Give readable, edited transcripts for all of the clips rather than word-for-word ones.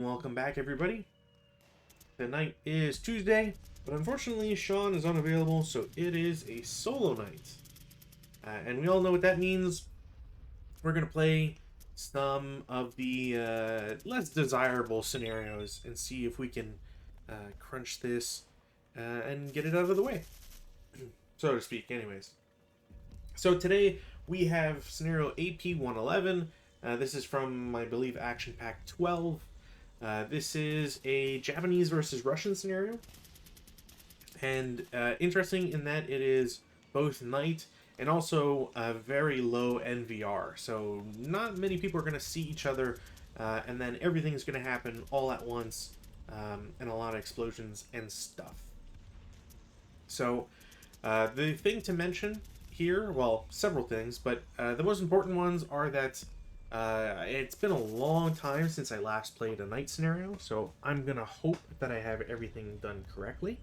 Welcome back, everybody. Tonight is Tuesday, but unfortunately Sean is unavailable, so it is a solo night. And we all know what that means. We're going to play some of the less desirable scenarios and see if we can crunch this and get it out of the way, so to speak, anyways. So today we have scenario AP-111. This is from, I believe, Action Pack 12. This is a Japanese versus Russian scenario, and interesting in that it is both night and also a very low NVR, so not many people are going to see each other, and then everything's going to happen all at once, and a lot of explosions and stuff. So the thing to mention here, well, several things, but the most important ones are that it's been a long time since I last played a night scenario, so I'm gonna hope that I have everything done correctly.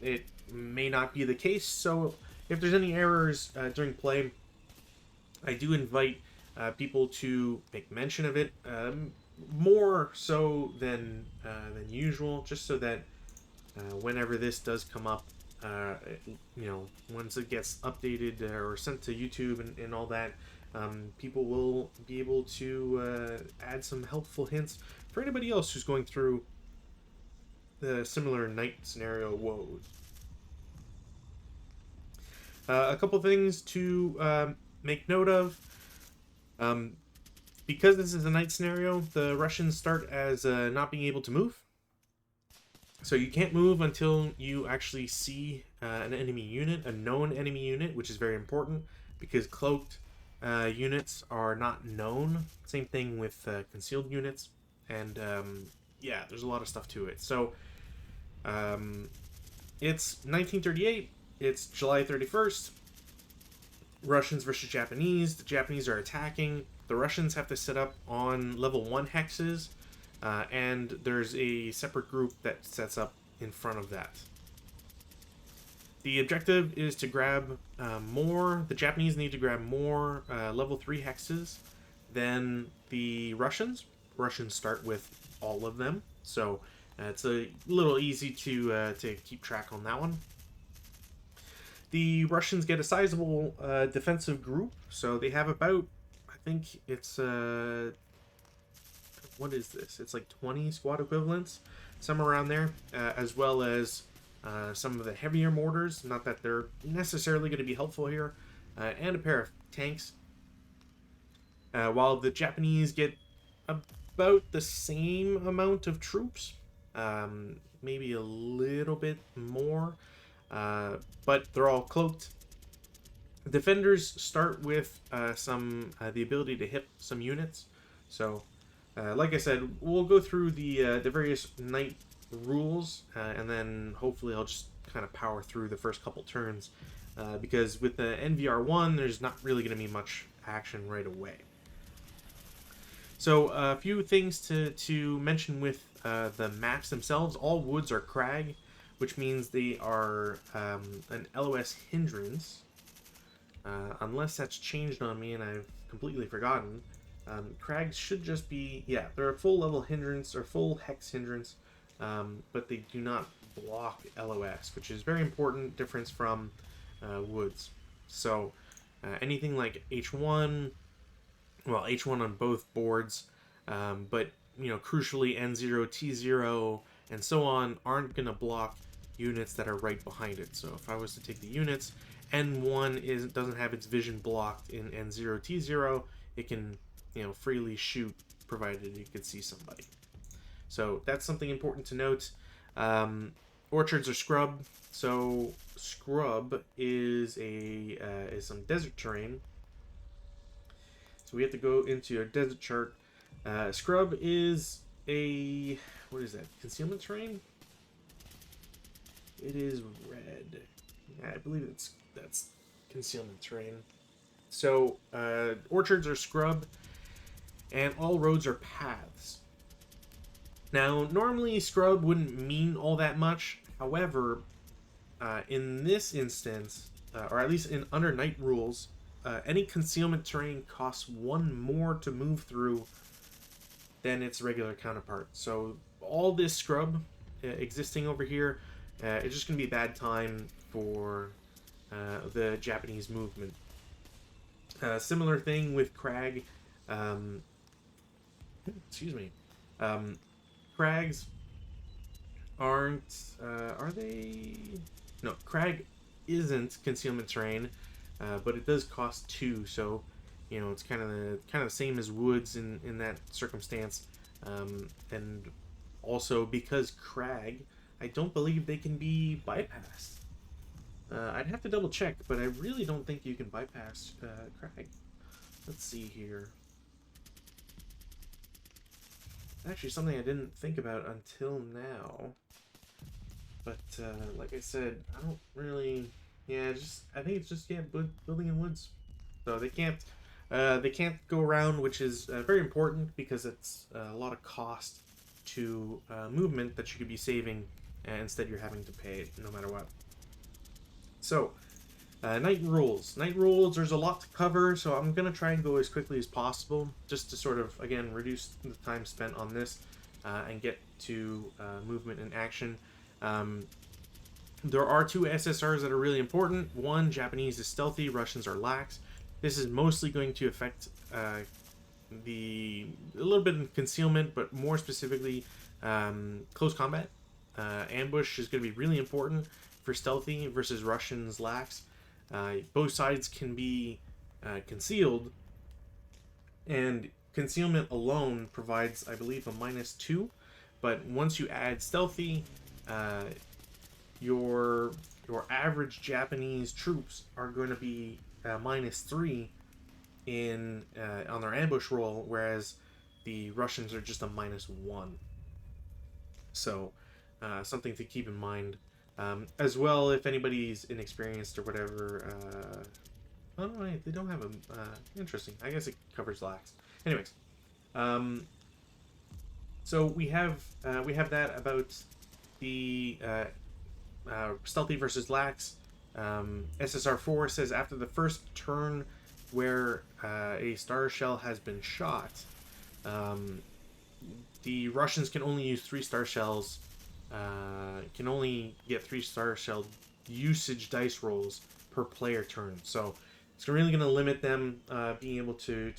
It may not be the case, so if there's any errors during play, I do invite people to make mention of it, more so than usual, just so that whenever this does come up, once it gets updated or sent to YouTube and all that, people will be able to add some helpful hints for anybody else who's going through the similar night scenario woes. A couple things to make note of. Because this is a night scenario, the Russians start as not being able to move. So you can't move until you actually see an enemy unit, a known enemy unit, which is very important because cloaked units are not known. Same thing with concealed units, and yeah, there's a lot of stuff to it. So it's 1938. It's July 31st. Russians versus Japanese. The Japanese are attacking. The Russians have to set up on level 1 hexes, and there's a separate group that sets up in front of that. The objective is to grab the Japanese need to grab more level 3 hexes than the Russians. Russians start with all of them, so it's a little easy to keep track on that one. The Russians get a sizable defensive group, so they have about, I think it's, what is this? It's like 20 squad equivalents, somewhere around there, as well as some of the heavier mortars, not that they're necessarily going to be helpful here, and a pair of tanks. While the Japanese get about the same amount of troops, maybe a little bit more, but they're all cloaked. Defenders start with the ability to hit some units. So, like I said, we'll go through the various night rules, and then hopefully I'll just kind of power through the first couple turns, because with the NVR1, there's not really going to be much action right away. So a few things to mention with the maps themselves. All woods are crag, which means they are an LOS hindrance, unless that's changed on me and I've completely forgotten. Crags should just be, yeah, they're a full level hindrance or full hex hindrance, but they do not block LOS, which is very important difference from woods. So anything like H1, well, H1 on both boards, but crucially N0, T0, and so on aren't going to block units that are right behind it. So if I was to take the units, N1 doesn't have its vision blocked in N0, T0, it can freely shoot provided you can see somebody. So that's something important to note. Orchards are scrub. So scrub is some desert terrain. So we have to go into a desert chart. Scrub is what is that? Concealment terrain? It is red. Yeah, I believe that's concealment terrain. So orchards are scrub, and all roads are paths. Now, normally scrub wouldn't mean all that much. However, in this instance, or at least in under night rules, any concealment terrain costs 1 more to move through than its regular counterpart. So all this scrub existing over here, it's just going to be a bad time for the Japanese movement. Similar thing with Crag. Excuse me. Crags aren't... are they... No, Crag isn't concealment terrain, but it does cost 2, so you know it's kind of the same as woods in that circumstance. And also because Crag, I don't believe they can be bypassed. I'd have to double check, but I really don't think you can bypass Crag. Let's see here. Actually, something I didn't think about until now. But like I said, I don't really. Yeah, I think it's just building in woods. So they can't go around, which is very important because it's a lot of cost to movement that you could be saving, and instead you're having to pay it no matter what. So, night rules. Night rules, there's a lot to cover, so I'm going to try and go as quickly as possible, just to sort of, again, reduce the time spent on this, and get to movement and action. There are 2 SSRs that are really important. One, Japanese is stealthy, Russians are lax. This is mostly going to affect a little bit of concealment, but more specifically, close combat. Ambush is going to be really important for stealthy versus Russians lax. Both sides can be concealed, and concealment alone provides, I believe, a -2. But once you add stealthy, your average Japanese troops are going to be -3 in on their ambush roll, whereas the Russians are just a -1. So something to keep in mind. As well, if anybody's inexperienced or whatever. Oh no, they don't have a. Interesting. I guess it covers lax. Anyways, so we have that about the stealthy versus lax. SSR4 says after the first turn where a star shell has been shot, the Russians can only use 3 star shells. Can only get 3 star shell usage dice rolls per player turn. So it's really going to limit them being able to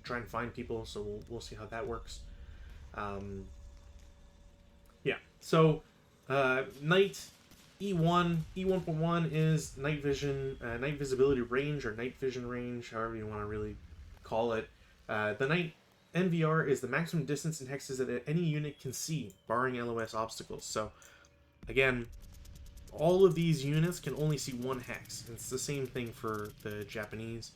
try and find people. So we'll see how that works. Yeah. So night E1 is night vision, night visibility range, or night vision range, however you want to really call it. The night NVR is the maximum distance in hexes that any unit can see, barring LOS obstacles. So, again, all of these units can only see 1 hex. It's the same thing for the Japanese,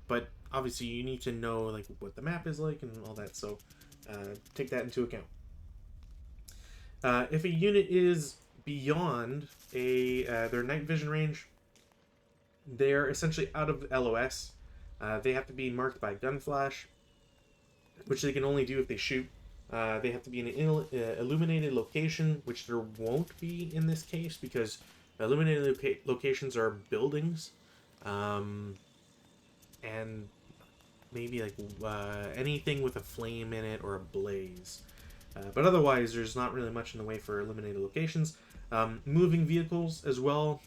but obviously you need to know like what the map is like and all that. So, take that into account. If a unit is beyond their night vision range, they're essentially out of LOS. They have to be marked by gun flash, which they can only do if they shoot. They have to be in an illuminated location, which there won't be in this case because illuminated locations are buildings, and maybe like anything with a flame in it or a blaze. But otherwise, there's not really much in the way for illuminated locations. Moving vehicles as well.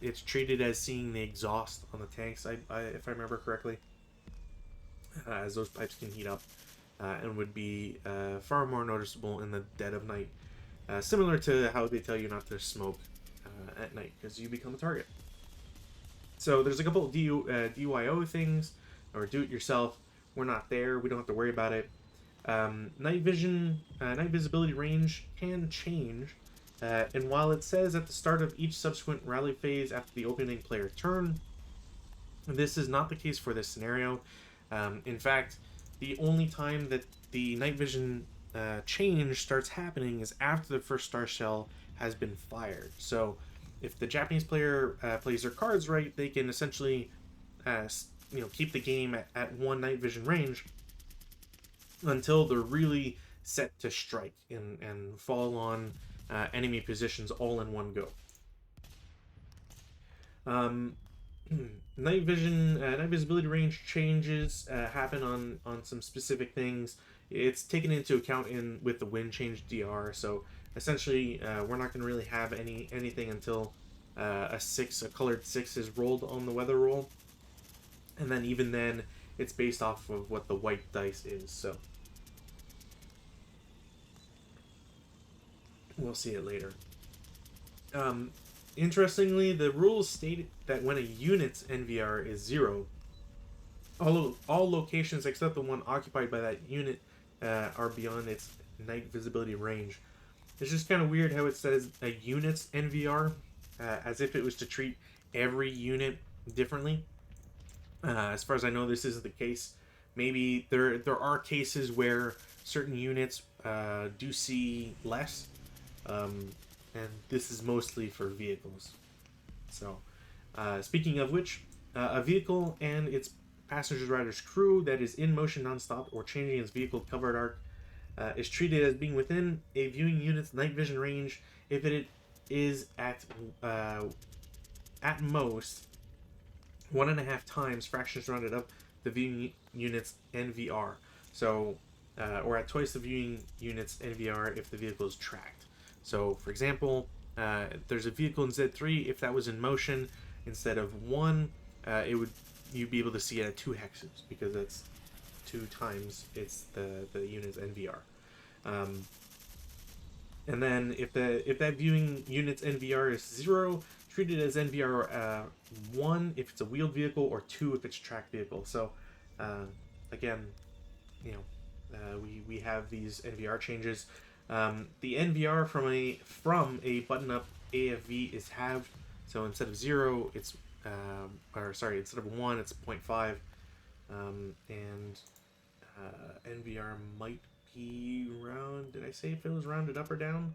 It's treated as seeing the exhaust on the tanks, if I remember correctly, as those pipes can heat up and would be far more noticeable in the dead of night. Similar to how they tell you not to smoke at night because you become a target. So there's a couple of DYO things, or do it yourself. We're not there. We don't have to worry about it. Night visibility range can change, and while it says at the start of each subsequent rally phase after the opening player turn, this is not the case for this scenario. In fact, the only time that the night vision change starts happening is after the first star shell has been fired. So if the Japanese player plays their cards right, they can essentially keep the game at 1 night vision range until they're really set to strike and fall on enemy positions all in one go. Night vision, night visibility range changes happen on some specific things. It's taken into account in with the wind change DR. So essentially, we're not going to really have anything until a colored 6 is rolled on the weather roll, and then even then, it's based off of what the white dice is. So we'll see it later. Um, Interestingly, the rules state that when a unit's NVR is 0, all locations except the one occupied by that unit are beyond its night visibility range. It's just kind of weird how it says a unit's NVR, as if it was to treat every unit differently. As far as I know, this isn't the case. Maybe there are cases where certain units do see less, um, and this is mostly for vehicles. So, speaking of which, a vehicle and its passenger rider's crew that is in motion nonstop or changing its vehicle covered arc is treated as being within a viewing unit's night vision range if it is at most 1.5 times fractions rounded up the viewing unit's NVR. So, or at twice the viewing unit's NVR if the vehicle is tracked. So, for example, there's a vehicle in Z3. If that was in motion, instead of 1, you'd be able to see it at 2 hexes because that's 2 times it's the unit's NVR. And then if that viewing unit's NVR is 0, treat it as NVR 1 if it's a wheeled vehicle, or 2 if it's a tracked vehicle. So again, we have these NVR changes. The NVR from a button-up AFV is halved. So instead of 0, it's instead of 1, it's 0.5. And NVR might be round. Did I say if it was rounded up or down?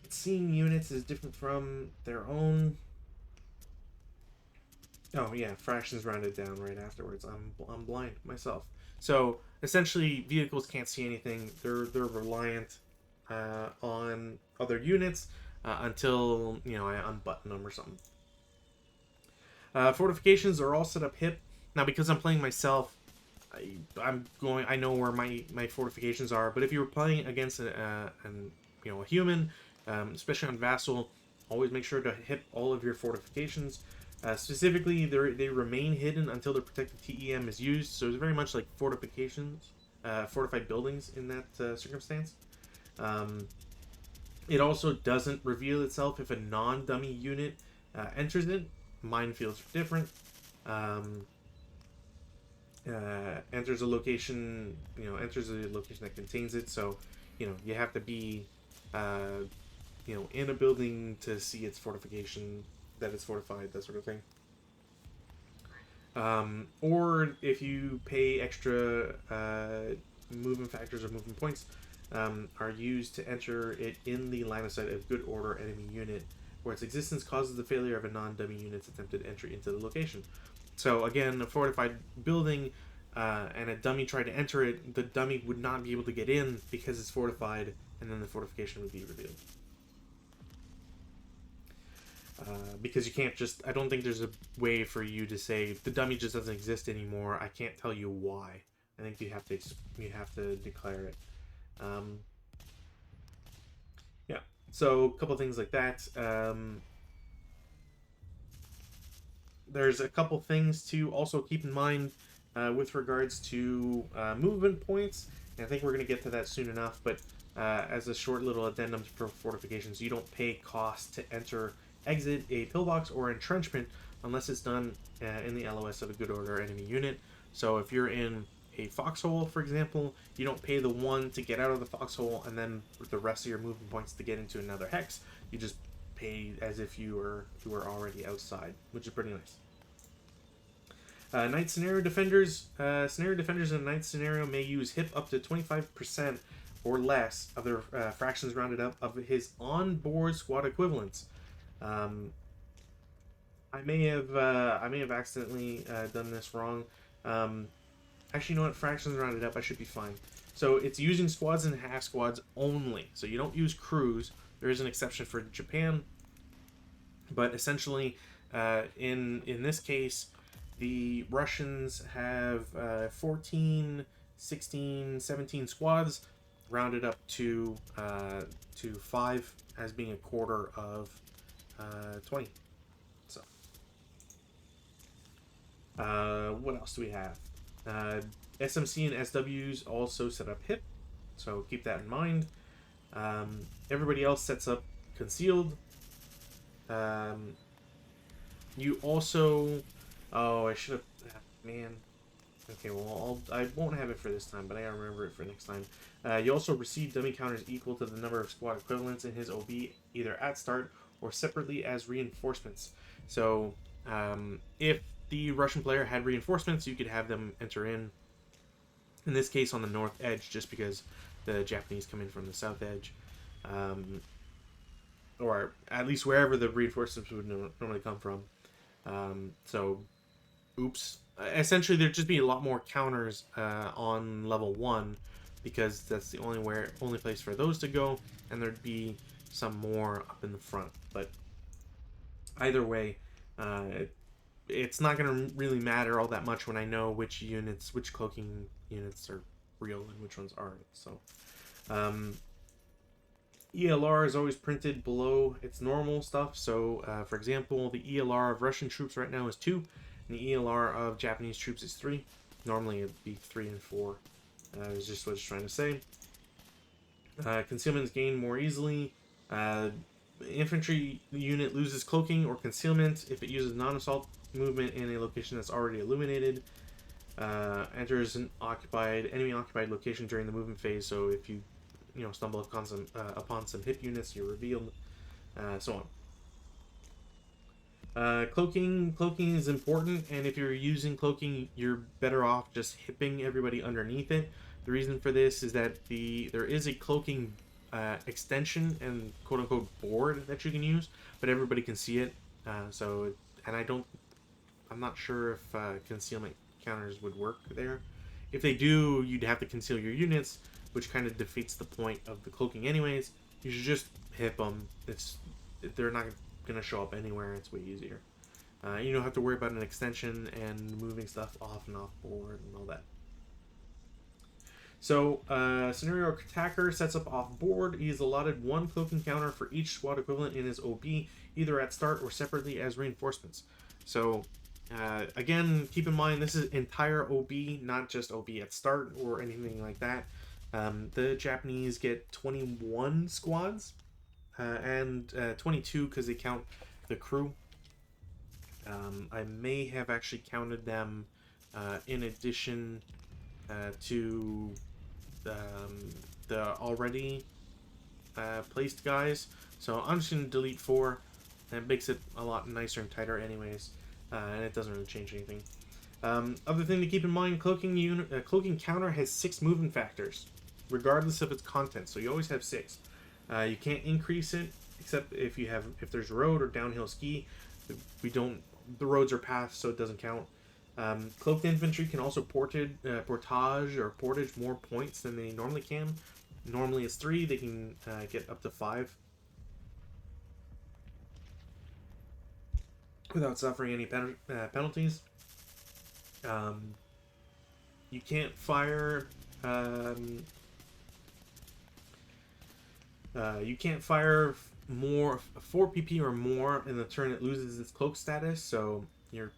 Seeing units is different from their own. Oh yeah, fractions rounded down right afterwards. I'm blind myself. So essentially, vehicles can't see anything. They're reliant on other units until I unbutton them or something. Fortifications are all set up hip. Now, because I'm playing myself, I know where my fortifications are. But if you were playing against a human, especially on Vassal, always make sure to hit all of your fortifications. Specifically, they remain hidden until the protected TEM is used. So it's very much like fortifications, fortified buildings in that circumstance. It also doesn't reveal itself if a non-dummy unit enters it. Minefields are different. Enters a location, enters a location that contains it. So, you have to be, in a building to see its fortification, that it's fortified, that sort of thing. Or if you pay extra movement factors or movement points, are used to enter it in the line of sight of good order enemy unit, where its existence causes the failure of a non-dummy unit's attempted entry into the location. So again, a fortified building and a dummy tried to enter it, the dummy would not be able to get in because it's fortified, and then the fortification would be revealed. Because you can't just, I don't think there's a way for you to say the dummy just doesn't exist anymore. I can't tell you why. I think you have to declare it. Yeah. So a couple things like that. There's a couple things to also keep in mind with regards to movement points. And I think we're going to get to that soon enough. But as a short little addendum for fortifications, you don't pay cost to enter, exit a pillbox or entrenchment unless it's done in the LOS of a good order enemy unit. So if you're in a foxhole, for example, you don't pay the 1 to get out of the foxhole and then the rest of your movement points to get into another hex. You just pay as if you were already outside, which is pretty nice. Night scenario defenders. Scenario defenders in a night scenario may use hip up to 25% or less of their fractions rounded up of his on-board squad equivalents. I may have accidentally done this wrong. Actually, you know what? Fractions rounded up, I should be fine. So it's using squads and half squads only. So you don't use crews. There is an exception for Japan, but essentially, in this case, the Russians have 14, 16, 17 squads, rounded up to 5 as being a quarter of 20. So, what else do we have? SMC and SWs also set up HIP, so keep that in mind. Everybody else sets up concealed. You also... Oh, I should have... Man. Okay, well, I won't have it for this time, but I gotta remember it for next time. You also receive dummy counters equal to the number of squad equivalents in his OB, either at start or separately as reinforcements. So, if the Russian player had reinforcements, you could have them enter in this case on the north edge, just because the Japanese come in from the south edge. Or at least wherever the reinforcements would normally come from. So, oops. Essentially, there'd just be a lot more counters on level 1, because that's the only place for those to go, and there'd be some more up in the front. But either way, it's not going to really matter all that much when I know which cloaking units are real and which ones aren't. So, ELR is always printed below its normal stuff. So, for example, the ELR of Russian troops right now is 2, and the ELR of Japanese troops is 3. Normally, it'd be 3 and 4. Is just what it's trying to say. Concealment is gained more easily. Infantry unit loses cloaking or concealment if it uses non-assault movement in a location that's already illuminated. Enters an enemy occupied location during the movement phase. So if you stumble upon some hip units, you're revealed, so on. Cloaking is important, and if you're using cloaking, you're better off just hipping everybody underneath it. The reason for this is that there is a cloaking extension and quote-unquote board that you can use, but everybody can see it. I'm not sure if concealment counters would work there. If they do, you'd have to conceal your units, which kind of defeats the point of the cloaking anyways. You should just hip them. They're not going to show up anywhere. It's way easier. You don't have to worry about an extension and moving stuff off and off board and all that. So, scenario attacker sets up off board. He is allotted 1 cloaking counter for each squad equivalent in his OB, either at start or separately as reinforcements. So, again, keep in mind this is entire OB, not just OB at start or anything like that. The Japanese get 21 squads and 22 because they count the crew. I may have actually counted them in addition to the already placed guys. So I'm just going to delete 4. That makes it a lot nicer and tighter anyways, and it doesn't really change anything. Other thing to keep in mind, cloaking counter has 6 movement factors, regardless of its content. So you always have 6. You can't increase it except if there's road or downhill ski. The roads are paths, so it doesn't count. Cloaked infantry can also portage more points than they normally can. Normally it's 3. They can get up to 5 without suffering any penalties. You can't fire. You can't fire more 4 PP or more in the turn it loses its cloak status. So you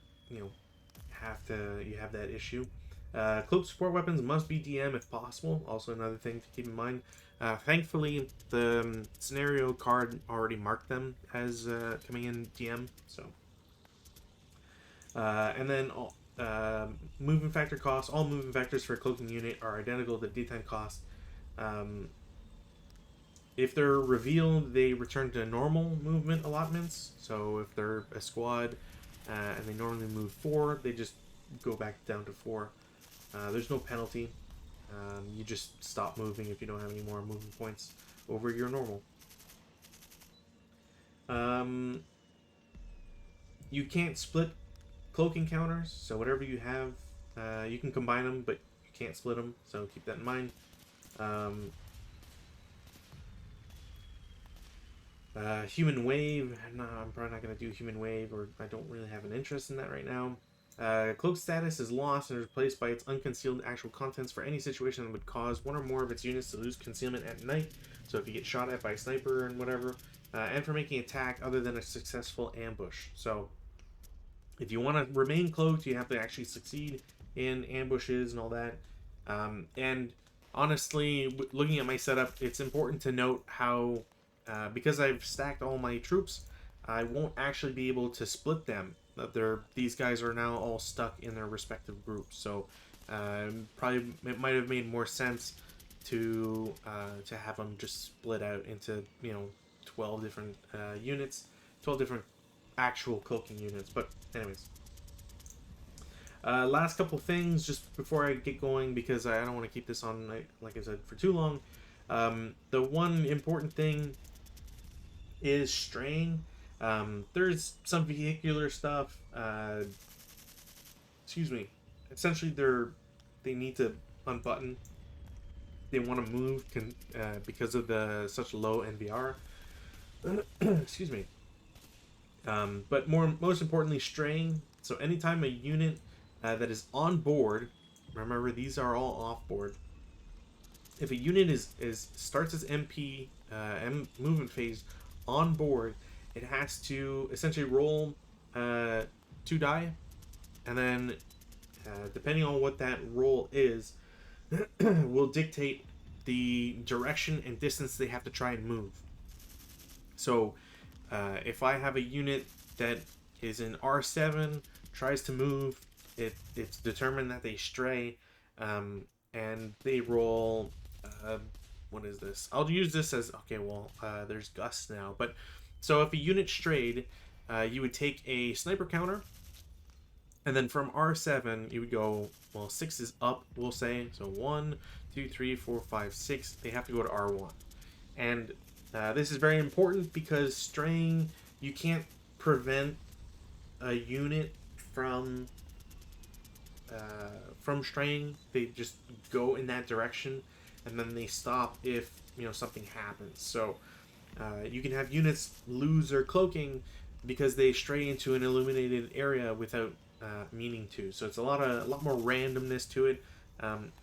have that issue. Cloak support weapons must be DM if possible. Also another thing to keep in mind. Thankfully, the scenario card already marked them as coming in DM. So, and then movement factor costs. All movement factors for a cloaking unit are identical to daytime cost. If they're revealed, they return to normal movement allotments. So if they're a squad and they normally move 4, they just go back down to 4. There's no penalty. You just stop moving if you don't have any more movement points over your normal. You can't split cloaking counters, so whatever you have, you can combine them, but you can't split them, so keep that in mind. Human Wave. No, I'm probably not going to do Human Wave, or I don't really have an interest in that right now. Cloak status is lost and replaced by its unconcealed actual contents for any situation that would cause one or more of its units to lose concealment at night. So if you get shot at by a sniper and whatever, and for making attack other than a successful ambush. So if you want to remain cloaked, you have to actually succeed in ambushes and all that. And honestly, looking at my setup, it's important to note how, because I've stacked all my troops, I won't actually be able to split them. These guys are now all stuck in their respective groups. So probably it might have made more sense to have them just split out into 12 different units, 12 different actual cloaking units. But anyways, last couple things just before I get going, because I don't want to keep this on, like I said, for too long. The one important thing is straying. There's some vehicular stuff. Excuse me. Essentially, they need to unbutton. They want to move because of the such low NVR. Excuse me. But most importantly, straying. So anytime a unit that is on board, remember these are all off board. If a unit starts its MP movement phase on board, it has to essentially roll 2 die, and then depending on what that roll is, will dictate the direction and distance they have to try and move. So if I have a unit that is in R7, tries to move, it's determined that they stray, and they roll. What is this? I'll use this as okay. Well, there's gusts now, but so if a unit strayed, you would take a sniper counter, and then from R7 you would go. Well, 6 is up, we'll say. So 1, 2, 3, 4, 5, 6. They have to go to R1, and this is very important because straying, you can't prevent a unit from straying. They just go in that direction, and then they stop if something happens. So you can have units lose their cloaking because they stray into an illuminated area without meaning to. So it's a lot more randomness to it.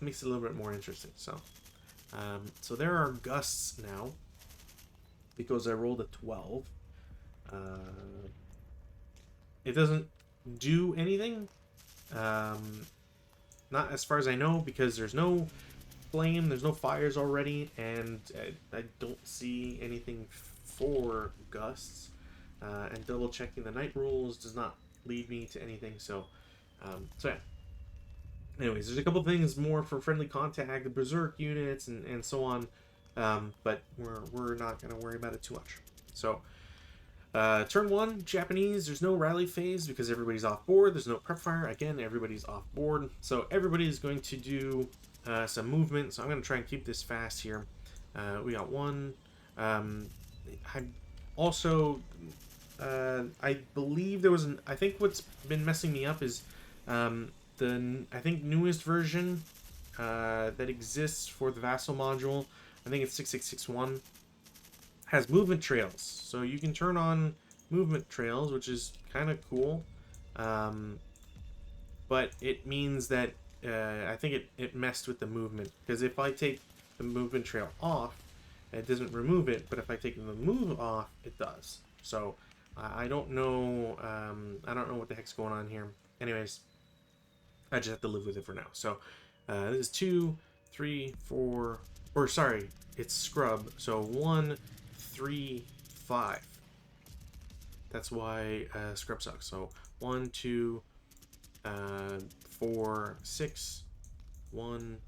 Makes it a little bit more interesting. So so there are gusts now because I rolled a 12. It doesn't do anything. Not as far as I know, because there's no flame, there's no fires already, and I don't see anything for gusts. And double checking the night rules does not lead me to anything. So yeah. Anyways, there's a couple things more for friendly contact, the berserk units, and so on. But we're not gonna worry about it too much. So turn 1, Japanese, there's no rally phase because everybody's off board. There's no prep fire. Again, everybody's off board. So everybody is going to do some movement. So I'm going to try and keep this fast here. We got 1. I also, I believe there was I think what's been messing me up is I think newest version that exists for the Vassal module. I think it's 6661. Has movement trails, so you can turn on movement trails, which is kind of cool, but it means that I think it messed with the movement, because if I take the movement trail off, it doesn't remove it, but if I take the move off, it does. So I don't know what the heck's going on here. Anyways, I just have to live with it for now. So this is 2, 3, 4, or sorry, it's scrub. So 1, 3, 5. That's why scrub sucks. So 1, 2, 4, 6. 1,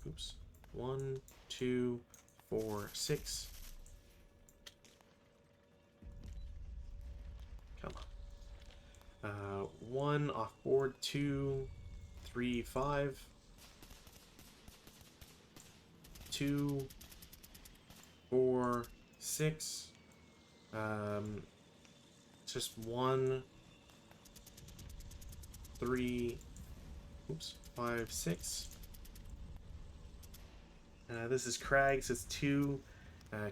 2, 4, 6. Come on. 1 off board. 2, 3, 5. 2, 4, 6. Just 1, 3, 5, 6. This is Crag, says 2.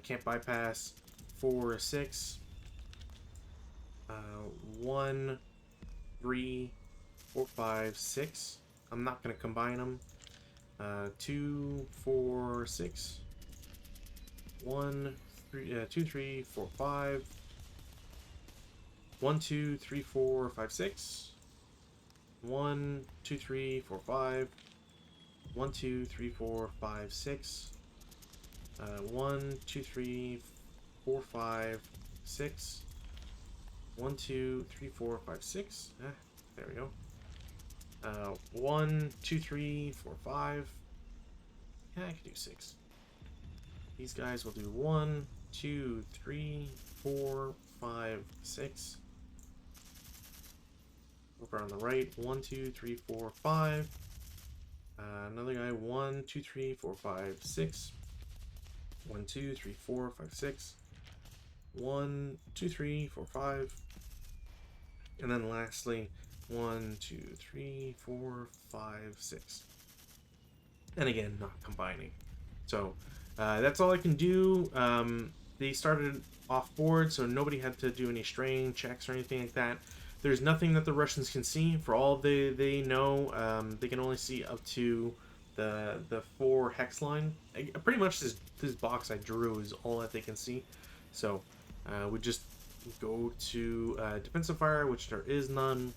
Can't bypass. 4, 6. 1, 3, 4, 5, 6. I'm not going to combine them. 2, 4, 6. 1, 3, 2, 3, 4, 5. 1, 2, 3, 4, 5, 6. 1, 2, 3, 4, 5. 1, 2, 3, 4, 5, 6. 1, 2, 3, 4, 5, 6. 1, 2, 3, 4, 5, 6. There we go. 1, 2, 3, 4, 5. Yeah, I can do 6. These guys will do 1, 2, 3, 4, 5, 6. Over on the right, 1, 2, 3, 4, 5. Another guy, 1, 2, 3, 4, 5, 6. 1, 2, 3, 4, 5, 6. 1, 2, 3, 4, 5. And then lastly, 1, 2, 3, 4, 5, 6. And again, not combining. So that's all I can do. They started off board, so nobody had to do any straying checks or anything like that. There's nothing that the Russians can see. For all they know, they can only see up to the 4 hex line. Pretty much this box I drew is all that they can see. So we just go to defensive fire, which there is none.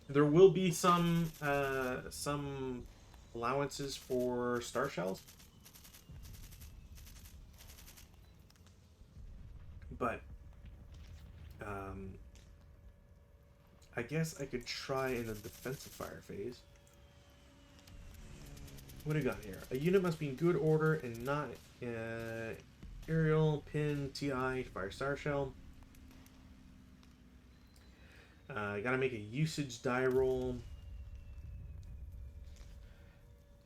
There will be some allowances for star shells, but I guess I could try in the defensive fire phase. What do we got here? A unit must be in good order and not aerial, pin, TI, fire star shell. I gotta make a usage die roll.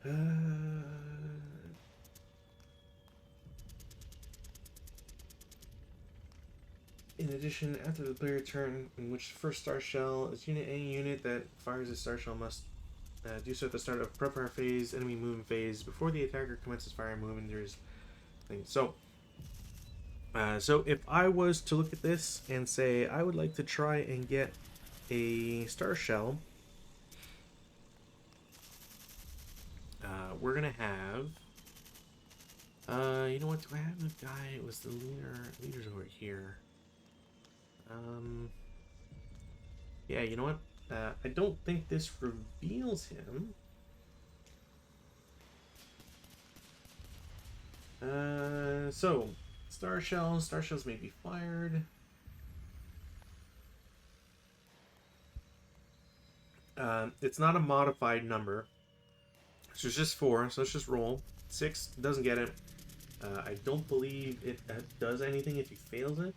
In addition, after the player turn in which the first star shell is unit, any unit that fires a star shell must do so at the start of prep fire phase, enemy movement phase, before the attacker commences fire movement. There's things. So if I was to look at this and say I would like to try and get a star shell, we're gonna have. You know what? Do I have the guy? It was the leader. Leader's over here. Yeah, you know what? I don't think this reveals him. So, star shells may be fired. It's not a modified number. So it's just 4, so let's just roll. 6 doesn't get it. I don't believe it does anything if he fails it.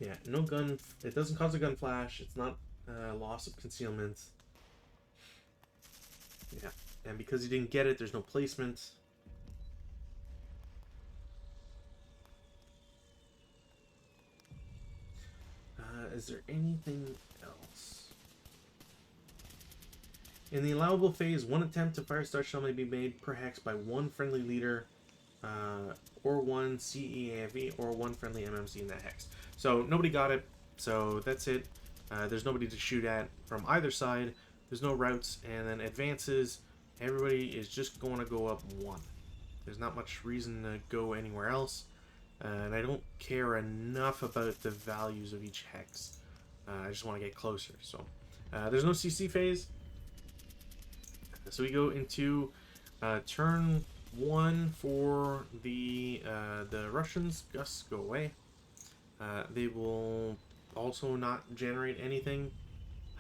Yeah, no gun. It doesn't cause a gun flash. It's not loss of concealment. Yeah, and because you didn't get it, there's no placement. Is there anything else? In the allowable phase, 1 attempt to fire star shell may be made per hex by 1 friendly leader, or 1 CEAV, or 1 friendly MMC in that hex. So nobody got it, so that's it. There's nobody to shoot at from either side. There's no routes, and then advances. Everybody is just going to go up 1. There's not much reason to go anywhere else. And I don't care enough about the values of each hex. I just want to get closer. So there's no CC phase. So we go into turn 1 for the Russians. Gus, go away. They will also not generate anything.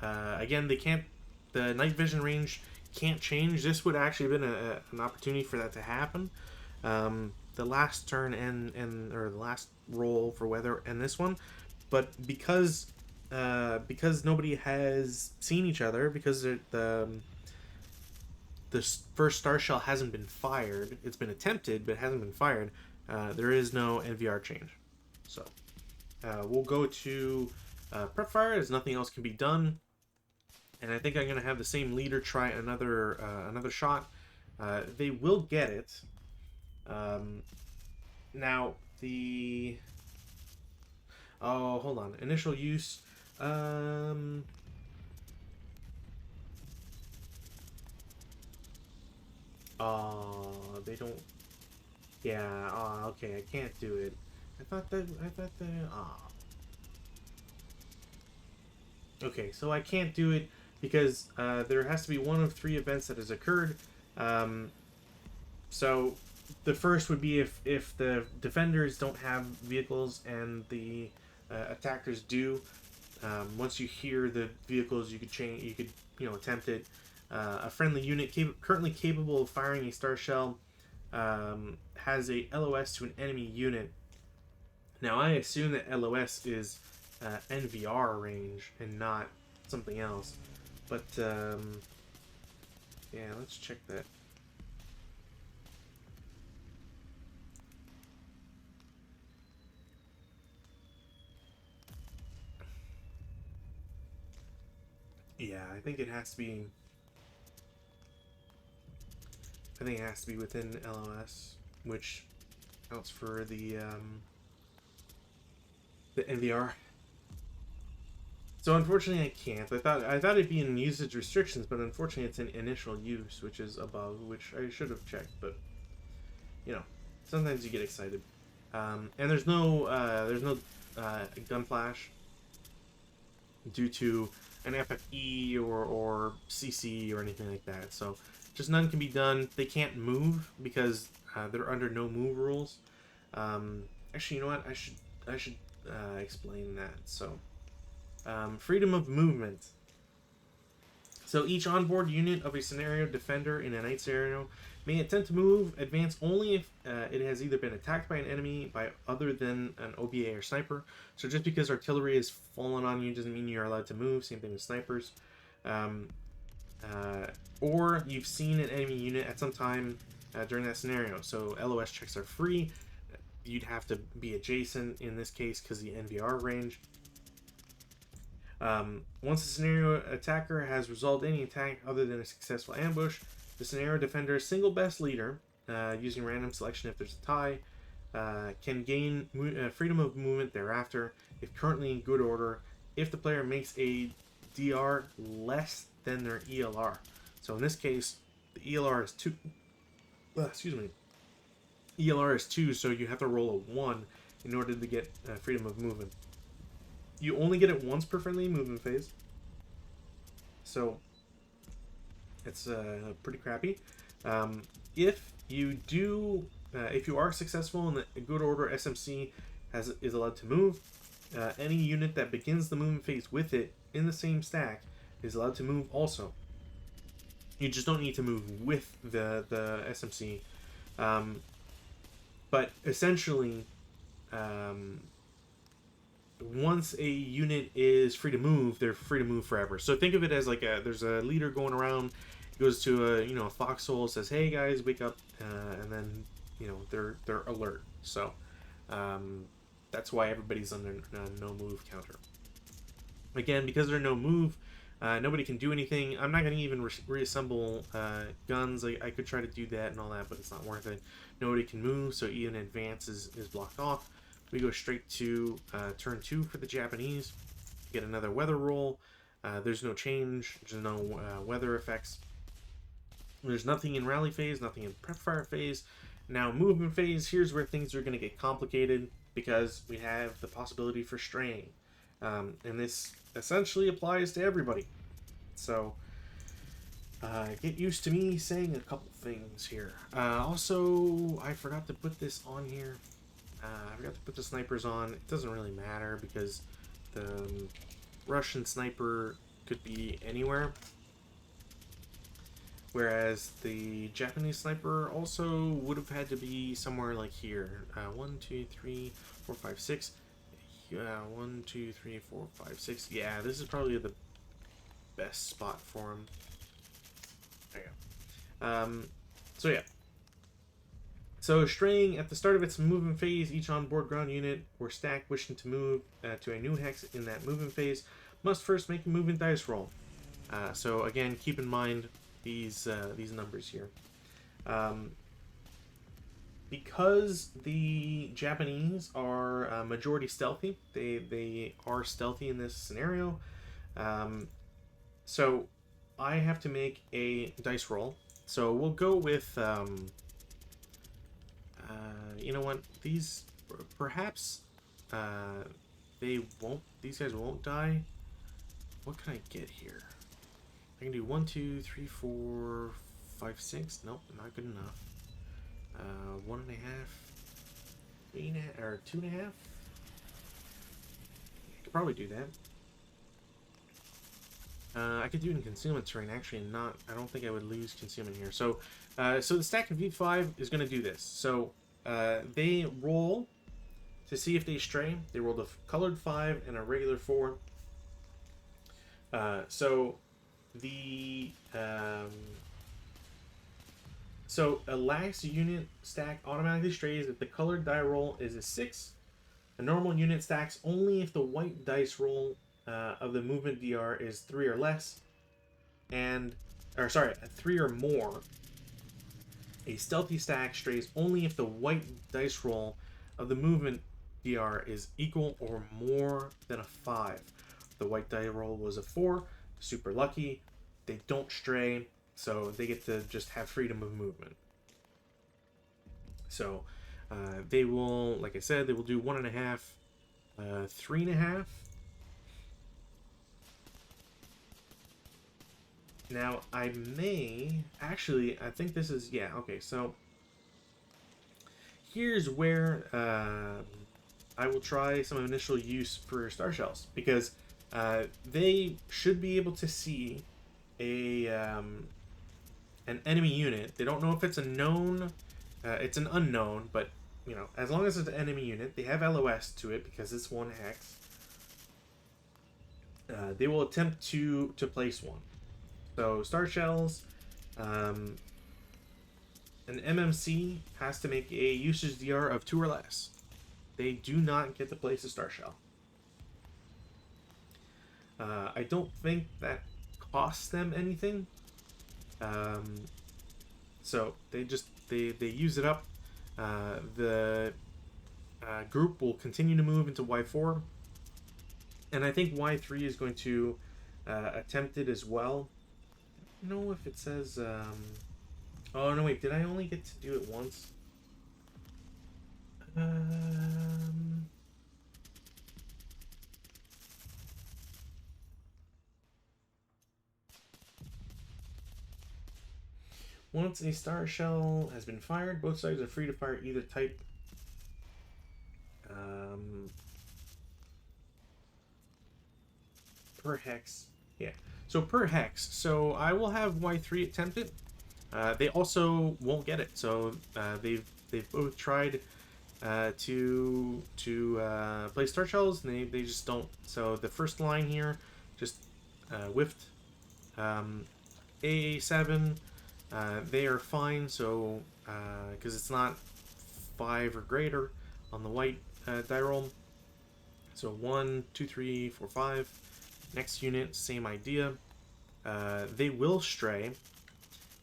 Again, they can't. The night vision range can't change. This would actually have been an opportunity for that to happen. The last turn or the last roll for weather and this one, but because nobody has seen each other, because the first star shell hasn't been fired. It's been attempted, but it hasn't been fired. There is no NVR change. So we'll go to prep fire as nothing else can be done. And I think I'm going to have the same leader try another shot. They will get it. Now, the... Oh, hold on. Initial use. They don't... Yeah, okay, I can't do it. I thought that... Okay, so I can't do it because there has to be one of 3 events that has occurred. So the first would be if the defenders don't have vehicles and the attackers do. Once you hear the vehicles, you could change. You could attempt it. A friendly unit currently capable of firing a star shell has a LOS to an enemy unit. Now I assume that LOS is NVR range and not something else. But yeah, let's check that. Yeah, I think it has to be. I think it has to be within LOS, which counts for the NVR. So unfortunately, I can't. I thought it'd be in usage restrictions, but unfortunately, it's in initial use, which is above, which I should have checked. But sometimes you get excited. And there's no gun flash due to an FFE or CC or anything like that. So just none can be done. They can't move because they're under no move rules. Actually, you know what? I should explain that. So freedom of movement. So each onboard unit of a scenario defender in a night scenario may attempt to move, advance only if it has either been attacked by an enemy by other than an OBA or sniper. So just because artillery has fallen on you doesn't mean you're allowed to move. Same thing with snipers. Or you've seen an enemy unit at some time during that scenario. So LOS checks are free. You'd have to be adjacent in this case because the NVR range. Once the scenario attacker has resolved any attack other than a successful ambush, the scenario defender, single best leader, using random selection if there's a tie, can gain freedom of movement thereafter if currently in good order if the player makes a DR less than their ELR. So in this case, the ELR is 2. Excuse me. ELR is 2, so you have to roll a 1 in order to get freedom of movement. You only get it once per friendly movement phase. So it's pretty crappy. If you are successful in the good order SMC is allowed to move, any unit that begins the movement phase with it in the same stack is allowed to move also. You just don't need to move with the SMC. But essentially, once a unit is free to move, they're free to move forever. So think of it as like there's a leader going around, goes to a foxhole, says, "Hey guys, wake up," and then they're alert. So that's why everybody's under no move counter. Again, because they're no move, nobody can do anything. I'm not going to even reassemble guns. I could try to do that and all that, but it's not worth it. Nobody can move, so even advance is blocked off. We go straight to turn 2 for the Japanese. Get another weather roll. There's no change. There's no weather effects. There's nothing in rally phase, nothing in prep fire phase. Now movement phase, here's where things are going to get complicated because we have the possibility for straying. And this essentially applies to everybody. So get used to me saying a couple things here. Also, I forgot to put this on here. I forgot to put the snipers on. It doesn't really matter because the Russian sniper could be anywhere. Whereas the Japanese sniper also would have had to be somewhere like here. 1, 2, 3, 4, 5, 6. 1, 2, 3, 4, 5, 6. Yeah, this is probably the best spot for him. There you go. So yeah. So straying at the start of its movement phase, each onboard ground unit or stack wishing to move to a new hex in that movement phase must first make a movement dice roll. So again, keep in mind these numbers here. because the Japanese are majority stealthy, they are stealthy in this scenario. So I have to make a dice roll. So we'll go with, you know what? These, perhaps, they won't, these guys won't die. What can I get here? I can do 1, 2, 3, 4, 5, 6. Nope, not good enough. 1.5, 3.5, or 2.5. I could probably do that. I could do it in concealment terrain. Actually, not. I don't think I would lose concealment here. So, so the stack of V5 is going to do this. So, they roll to see if they stray. They rolled a colored 5 and a regular 4. So the so a lax unit stack automatically strays if the colored die roll is a 6. A normal unit stacks only if the white dice roll of the movement DR is 3 or less, and or sorry, 3 or more. A stealthy stack strays only if the white dice roll of the movement DR is equal or more than a 5. The white die roll was a 4. Super lucky. They don't stray, so they get to just have freedom of movement. So they will, like I said, they will do 1.5, 3.5. Now I may actually, I think this is, yeah, okay. So here's where I will try some initial use for star shells, because they should be able to see a an enemy unit. They don't know if it's a known, it's an unknown, but you know, as long as it's an enemy unit, they have LOS to it because it's 1 hex. They will attempt to place one. So star shells, an MMC has to make a usage DR of 2 or less. They do not get to place a star shell. I don't think that costs them anything. So they just they use it up. The group will continue to move into Y4, and I think Y3 is going to attempt it as well. I don't know if it says. Oh no! Wait, did I only get to do it once? Once a star shell has been fired, both sides are free to fire either type. Per hex. Yeah. So per hex. So I will have Y3 attempt it. They also won't get it. So they've both tried to play star shells, and they just don't. So the first line here just whiffed. AA7. They are fine, so because it's not 5 or greater on the white die roll. So 1, 2, 3, 4, 5. Next unit, same idea. They will stray.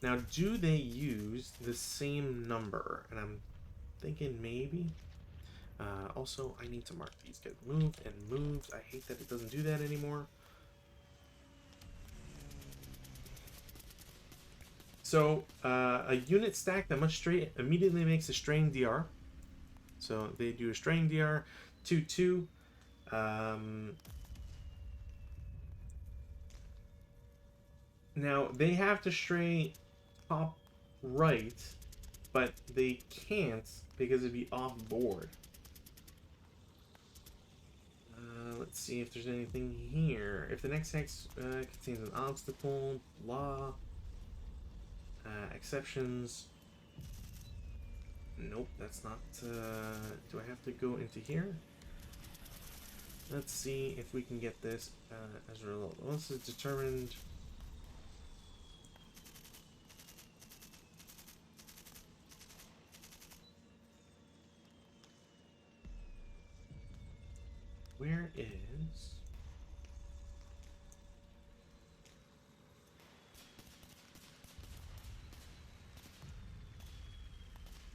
Now, do they use the same number? And I'm thinking maybe. Also, I need to mark these guys moved and moved. I hate that it doesn't do that anymore. So, a unit stack that must stray immediately makes a straying DR. So, they do a straying DR, 2-2. Now, they have to stray top right, but they can't because it'd be off board. Let's see if there's anything here. If the next hex contains an obstacle, blah. Exceptions. Nope, that's not. Do I have to go into here? Let's see if we can get this as a result. Once it's determined. Where is...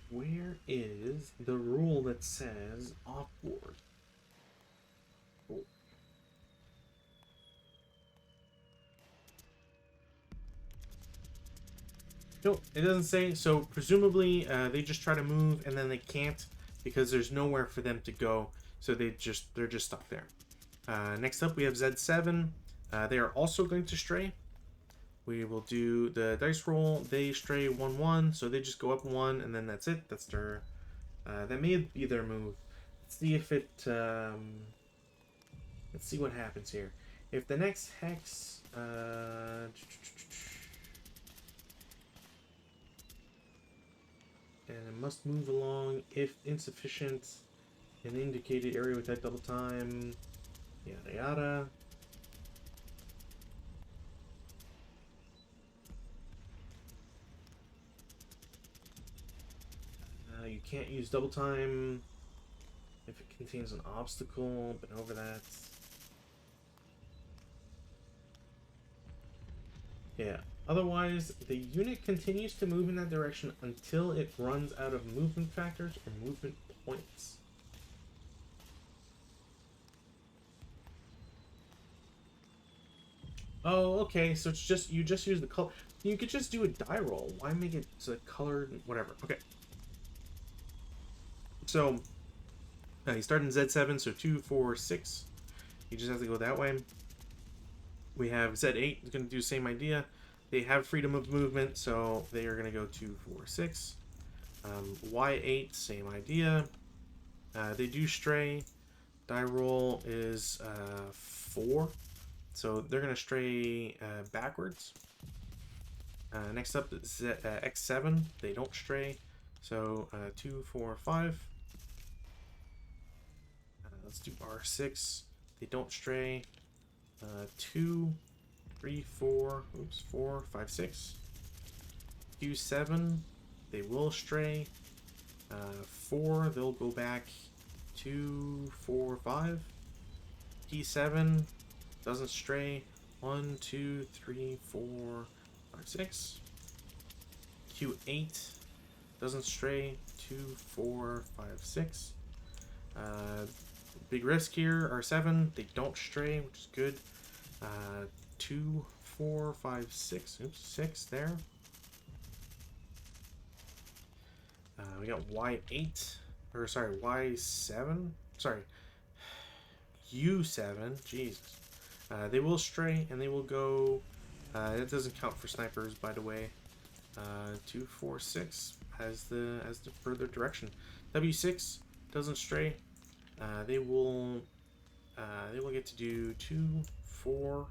Where is the rule that says off-board. Cool. No, it doesn't say. So presumably they just try to move and then they can't because there's nowhere for them to go. So they're just stuck there. Next up we have Z7. They are also going to stray. We will do the dice roll. They stray 1-1, so they just go up 1, and then that's it. That's their. That may be their move. Let's see if it. Let's see what happens here. If the next hex. And it must move along if insufficient. An indicated area with that double time. Yada yada. You can't use double time if it contains an obstacle, but over that. Yeah. Otherwise, the unit continues to move in that direction until it runs out of movement factors or movement points. Oh, okay. So it's just you just use the color. You could just do a die roll. Why make it so colored? Whatever. Okay. So you start in Z7, so 2, 4, 6. You just have to go that way. We have Z8 is going to do the same idea. They have freedom of movement, so they are going to go 2, 4, 6. Y8, same idea. They do stray. Die roll is 4. So they're going to stray backwards. Next up, X7. They don't stray. So 2, 4, 5. Let's do R6. They don't stray. 2, 3, 4. Oops, 4, 5, 6. Q7. They will stray. 4. They'll go back. 2, 4, 5. P7 doesn't stray. 1, 2, 3, 4, 5, 6. Q8 doesn't stray. 2, 4, 5, 6. Big risk here are 7. They don't stray, which is good. 2, 4, 5, 6. Oops, 6 there. We got Y8. Or sorry, Y7. Sorry. U7. Jesus. They will stray and they will go. That doesn't count for snipers, by the way. 2, 4, 6 as the further direction. W6 doesn't stray. They will get to do 2, 4,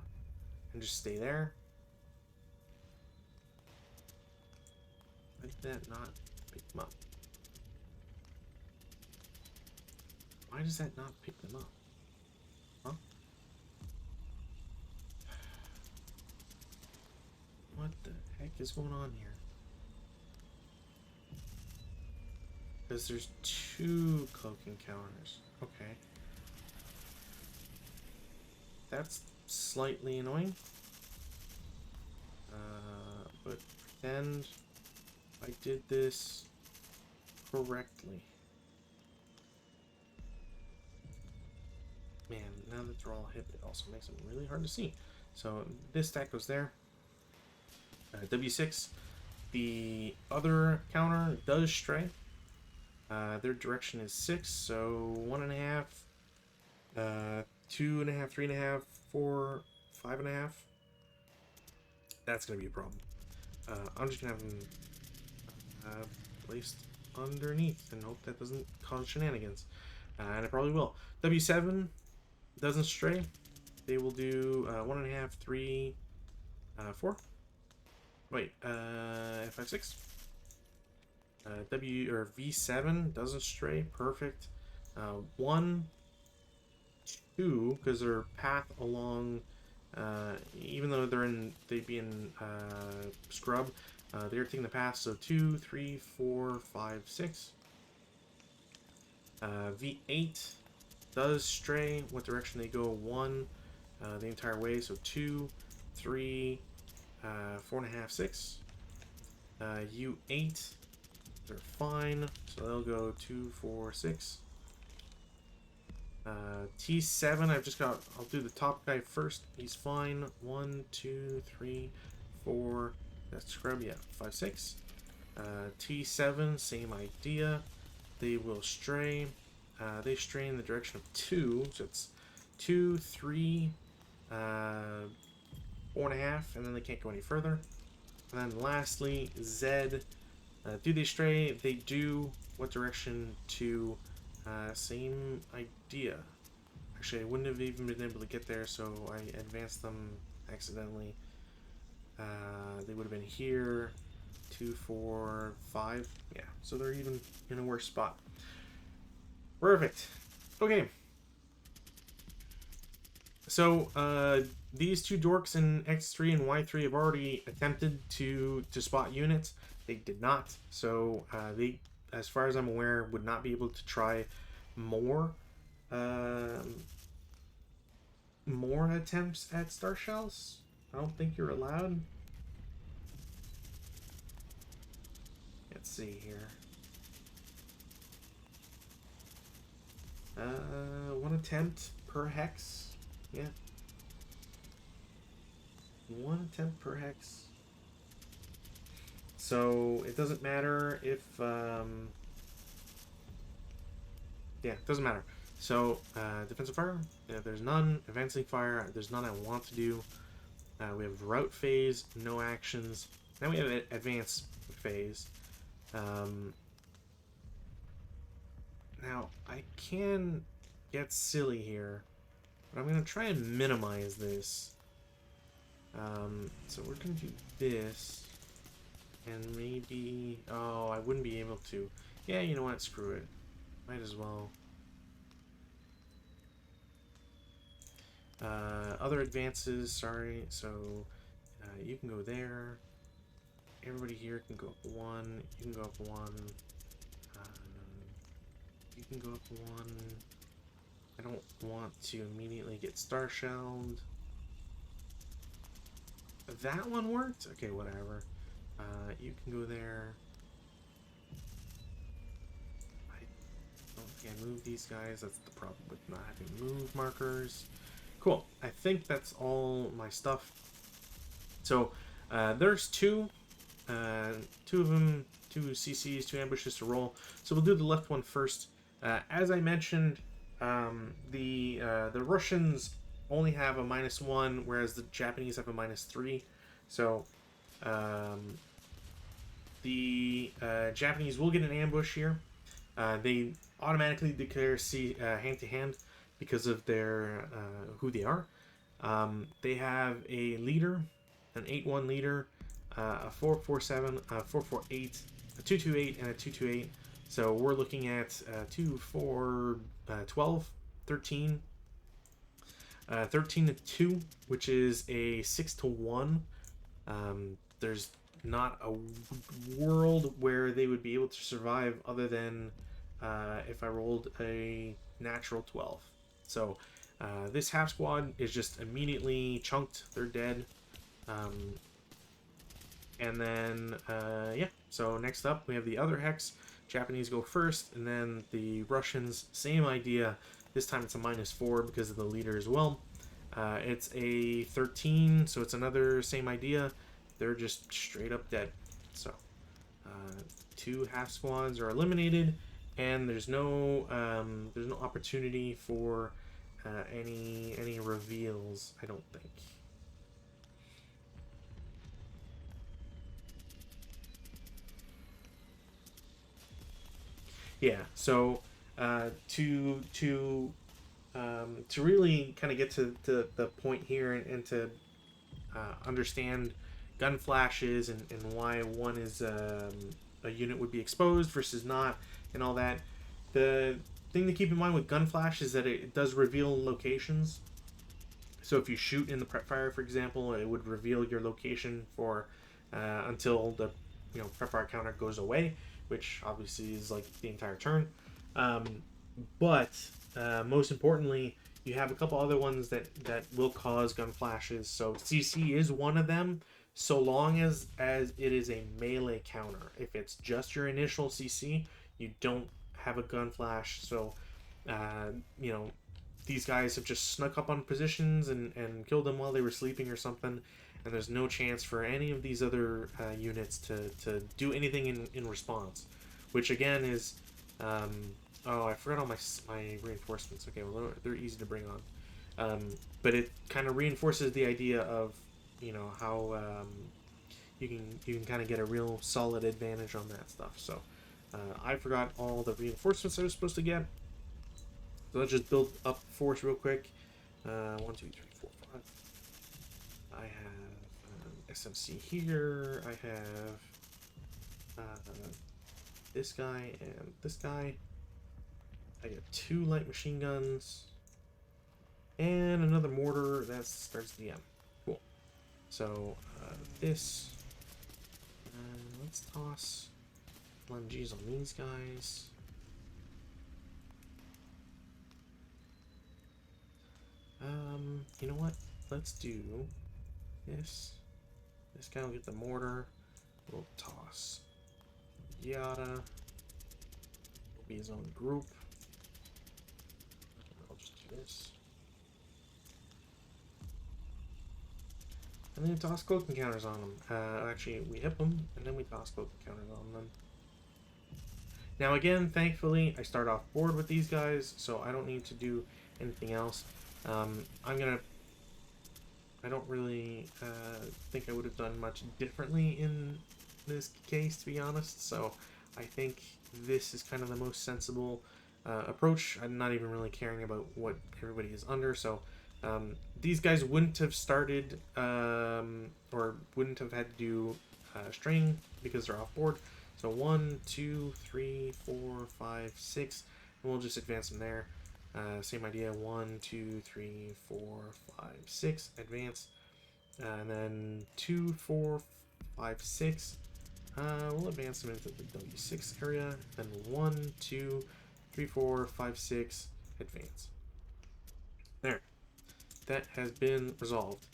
and just stay there. Why did that not pick them up? Why does that not pick them up? Huh? What the heck is going on here? Because there's 2 cloak encounters. Okay. That's slightly annoying. But pretend I did this correctly. Man, now that they're all hit, it also makes them really hard to see. So this stack goes there. W6. The other counter does stray. Their direction is 6, so 1.5, 2.5, 3.5, 4, 5.5. That's gonna be a problem. I'm just gonna have them placed underneath and hope that doesn't cause shenanigans. And it probably will. W7 doesn't stray. They will do 1.5, 3, 4. Wait, 5, 6. W or V7 doesn't stray. Perfect. 1, 2, because their path along, even though they'd be in scrub, they're taking the path. So 2, 3, 4, 5, 6. V8 does stray. What direction they go? 1, the entire way. So 2, 3, 4.5, 6. U8 They're fine. So they'll go 2, 4, 6. T7, I'll do the top guy first. He's fine. 1, 2, 3, 4. That's scrub, yeah. 5, 6. T7, same idea. They will stray. They stray in the direction of 2. So it's 2, 3, 4.5, and then they can't go any further. And then lastly, Z. Do they stray? They do. What direction? To same idea. Actually, I wouldn't have even been able to get there, so I advanced them accidentally. They would have been here. 2, 4, 5. Yeah, so they're even in a worse spot. Perfect. Okay. So, these two dorks in X3 and Y3 have already attempted to spot units. They did not. So, they, as far as I'm aware, would not be able to try more attempts at star shells. I don't think you're allowed. Let's see here. One attempt per hex. Yeah. One attempt per hex. So it doesn't matter if yeah, it doesn't matter. So defensive fire, there's none. Advancing fire, there's none I want to do. We have route phase, no actions. Now we have advance phase. Now I can get silly here, but I'm gonna try and minimize this. So we're gonna do this, and maybe, oh, I wouldn't be able to. Yeah, you know what? Screw it. Might as well. Other advances, sorry. So you can go there. Everybody here can go up 1. You can go up 1. You can go up 1. I don't want to immediately get star shelled. That one worked? Okay, whatever. You can go there. I don't think I moved these guys. That's the problem with not having move markers. Cool. I think that's all my stuff. So, there's two of them, 2 CCs, 2 ambushes to roll. So we'll do the left one first. As I mentioned, the Russians only have a -1, whereas the Japanese have a -3. So the Japanese will get an ambush here. They automatically declare hand-to-hand because of their who they are. They have a leader, an 8-1 leader, a 4-4-7, a 4-4-8, a 2-2-8, and a 2-2-8. So we're looking at 2, 4, 12, 13, 13 to 2, which is a 6 to 1. There's not a world where they would be able to survive other than if I rolled a natural 12. So this half squad is just immediately chunked. They're dead. And then, yeah. So next up, we have the other hex. Japanese go first, and then the Russians, same idea. This time it's a -4 because of the leader as well. It's a 13, so it's another same idea. They're just straight up dead. So 2 half squads are eliminated, and there's no opportunity for any reveals, I don't think. Yeah, so to really kind of get to the point here and to understand gun flashes and why one is a unit would be exposed versus not and all that, the thing to keep in mind with gun flash is that it does reveal locations. So if you shoot in the prep fire, for example, it would reveal your location for until the prep fire counter goes away, which obviously is like the entire turn. But most importantly, you have a couple other ones that will cause gun flashes. So CC is one of them. so long as it is a melee counter. If it's just your initial CC, you don't have a gun flash. So, you know, these guys have just snuck up on positions and killed them while they were sleeping or something, and there's no chance for any of these other units to do anything in response, which again is, oh, I forgot all my reinforcements. Okay, well, they're easy to bring on, but it kind of reinforces the idea of, you know, how you can kind of get a real solid advantage on that stuff. So I forgot all the reinforcements I was supposed to get. So let's just build up force real quick. 1, 2, 3, 4, 5. I have SMC here. I have this guy and this guy. I get 2 light machine guns and another mortar that starts the M. Cool. So this. Let's toss lunges on these guys. You know what? Let's do this. This guy will get the mortar. We'll toss Yada. Will be his own group. I'll just do this. And then toss cloak encounters on them. Actually, we hit them, and then we toss cloak encounters on them. Now again, thankfully, I start off board with these guys, so I don't need to do anything else. I don't really think I would have done much differently in this case, to be honest. So I think this is kind of the most sensible approach. I'm not even really caring about what everybody is under. So these guys wouldn't have started or wouldn't have had to do string because they're off board. So 1, 2, 3, 4, 5, 6, and we'll just advance them there. Same idea, 1, 2, 3, 4, 5, 6, advance, and then 2, 4, 5, 6. We'll advance them into the W6 area. Then 1, 2, 3, 4, 5, 6, advance. There, that has been resolved.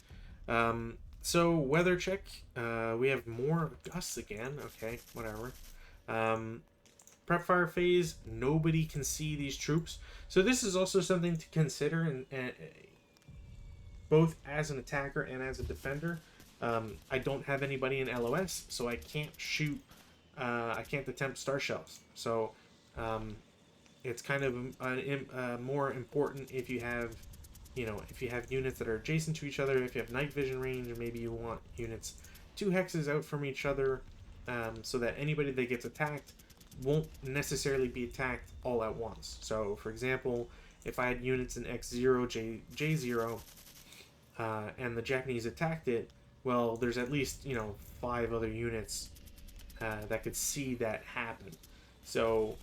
So weather check. We have more gusts again. Okay, whatever. Prep fire phase, nobody can see these troops. So this is also something to consider, and both as an attacker and as a defender. I don't have anybody in LOS, so I can't shoot, I can't attempt star shells. So it's kind of more important if you have, you know, if you have units that are adjacent to each other, if you have night vision range, and maybe you want units 2 hexes out from each other, so that anybody that gets attacked won't necessarily be attacked all at once. So, for example, if I had units in X0, J0, and the Japanese attacked it, well, there's at least, you know, 5 other units that could see that happen. So,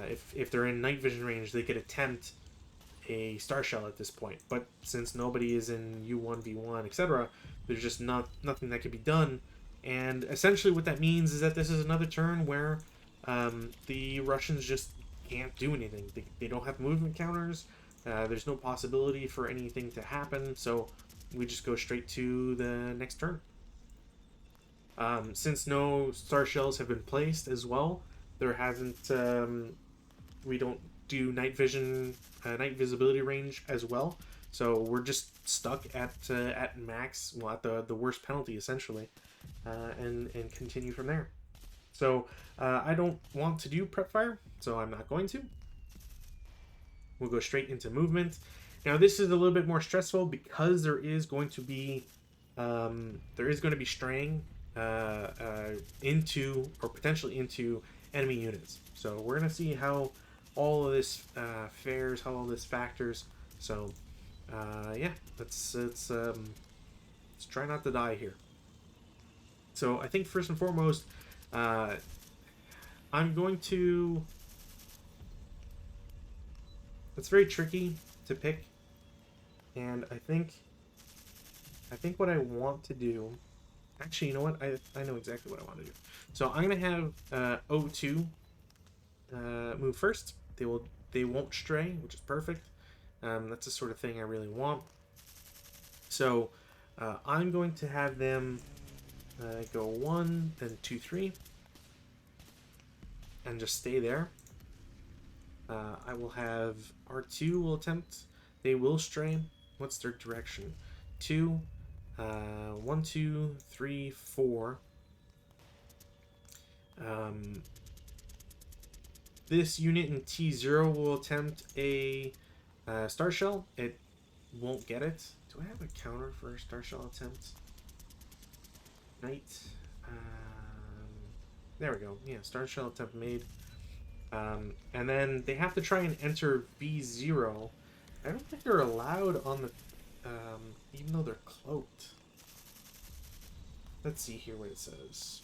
if they're in night vision range, they could attempt a star shell at this point. But since nobody is in U1v1, etc., there's just nothing that could be done. And essentially what that means is that this is another turn where the Russians just can't do anything. They don't have movement counters. There's no possibility for anything to happen, so we just go straight to the next turn. Since no star shells have been placed as well, there hasn't. We don't do night vision, night visibility range as well, so we're just stuck at max, well, at the worst penalty essentially, and continue from there. So I don't want to do prep fire, so I'm not going to. We'll go straight into movement. Now this is a little bit more stressful because there is going to be straying into or potentially into enemy units. So we're gonna see how all of this fares, how all this factors. So yeah, let's try not to die here. So I think first and foremost, I'm going to. It's very tricky to pick, and I think what I want to do. Actually, you know what? I know exactly what I want to do. So I'm gonna have O2 move first. They won't stray, which is perfect. That's the sort of thing I really want. So I'm going to have them Go 1, then 2, 3. And just stay there. I will have R2 will attempt. They will stray. What's their direction? 2, 1, 2, 3, 4. This unit in T0 will attempt a Star Shell. It won't get it. Do I have a counter for a Star Shell attempt? Knight. There we go. Yeah, Star Shell attempt made. And then they have to try and enter B0. I don't think they're allowed on the... even though they're cloaked. Let's see here what it says.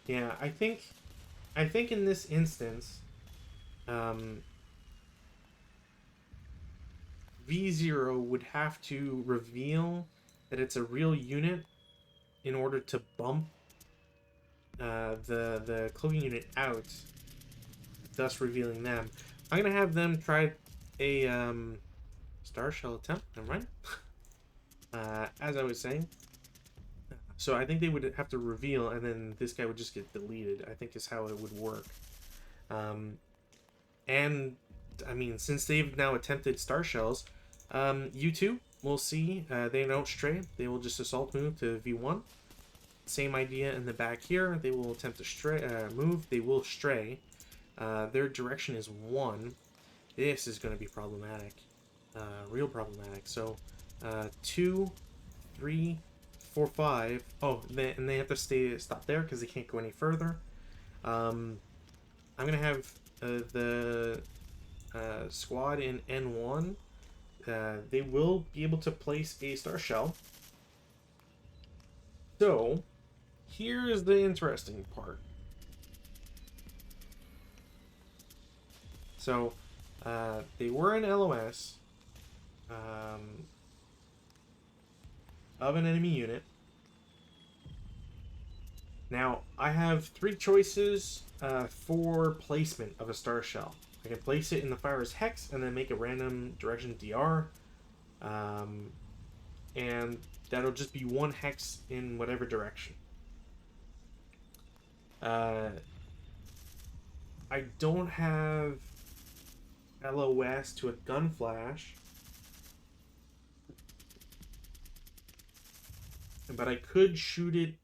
Yeah, I think in this instance, V0 would have to reveal that it's a real unit in order to bump the cloaking unit out, thus revealing them. I'm gonna have them try a Star Shell attempt. Never mind. As I was saying. So I think they would have to reveal, and then this guy would just get deleted, I think is how it would work. And, I mean, since they've now attempted Star Shells, you two, we'll see. They don't stray. They will just assault move to V1. Same idea in the back here. They will attempt to stray, move. They will stray. Their direction is 1. This is going to be problematic. Real problematic. So, 2, 3... 4, 5. Oh, and they have to stop there because they can't go any further. I'm gonna have the squad in N1. They will be able to place a Star Shell. So, here is the interesting part. So, they were in LOS. Of an enemy unit. Now, I have 3 choices for placement of a Star Shell. I can place it in the Fire's Hex and then make a random direction DR. And that'll just be 1 Hex in whatever direction. I don't have LOS to a gun flash. But I could shoot it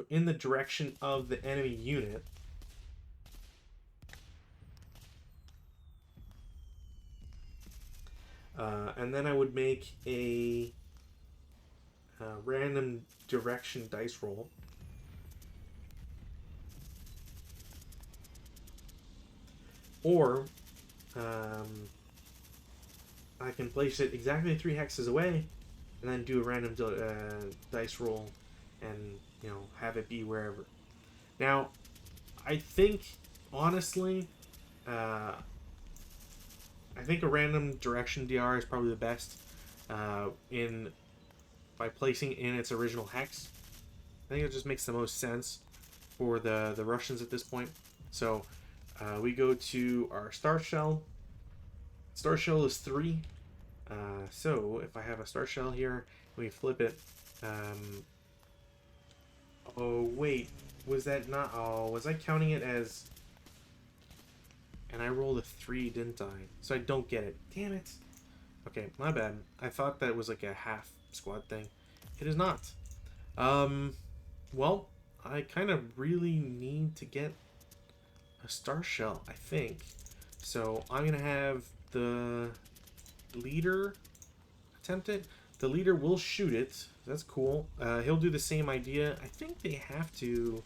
in the direction of the enemy unit. And then I would make a random direction dice roll. Or I can place it exactly 3 hexes away and then do a random dice roll and, you know, have it be wherever. Now, I think, honestly, I think a random direction DR is probably the best by placing in its original hex. I think it just makes the most sense for the Russians at this point. So, we go to our Star Shell. Star Shell is 3. So, if I have a Star Shell here, we flip it. Oh, wait. Was that not... Oh, was I counting it as... And I rolled a 3, didn't I? So I don't get it. Damn it. Okay, my bad. I thought that was like a half squad thing. It is not. Well, I kind of really need to get a Star Shell, I think. So I'm going to have the leader attempt it. The leader will shoot it. That's cool. He'll do the same idea. I think they have to...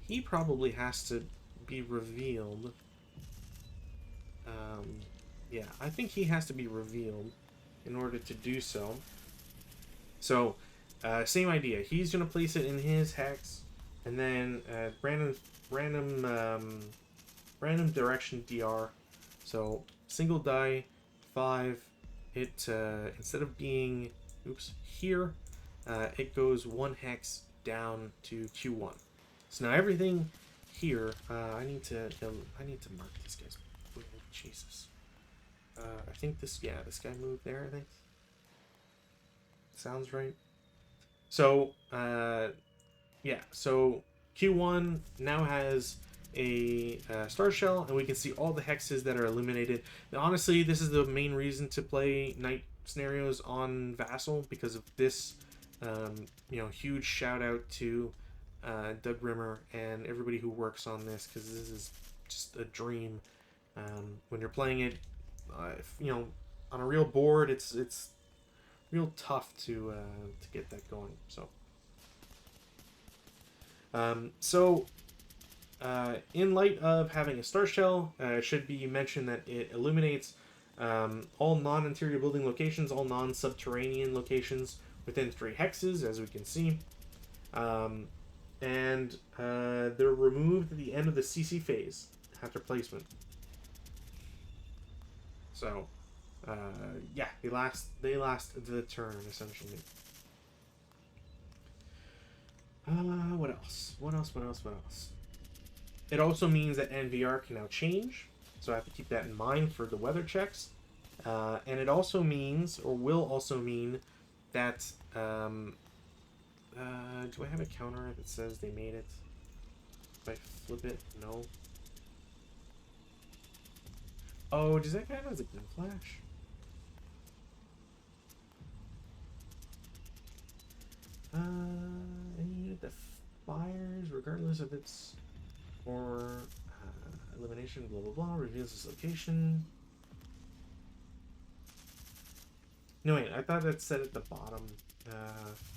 He probably has to be revealed. Yeah, I think he has to be revealed in order to do so. So, same idea. He's going to place it in his hex, and then random direction DR. So, single die, 5. It, instead of being, oops, here, it goes 1 hex down to Q1. So now everything here, I need to mark these guys. Oh, Jesus. I think this guy moved there, I think. Sounds right. So, yeah, so Q1 now has a star shell, and we can see all the hexes that are illuminated. Now, honestly, this is the main reason to play night scenarios on Vassal, because of this. Huge shout out to Doug Rimmer and everybody who works on this, because this is just a dream. When you're playing it, on a real board, it's real tough to get that going. In light of having a star shell, it should be mentioned that it illuminates all non-interior building locations, all non-subterranean locations within 3 hexes, as we can see. They're removed at the end of the CC phase after placement. So, yeah, they last the turn, essentially. What else? It also means that NVR can now change, so I have to keep that in mind for the weather checks. And it also means, or will also mean, that do I have a counter that says they made it? If I flip it, no. Oh, does that count as a gun flash? Any unit that fires, regardless if it's for elimination, blah blah blah, reveals its location. No, wait, I thought that said at the bottom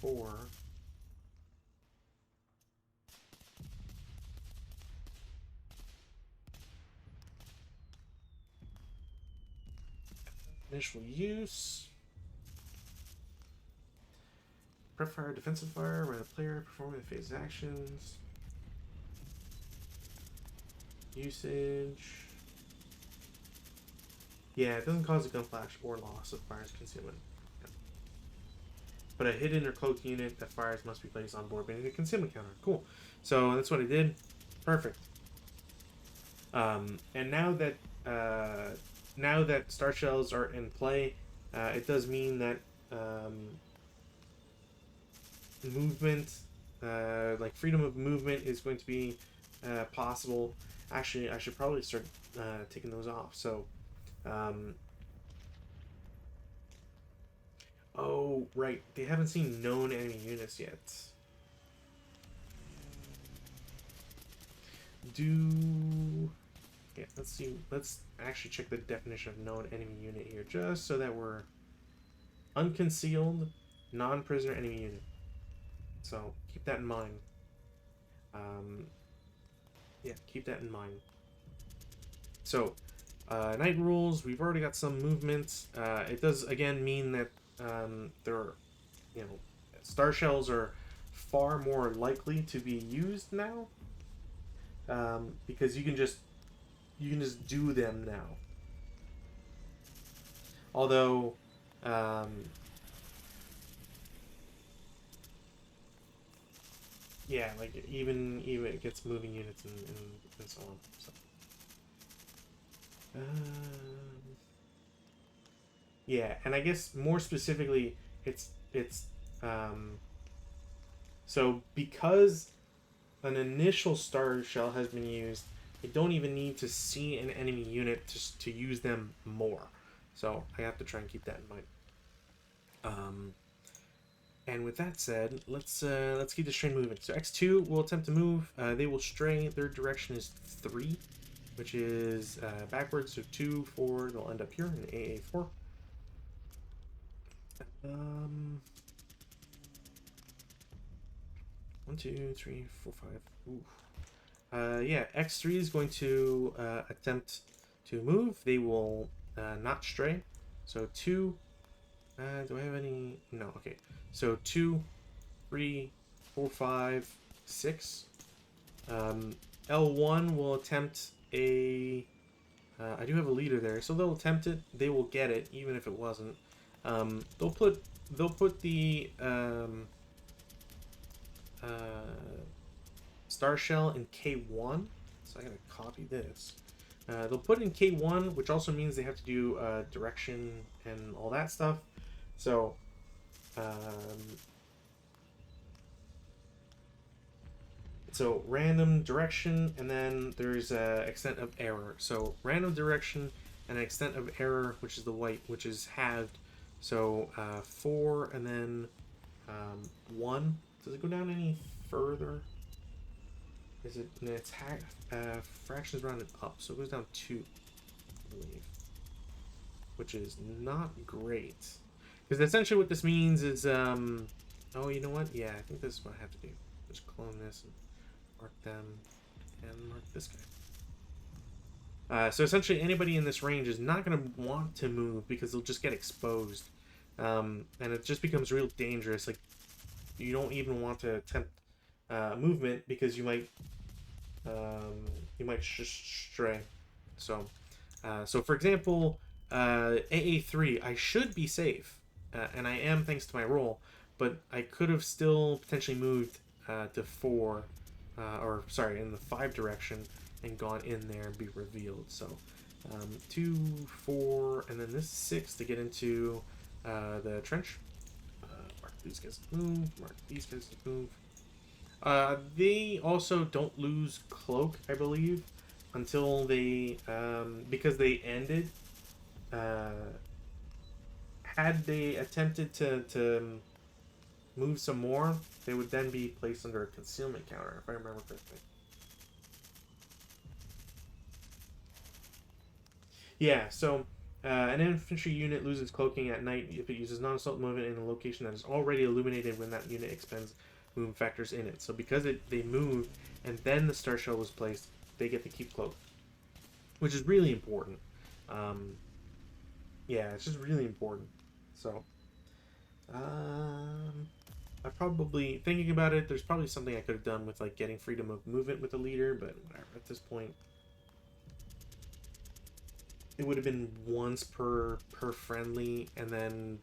for. Initial use. Prep fire, defensive fire, when a player performing the phase actions. Usage. Yeah, it doesn't cause a gun flash or loss of fire's concealment. Yeah. But a hidden or cloaked unit that fires must be placed on board beneath a concealment counter. Cool. So that's what I did. Perfect. And now that star shells are in play, it does mean that movement, like freedom of movement, is going to be possible. Actually, I should probably start taking those off. So, oh right, they haven't seen known enemy units yet. Yeah, let's see. Let's actually check the definition of known enemy unit here, just so that we're unconcealed, non-prisoner enemy unit. So keep that in mind. Yeah, keep that in mind. So, night rules. We've already got some movements. It does again mean that star shells are far more likely to be used now, because you can just do them now. Although, yeah, like even it gets moving units and so on. So, yeah, and I guess more specifically, it's so because an initial star shell has been used, I don't even need to see an enemy unit to use them more. So I have to try and keep that in mind. And with that said, let's keep the train moving. So X2 will attempt to move. They will stray. Their direction is 3, which is backwards. So 2, 4. They'll end up here in AA4. 1, 2, 3, 4, 5. Ooh. Yeah, X3 is going to attempt to move. They will not stray. So 2. Do I have any? No. Okay. So 2, 3, 4, 5, 6. L1 will attempt a. I do have a leader there, so they'll attempt it. They will get it, even if it wasn't. They'll put star Star Shell in K1. So I gotta copy this. They'll put it in K1, which also means they have to do direction and all that stuff. So, random direction, and then there's extent of error. So random direction and an extent of error, which is the white, which is halved. So 4 and then 1. Does it go down any further? Is it? No, it's fractions rounded up, so it goes down 2, I believe, which is not great. Because essentially what this means is, oh, you know what? Yeah, I think this is what I have to do. Just clone this and mark them, and mark this guy. So essentially anybody in this range is not going to want to move because they'll just get exposed. And it just becomes real dangerous. Like, you don't even want to attempt movement because you might just stray. So, for example, AA3, I should be safe, and I am thanks to my roll, but I could have still potentially moved to 4, or sorry, in the 5 direction, and gone in there and be revealed. So 2, 4, and then this 6 to get into the trench. Mark these guys to move. Mark these guys to move. They also don't lose cloak, I believe, until they, because they ended. Had they attempted to move some more, they would then be placed under a concealment counter, if I remember correctly. Yeah, so an infantry unit loses cloaking at night if it uses non-assault movement in a location that is already illuminated when that unit expends movement factors in it. So because they moved and then the Star Shell was placed, they get to keep cloak, which is really important. Yeah, it's just really important. So, I probably, thinking about it, there's probably something I could have done with like getting freedom of movement with the leader, but whatever. At this point, it would have been once per friendly, and then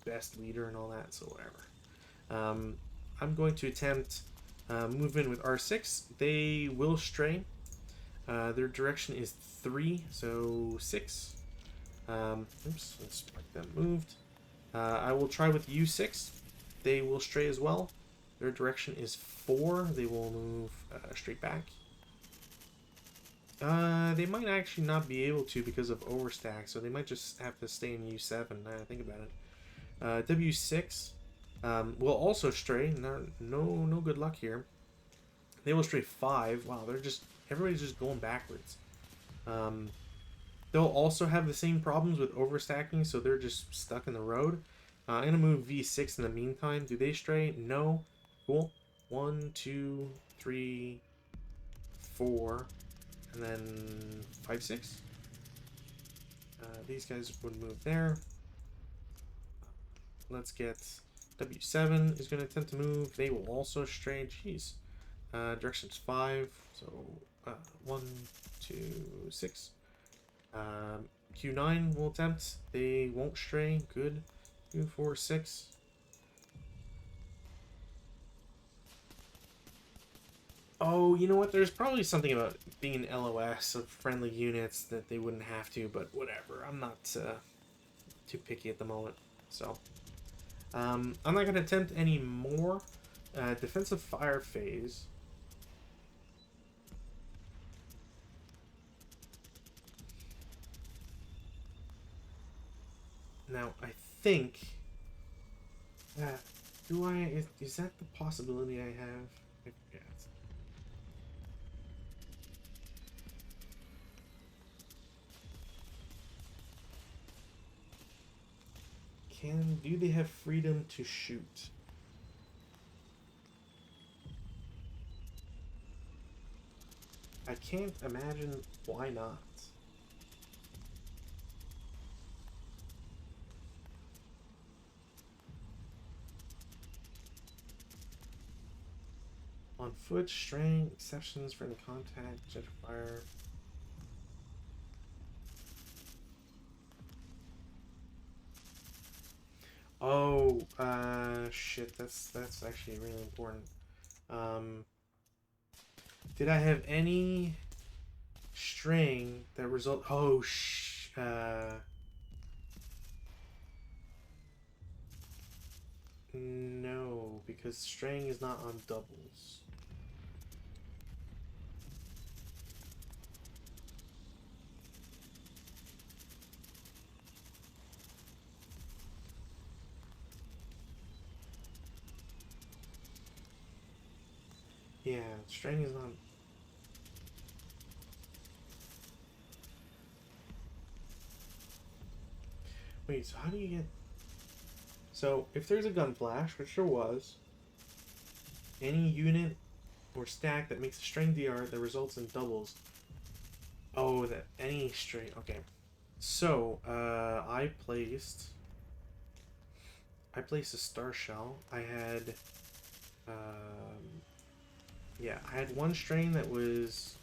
best leader and all that. So whatever. I'm going to attempt movement with R6. They will stray. Their direction is 3, so 6. Oops, let's mark them moved. I will try with U6. They will stray as well. Their direction is 4. They will move straight back. They might actually not be able to because of overstack, so they might just have to stay in U7 now I think about it. W6 will also stray. No good luck here. They will stray 5. Wow, everybody's just going backwards. They'll also have the same problems with overstacking, so they're just stuck in the road. I'm going to move V6 in the meantime. Do they stray? No. Cool. 1, 2, 3, 4, and then 5, 6. These guys would move there. Let's get W7 is going to attempt to move. They will also stray. Jeez. Direction's 5. So 1, 2, 6. Q9 will attempt. They won't stray. Good. 2, 4, 6. Oh, you know what? There's probably something about being an LOS of friendly units that they wouldn't have to, but whatever. I'm not too picky at the moment. So, I'm not going to attempt any more. Defensive fire phase. Now, I think... Is that the possibility I have? I forget. Do they have freedom to shoot? I can't imagine why not. On foot, straying, exceptions for any contact, jet fire. Oh, shit, that's actually really important. Did I have any string that result? Oh, no, because string is not on doubles. Yeah, string is not. Wait, so how do you get? So if there's a gun flash, which there was, any unit or stack that makes a string DR that results in doubles. Oh, that any string. Okay. So I placed a star shell. I had yeah, I had one string that was,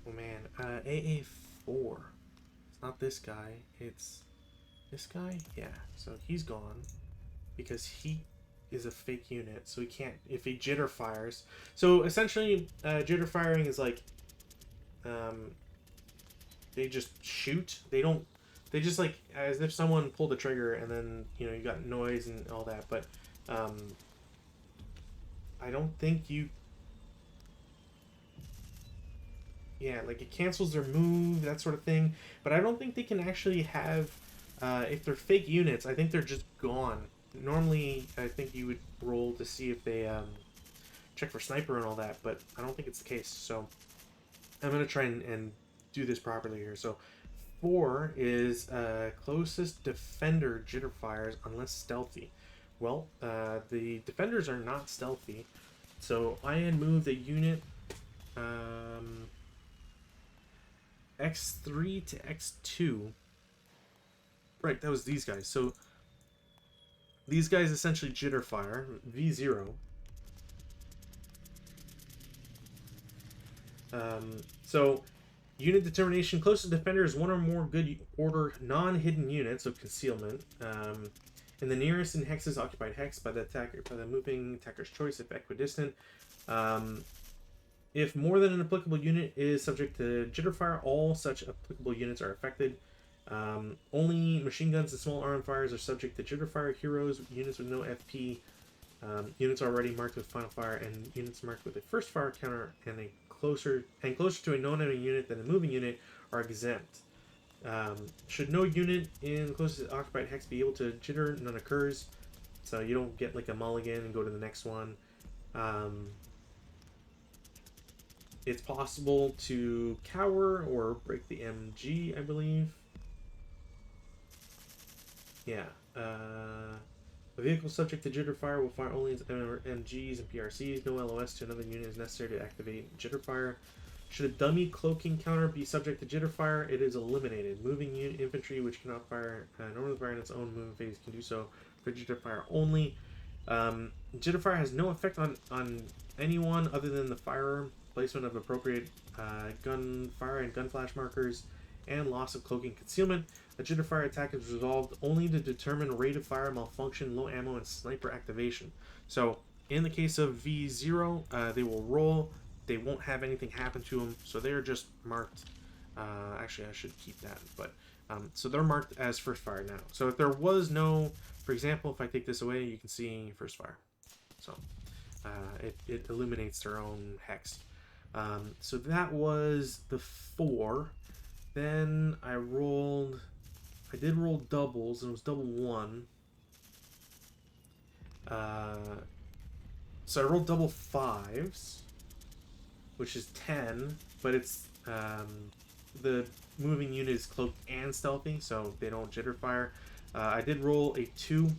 oh man, AA4. It's not this guy. It's this guy. Yeah. So he's gone because he is a fake unit, so he can't if he jitter fires. So essentially, jitter firing is like, they just shoot. They don't. They just like as if someone pulled the trigger and then you know you got noise and all that. But um, I don't think you. Yeah, like it cancels their move, that sort of thing. But I don't think they can actually have. If they're fake units, I think they're just gone. Normally, I think you would roll to see if they check for sniper and all that, but I don't think it's the case. So I'm gonna try and do this properly here. So 4 is closest defender jitter fires unless stealthy. Well, the defenders are not stealthy, so I had moved a unit X3 to X2. Right, that was these guys. So these guys essentially jitter fire V0. So unit determination, closest defender is one or more good order non-hidden units of concealment. In the nearest in hexes occupied hex by the attacker by the moving attacker's choice if equidistant. If more than an applicable unit is subject to jitter fire, all such applicable units are affected. Only machine guns and small arm fires are subject to jitter fire. Heroes, units with no FP, units already marked with final fire, and units marked with a first fire counter and closer to a non-enemy unit than a moving unit are exempt. Should no unit in closest occupied hex be able to jitter, none occurs. So you don't get like a mulligan and go to the next one. It's possible to cower or break the MG, I believe. Yeah. A vehicle subject to jitter fire will fire only its MGs and PRCs. No LOS to another unit is necessary to activate jitter fire. Should a dummy cloaking counter be subject to jitter fire, it is eliminated. Moving unit infantry, which cannot fire normally fire in its own movement phase, can do so for jitter fire only. Jitter fire has no effect on anyone other than the firearm. Placement of appropriate gun fire and gun flash markers, and loss of cloaking concealment. A jitter fire attack is resolved only to determine rate of fire, malfunction, low ammo, and sniper activation. So in the case of V0, they will roll. They won't have anything happen to them, so they're just marked. Actually, I should keep that, but so they're marked as first fire now. So if there was no, for example, if I take this away, you can see first fire. So it illuminates their own hex. So that was the 4. Then I did roll doubles, and it was double 1. So I rolled double 5s, which is 10, but it's the moving unit is cloaked and stealthy, so they don't jitter fire. I did roll a 2,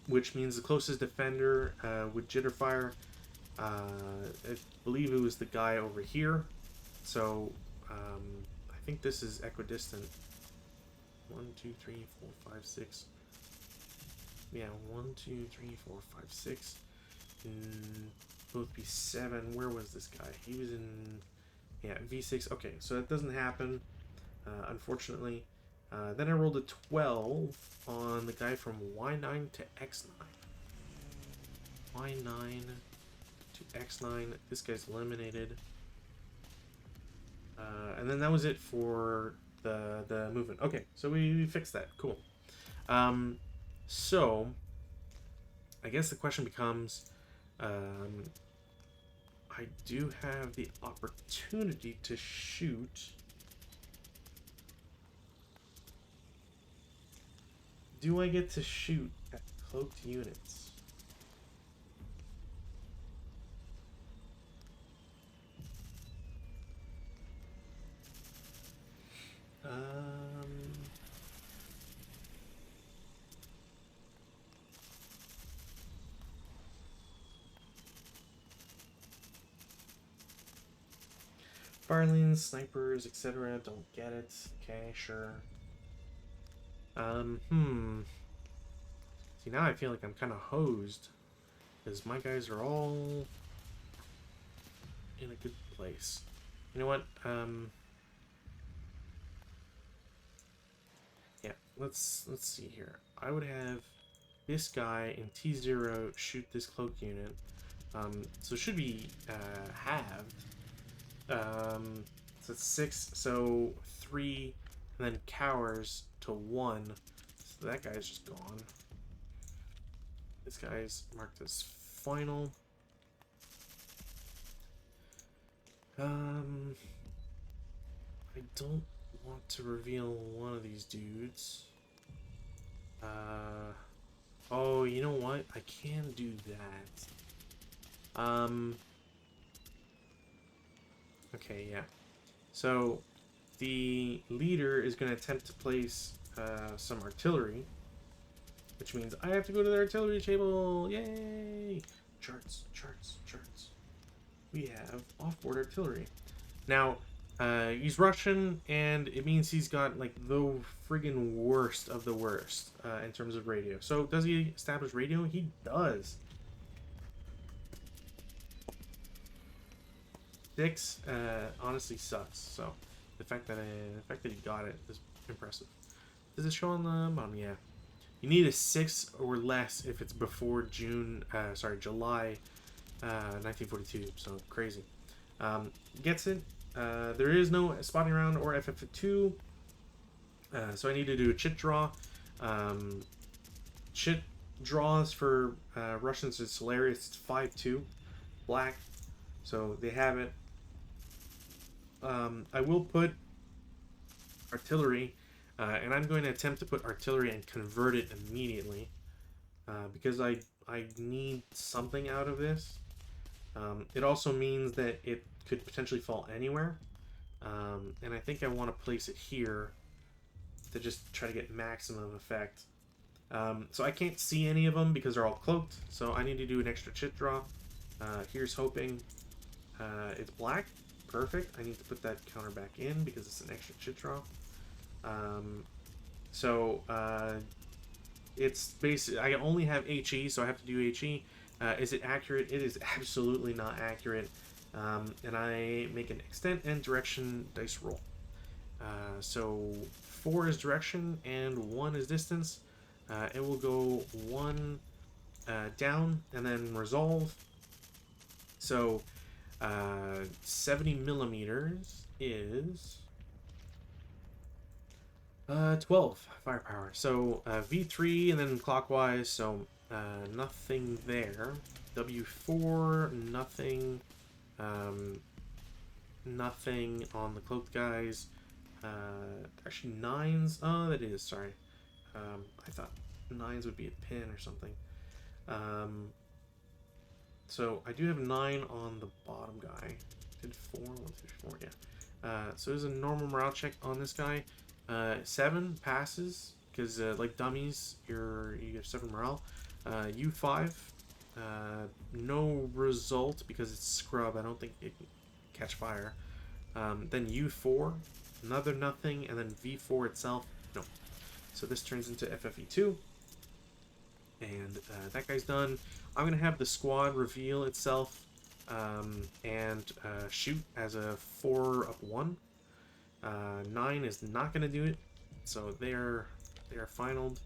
which means the closest defender would jitter fire. I believe it was the guy over here. So I think this is equidistant. 1, 2, 3, 4, 5, 6. Yeah, 1, 2, 3, 4, 5, 6. Both be 7. Where was this guy? He was in, yeah, V6. Okay, so that doesn't happen, unfortunately. Then I rolled a 12 on the guy from Y9 to X9. Y9 to X9. This guy's eliminated. And then that was it for the movement. Okay, so we fixed that. Cool. So I guess the question becomes, I do have the opportunity to shoot. Do I get to shoot at cloaked units? Firelings, snipers, etc. Don't get it. Okay, sure. See, now I feel like I'm kind of hosed. Because my guys are all in a good place. You know what? Yeah, let's see here. I would have this guy in T0 shoot this cloak unit. So it should be halved. So it's 6, so 3, and then cowers to 1. So that guy's just gone. This guy's marked as final. I don't want to reveal one of these dudes. Oh, you know what? I can do that. Okay, yeah. So, the leader is going to attempt to place some artillery, which means I have to go to the artillery table. Yay! Charts, charts, charts. We have offboard artillery. Now, he's Russian, and it means he's got, like, the friggin' worst of the worst in terms of radio. So, does he establish radio? He does. 6 honestly sucks. So, the fact that he got it is impressive. Does it show on the bottom? Yeah. You need a 6 or less if it's before July 1942. So, crazy. Gets it. There is no spotting round or FF2. So I need to do a chit draw. Chit draws for Russians is hilarious. It's 5-2. Black. So they have it. I will put artillery. And I'm going to attempt to put artillery and convert it immediately. Because I need something out of this. It also means that it could potentially fall anywhere. And I think I want to place it here to just try to get maximum effect. So I can't see any of them because they're all cloaked. So I need to do an extra chit draw. Here's hoping. It's black. Perfect. I need to put that counter back in because it's an extra chit draw. It's basically, I only have HE, so I have to do HE. Is it accurate? It is absolutely not accurate. And I make an extent and direction dice roll. So 4 is direction and 1 is distance. It will go 1 down and then resolve. So 70 millimeters is 12 firepower. So V3 and then clockwise. So nothing there. W4, nothing. Nothing on the cloaked guys. Actually 9s. Oh, that is, sorry. I thought 9s would be a pin or something. So I do have 9 on the bottom guy. Did 4, 1, 2, 4, yeah. So there's a normal morale check on this guy. 7 passes because like dummies, you have 7 morale. U5, no result because it's scrub. I don't think it can catch fire. Then U4, another nothing, and then V4 itself, no. So this turns into FFE2, and that guy's done. I'm gonna have the squad reveal itself and shoot as a 4-up-1. 9 is not gonna do it, so they are finaled.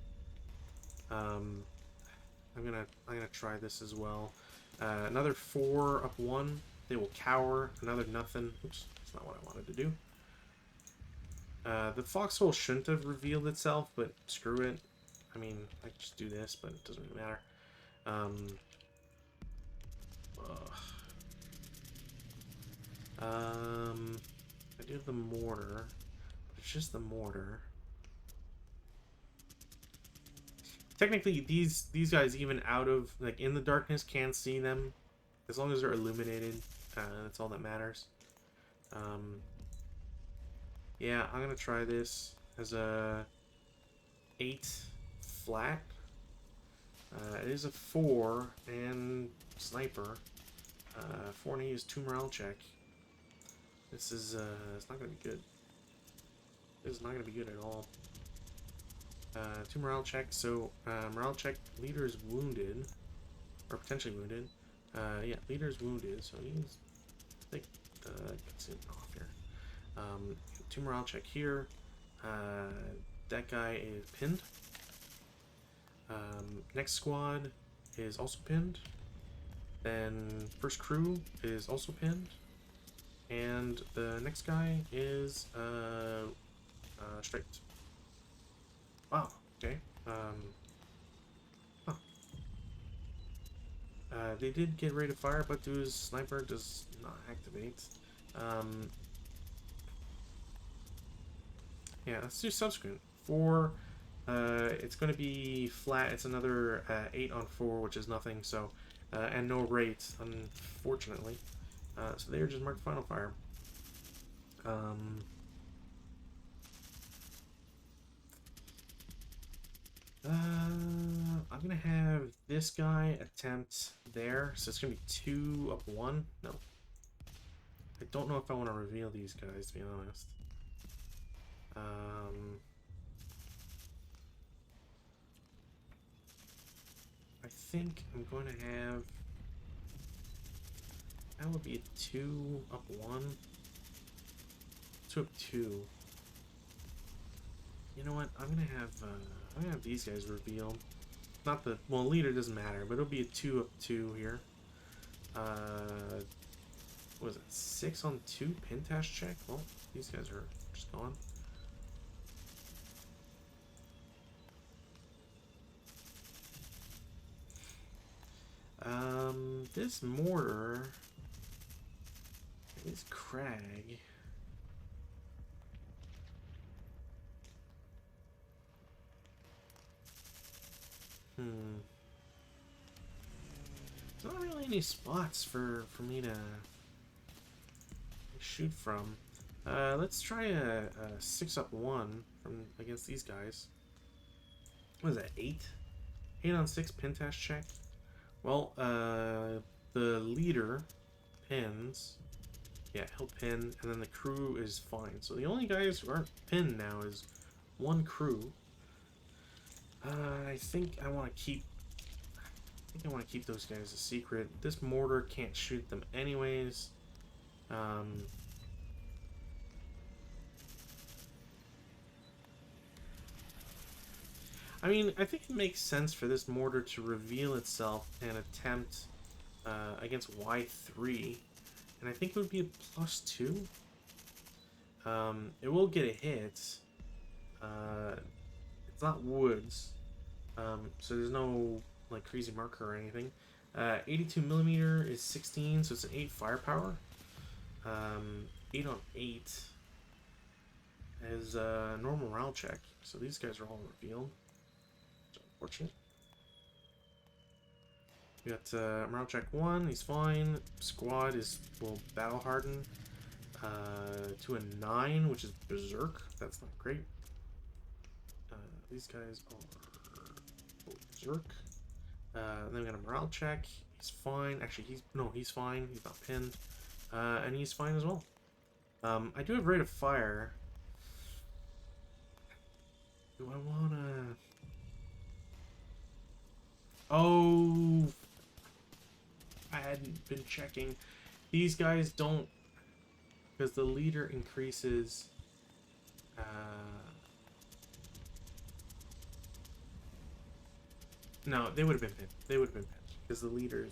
I'm gonna try this as well. Another 4 up 1. They will cower. Another nothing. Oops, that's not what I wanted to do. The foxhole shouldn't have revealed itself, but screw it. I mean, I can just do this, but it doesn't really matter. I do have the mortar, but it's just the mortar. Technically, these guys, even out of, like, in the darkness, can see them. As long as they're illuminated, that's all that matters. Yeah, I'm gonna try this as a 8 flat. It is a 4 and sniper. 4 and 8 is 2 morale check. This is it's not gonna be good. This is not gonna be good at all. 2 morale check. So morale check. Leader is wounded, or potentially wounded. Yeah, leader is wounded. So he's like gets it off here. 2 morale check here. That guy is pinned. Next squad is also pinned. Then first crew is also pinned. And the next guy is straight. Wow, okay. They did get ready to fire, but his sniper does not activate. Yeah, let's do subsequent. 4, it's going to be flat. It's another 8 on 4, which is nothing, so, and no rate, unfortunately. So they are just marked final fire. I'm gonna have this guy attempt there, so it's gonna be 2 up 1. No, I don't know if I want to reveal these guys, to be honest. I think I'm going to have, that would be a 2 up 1. 2 up 2. You know what? I'm gonna have these guys revealed. Not the, well, leader doesn't matter, but it'll be a 2 up 2 here. What was it? 6 on 2 Pintash check? Well, these guys are just gone. This mortar is Crag. There's not really any spots for me to shoot from. Let's try a 6 up 1 from against these guys. What is that? 8? 8 on 6 Pintash check. Well, the leader pins. Yeah, he'll pin, and then the crew is fine. So the only guys who aren't pinned now is 1 crew. I think I want to keep. I want to keep those guys a secret. This mortar can't shoot them anyways. I mean, I think it makes sense for this mortar to reveal itself and attempt against Y3. And I think it would be a +2. It will get a hit. It's not woods. So there's no like crazy marker or anything. 82 millimeter is 16, so it's an 8 firepower. 8 on 8 is a normal morale check. So these guys are all revealed. It's unfortunate. We got morale check 1, he's fine. Squad is, well, battle hardened. To a 9, which is berserk. That's not great. These guys are berserk. Then we got a morale check. He's fine. Actually, he's fine. He's not pinned. And he's fine as well. I do have rate of fire. Do I wanna? Oh, I hadn't been checking. These guys don't, because the leader increases. No, they would have been pinned. They would have been pinned because the leader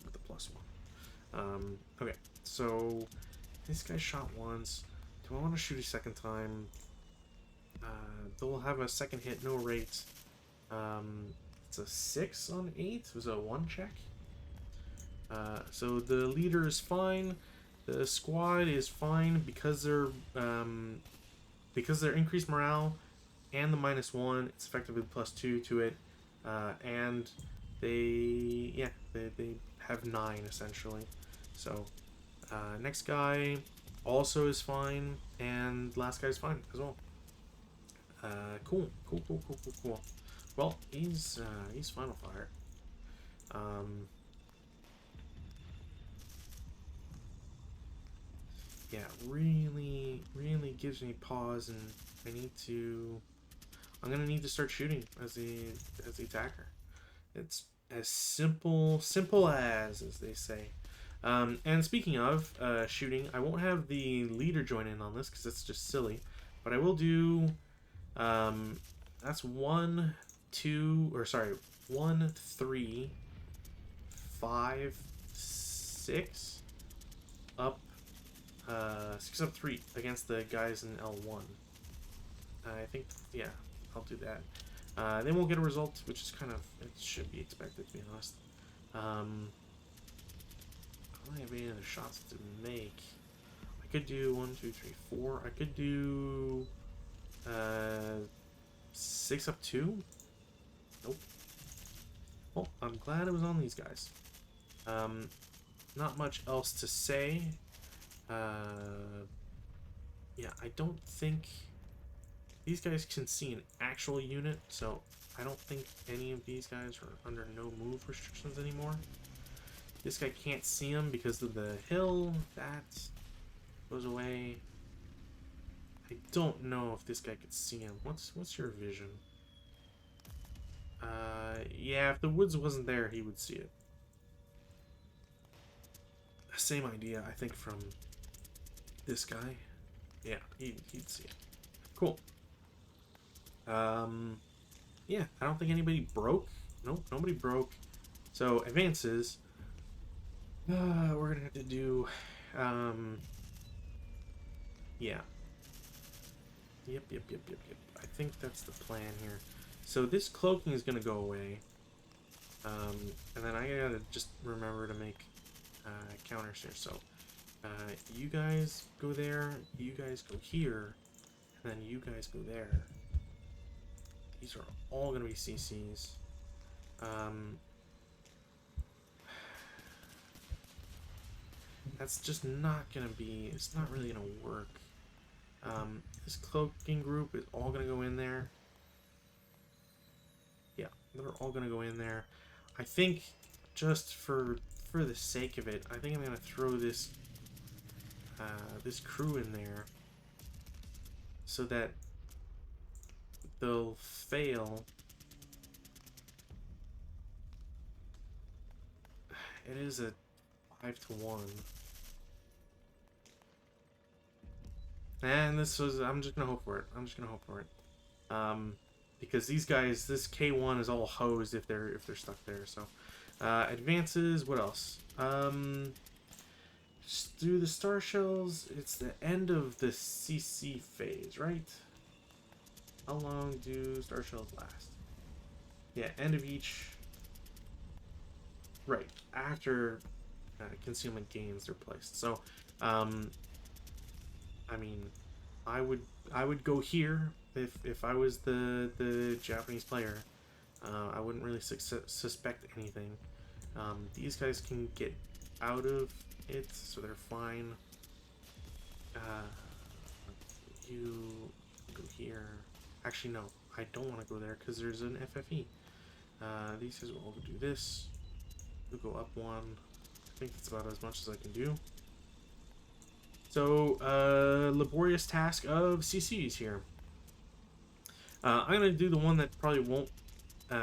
with the +1. Okay, so this guy shot once. Do I want to shoot a second time? They'll have a second hit, no rate. It's a 6 on 8. It was a 1 check. So the leader is fine. The squad is fine because they're increased morale and the -1. It's effectively +2 to it, and they have 9 essentially. So next guy also is fine, and last guy is fine as well. Cool. Well, he's final fire. Yeah, really gives me pause, and I'm gonna need to start shooting as the attacker. It's as simple as they say. And speaking of shooting, I won't have the leader join in on this because that's just silly, but I will do. That's 1, 3, 5, 6 up. 6 up 3 against the guys in L1. I think, yeah, I'll do that. They won't get a result, which is kind of, it should be expected, to be honest. I don't have any other shots to make. I could do 1, 2, 3, 4. I could do 6 up 2. Nope. Well, I'm glad it was on these guys. Not much else to say. Yeah, I don't think these guys can see an actual unit, so I don't think any of these guys are under no move restrictions anymore. This guy can't see him because of the hill. That goes away. I don't know if this guy could see him. What's your vision? Yeah, if the woods wasn't there, he would see it. Same idea, I think, from this guy. Yeah, he'd see it. Cool. Yeah, I don't think anybody broke. Nope, nobody broke. So, advances. We're gonna have to do, yeah. Yep. I think that's the plan here. So this cloaking is gonna go away. And then I gotta just remember to make counters here. So you guys go there, you guys go here, and then you guys go there. These are all gonna be CCs. That's just not gonna be, it's not really gonna work. This cloaking group is all gonna go in there. Yeah, they're all gonna go in there. I think just for the sake of it, I think I'm gonna throw this this crew in there so that they'll fail. It is a 5-to-1. And this was, I'm just gonna hope for it. Because these guys, this K1 is all hosed if they're stuck there. So advances, what else? Just do the star shells. It's the end of the CC phase, right? How long do star shells last? Yeah, end of each. Right, after concealment gains are placed. So, I mean, I would go here if I was the Japanese player. I wouldn't really suspect anything. These guys can get out of it, so they're fine. You go here. Actually, no, I don't want to go there because there's an FFE. These guys will all do this. We'll go up 1. I think that's about as much as I can do. So, laborious task of CCs here. I'm going to do the one that probably won't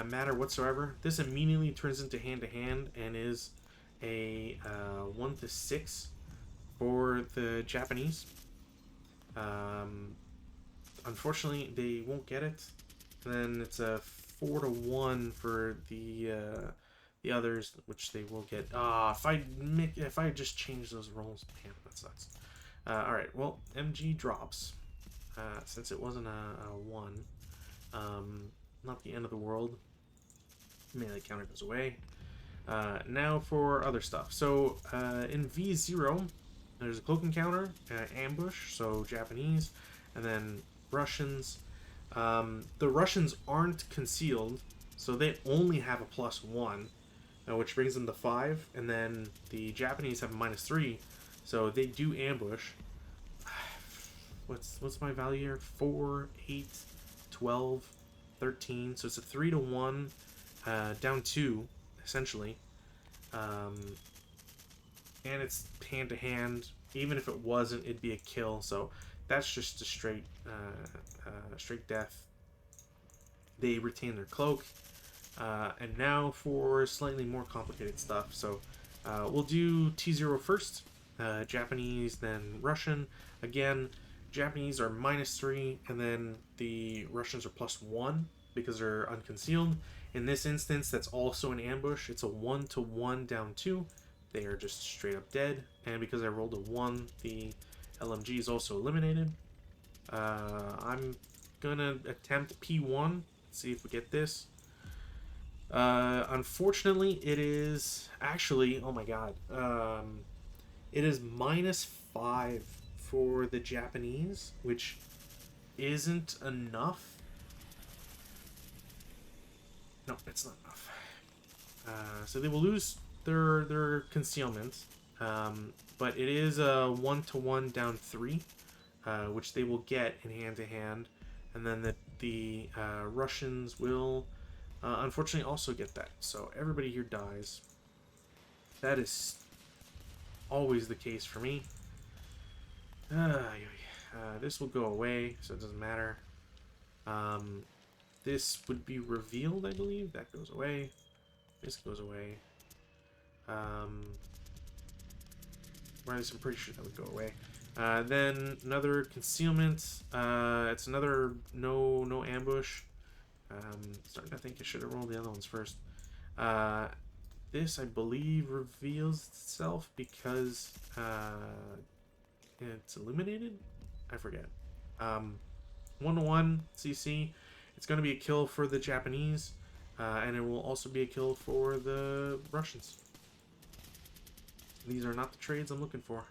matter whatsoever. This immediately turns into hand-to-hand and is a 1-to-6 for the Japanese. Unfortunately, they won't get it. Then it's a 4-1 for the others, which they will get. If I just change those rolls, man, that sucks. All right, well, MG drops since it wasn't a 1. Not the end of the world. Melee counter goes away. Now for other stuff. So in V0, there's a cloaking counter, ambush, so Japanese, and then Russians. The Russians aren't concealed, so they only have a +1, which brings them to 5, and then the Japanese have a -3, so they do ambush. What's my value here? 4, 8, 12, 13. So it's a 3-1, down 2, essentially. And it's hand to hand. Even if it wasn't, it'd be a kill. So that's just a straight death. They retain their cloak. And now for slightly more complicated stuff. So we'll do T0 first. Japanese, then Russian. Again, Japanese are -3, and then the Russians are +1 because they're unconcealed. In this instance, that's also an ambush. It's a 1-1 down 2. They are just straight up dead. And because I rolled a 1, the LMG is also eliminated. I'm gonna attempt P1. See if we get this. Unfortunately, it is actually, oh my god, it is -5 for the Japanese, which isn't enough. No, it's not enough. So they will lose their concealment, but it is a 1-1 down 3, which they will get in hand to hand, and then the Russians will unfortunately also get that. So everybody here dies. That is always the case for me. This will go away, so it doesn't matter. This would be revealed, I believe. That goes away. This goes away. Or at least I'm pretty sure that would go away. Then another concealment. It's another no ambush. Starting to think I should have rolled the other ones first. This, I believe, reveals itself because it's eliminated? I forget. 1-1 CC. It's going to be a kill for the Japanese, and it will also be a kill for the Russians. These are not the trades I'm looking for.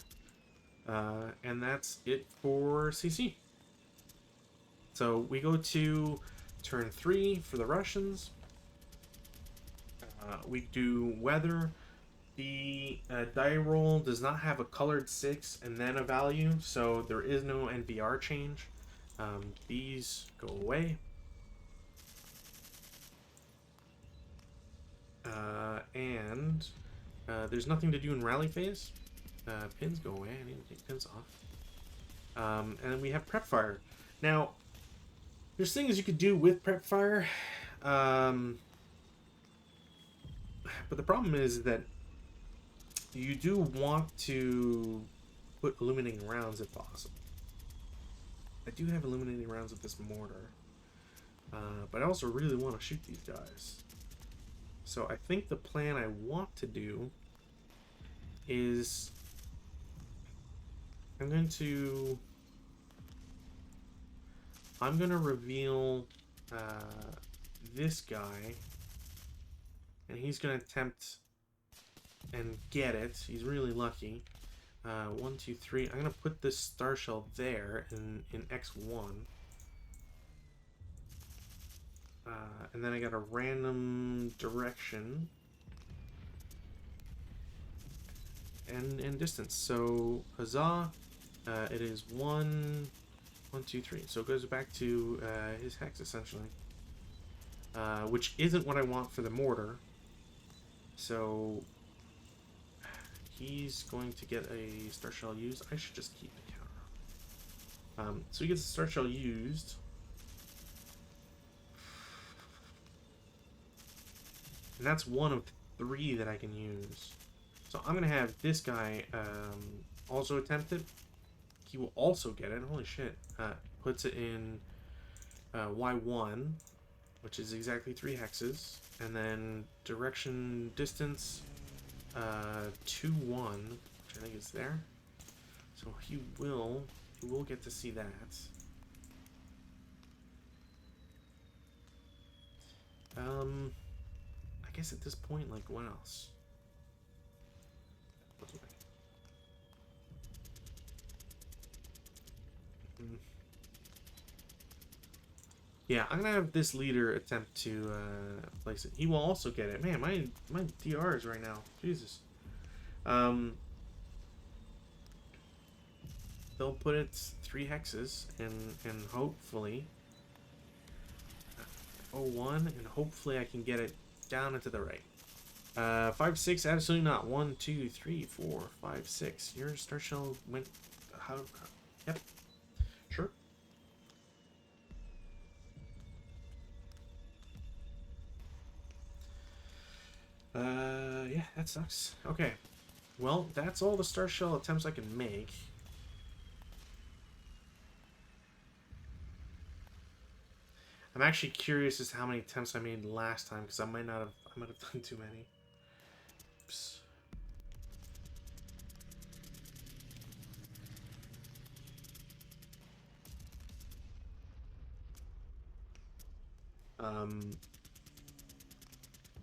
And that's it for CC. So we go to turn 3 for the Russians. We do weather. The die roll does not have a colored 6 and then a value, so there is no NVR change. These go away. And there's nothing to do in rally phase. Pins go away. I need to take pins off. And then we have prep fire. Now, there's things you could do with prep fire. But the problem is that you do want to put illuminating rounds if possible. I do have illuminating rounds with this mortar. But I also really want to shoot these guys. So I think the plan I want to do is I'm going to reveal this guy, and he's going to attempt and get it. He's really lucky. 1, 2, 3. I'm going to put this star shell there in X1. And then I got a random direction and distance. So huzzah! It is 1, 2, 3. So it goes back to his hex essentially, which isn't what I want for the mortar. So he's going to get a star shell used. I should just keep the counter. So he gets a star shell used. And that's 1 of 3 that I can use. So I'm going to have this guy also attempt it. He will also get it. Holy shit. Puts it in Y1, which is exactly 3 hexes, and then direction distance 2-1, which I think is there. So he will get to see that. I guess at this point, like, what else? Yeah, I'm gonna have this leader attempt to place it. He will also get it. Man, my DRs right now. Jesus. They'll put it 3 hexes and hopefully 01, and hopefully I can get it down and to the right. 5, 6, absolutely not. 1, 2, 3, 4, 5, 6. Your star shell went. How? Yep. Sure. Yeah, that sucks. Okay. Well, that's all the star shell attempts I can make. I'm actually curious as to how many attempts I made last time, because I might have done too many. Oops.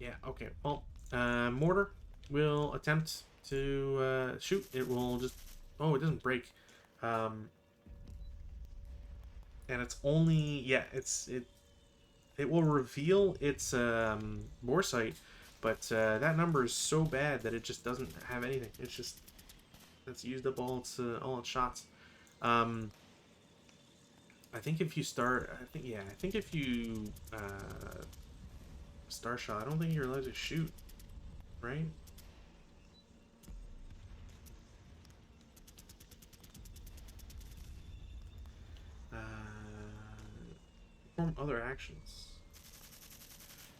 Yeah, okay. Well, mortar will attempt to shoot. It will just... Oh, it doesn't break. And it's only... Yeah, it will reveal its bore sight, but that number is so bad that it just doesn't have anything. It's just... It's used up all its shots. I think if you start... I think if you... Star shot, I don't think you're allowed to shoot, right? Perform other actions.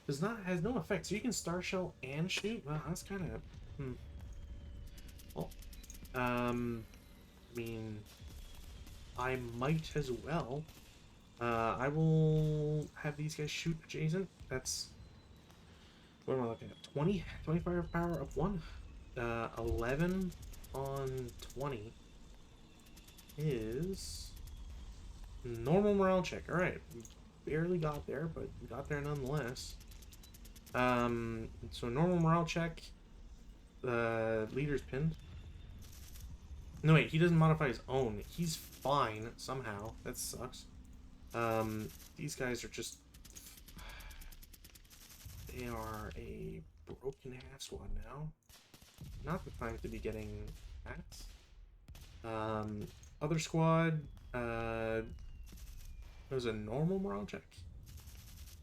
Has no effect, so you can star shell and shoot. Well, that's kind of Well, I mean, I might as well. I will have these guys shoot adjacent. That's... What am I looking at? 20? 25 power up 1? 11 on 20 is... Normal morale check. Alright. Barely got there, but got there nonetheless. So normal morale check. Leader's pinned. No, wait. He doesn't modify his own. He's fine somehow. That sucks. These guys are just... They are a broken half squad now. Not the time to be getting that. Other squad, it was a normal morale check.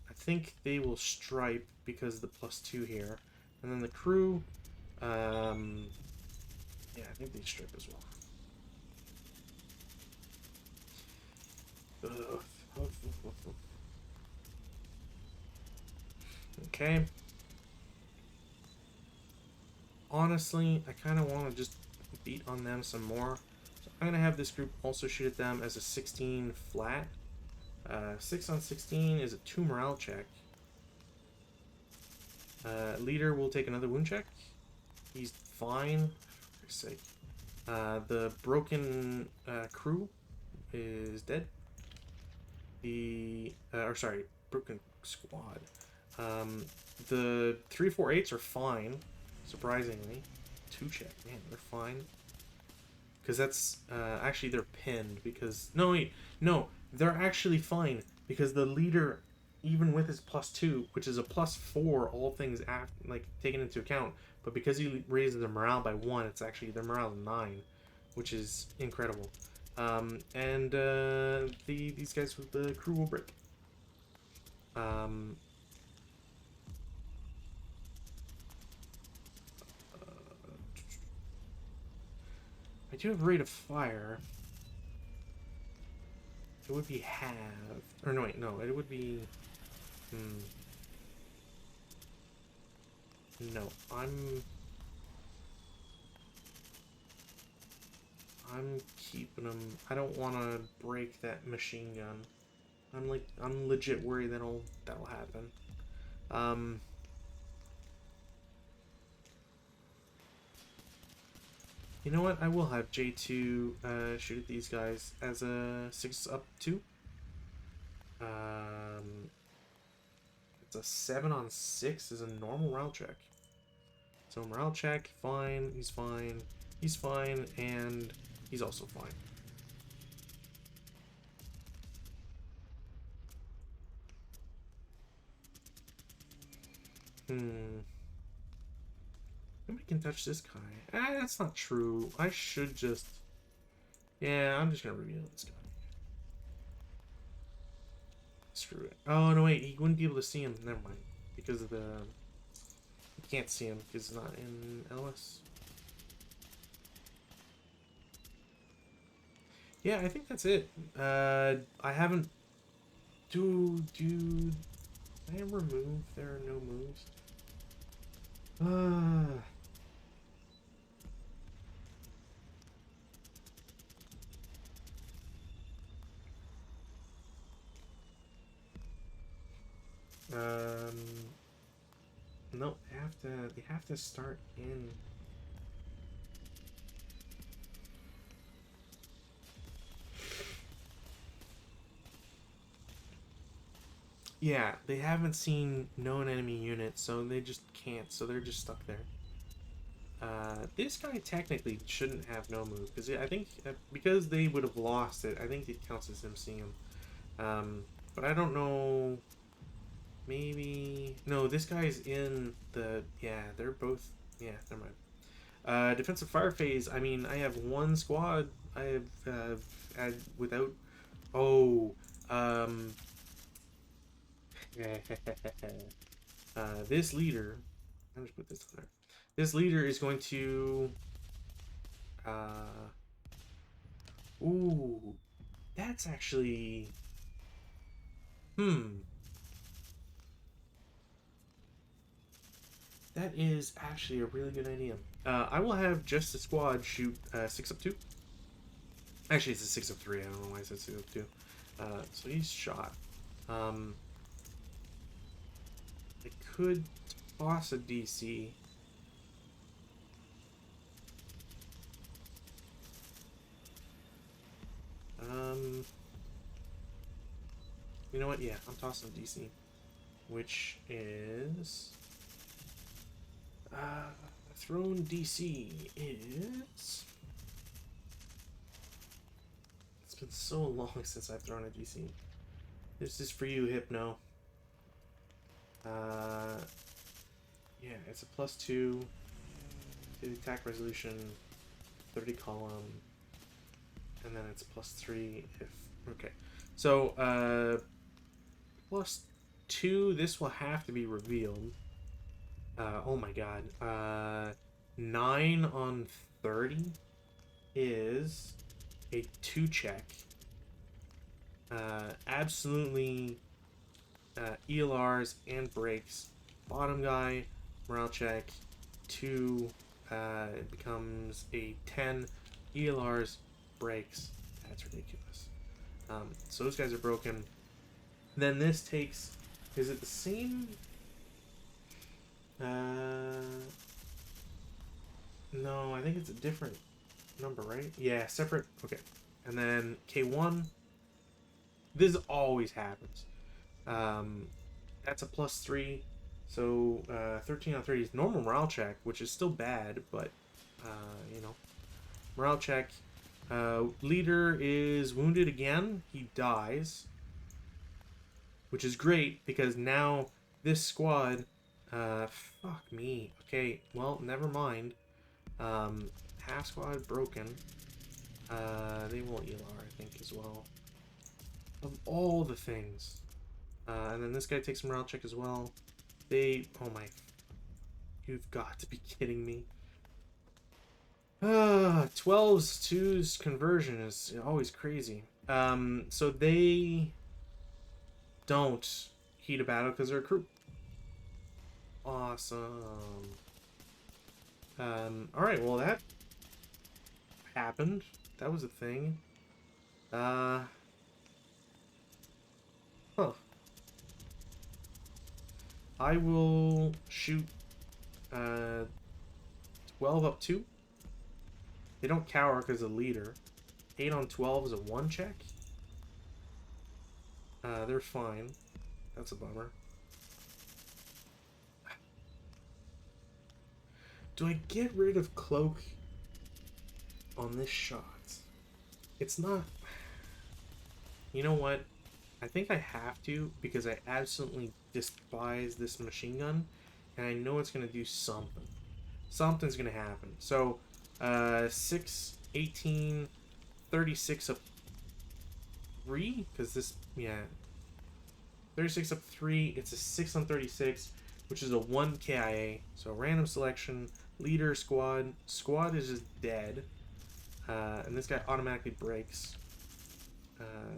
I think they will stripe because of the +2 here. And then the crew, yeah, I think they stripe as well. Okay. Honestly, I kind of want to just beat on them some more. So I'm going to have this group also shoot at them as a 16 flat. 6 on 16 is a 2 morale check. Leader will take another wound check. He's fine, for Christ's sake. The broken crew is dead. Broken squad. The 3-4-8s are fine, surprisingly. 2 check, man, they're fine. Because that's, actually they're pinned because, no, they're actually fine because the leader, even with his +2, which is a +4, all things like taken into account, but because he raises their morale by 1, it's actually, their morale is 9, which is incredible. These guys with the crew will break. I do have rate of fire. It would be halved. Or no, wait, no, it would be... No, I'm keeping them. I don't want to break that machine gun. I'm legit worried that'll happen. You know what? I will have J2 shoot at these guys as a 6-up-2. It's a 7-on-6 is a normal morale check. So morale check, fine, he's fine, and he's also fine. Nobody can touch this guy. Ah, that's not true. I should just... Yeah, I'm just gonna reveal this guy. Screw it. Oh, no, wait. He wouldn't be able to see him. Never mind. Because of the... You can't see him because it's not in LS. Yeah, I think that's it. I haven't... Do I remove? There are no moves. No, they have to start in. Yeah, they haven't seen known enemy units, so they just can't, so they're just stuck there. This guy technically shouldn't have no move, because I think, because they would have lost it, I think it counts as him seeing him. But I don't know, maybe, no, this guy's in the, yeah, they're both, yeah, never mind. Defensive fire phase, I mean, I have one squad, I have had without, oh, this leader, I'll just put this on there. This leader is going to, ooh, that's actually, that is actually a really good idea. I will have just the squad shoot 6-up-2. Actually, it's a 6-up-3. I don't know why I said 6-up-2. So he's shot. I could toss a DC. You know what? Yeah, I'm tossing a DC, which is thrown DC is. It's been so long since I've thrown a DC. This is for you, Hypno. Yeah, it's a +2 to the attack resolution, 30 column, and then it's +3 if... Okay. So, +2, this will have to be revealed. Oh my god. 9 on 30 is a 2 check. Absolutely ELRs and breaks. Bottom guy, morale check, 2, it becomes a 10. ELRs, breaks. That's ridiculous. So those guys are broken. Then this takes, is it the same? No, I think it's a different number, right? Yeah, separate. Okay. And then K1. This always happens. That's a +3. So 13 on 30 is normal morale check, which is still bad, but you know, morale check. Leader is wounded again. He dies, which is great because now this squad. Fuck me. Okay, well, never mind. Half squad broken. They will ELR, I think, as well. Of all the things. And then this guy takes a morale check as well. They... Oh my... You've got to be kidding me. 12's 2's conversion is always crazy. So they don't heat a battle because they're a crew. Awesome. Alright, well that happened. That was a thing. Huh. I will shoot 12 up 2. They don't cower because of leader. 8 on 12 is a 1 check. They're fine. That's a bummer. Do I get rid of cloak on this shot? It's not... You know what? I think I have to because I absolutely despise this machine gun. And I know it's going to do something. Something's going to happen. So, 6, 18, 36 up 3? Because this, yeah. 36 up 3. It's a 6 on 36, which is a 1 KIA. So, random selection. Leader, squad. Squad is just dead. And this guy automatically breaks.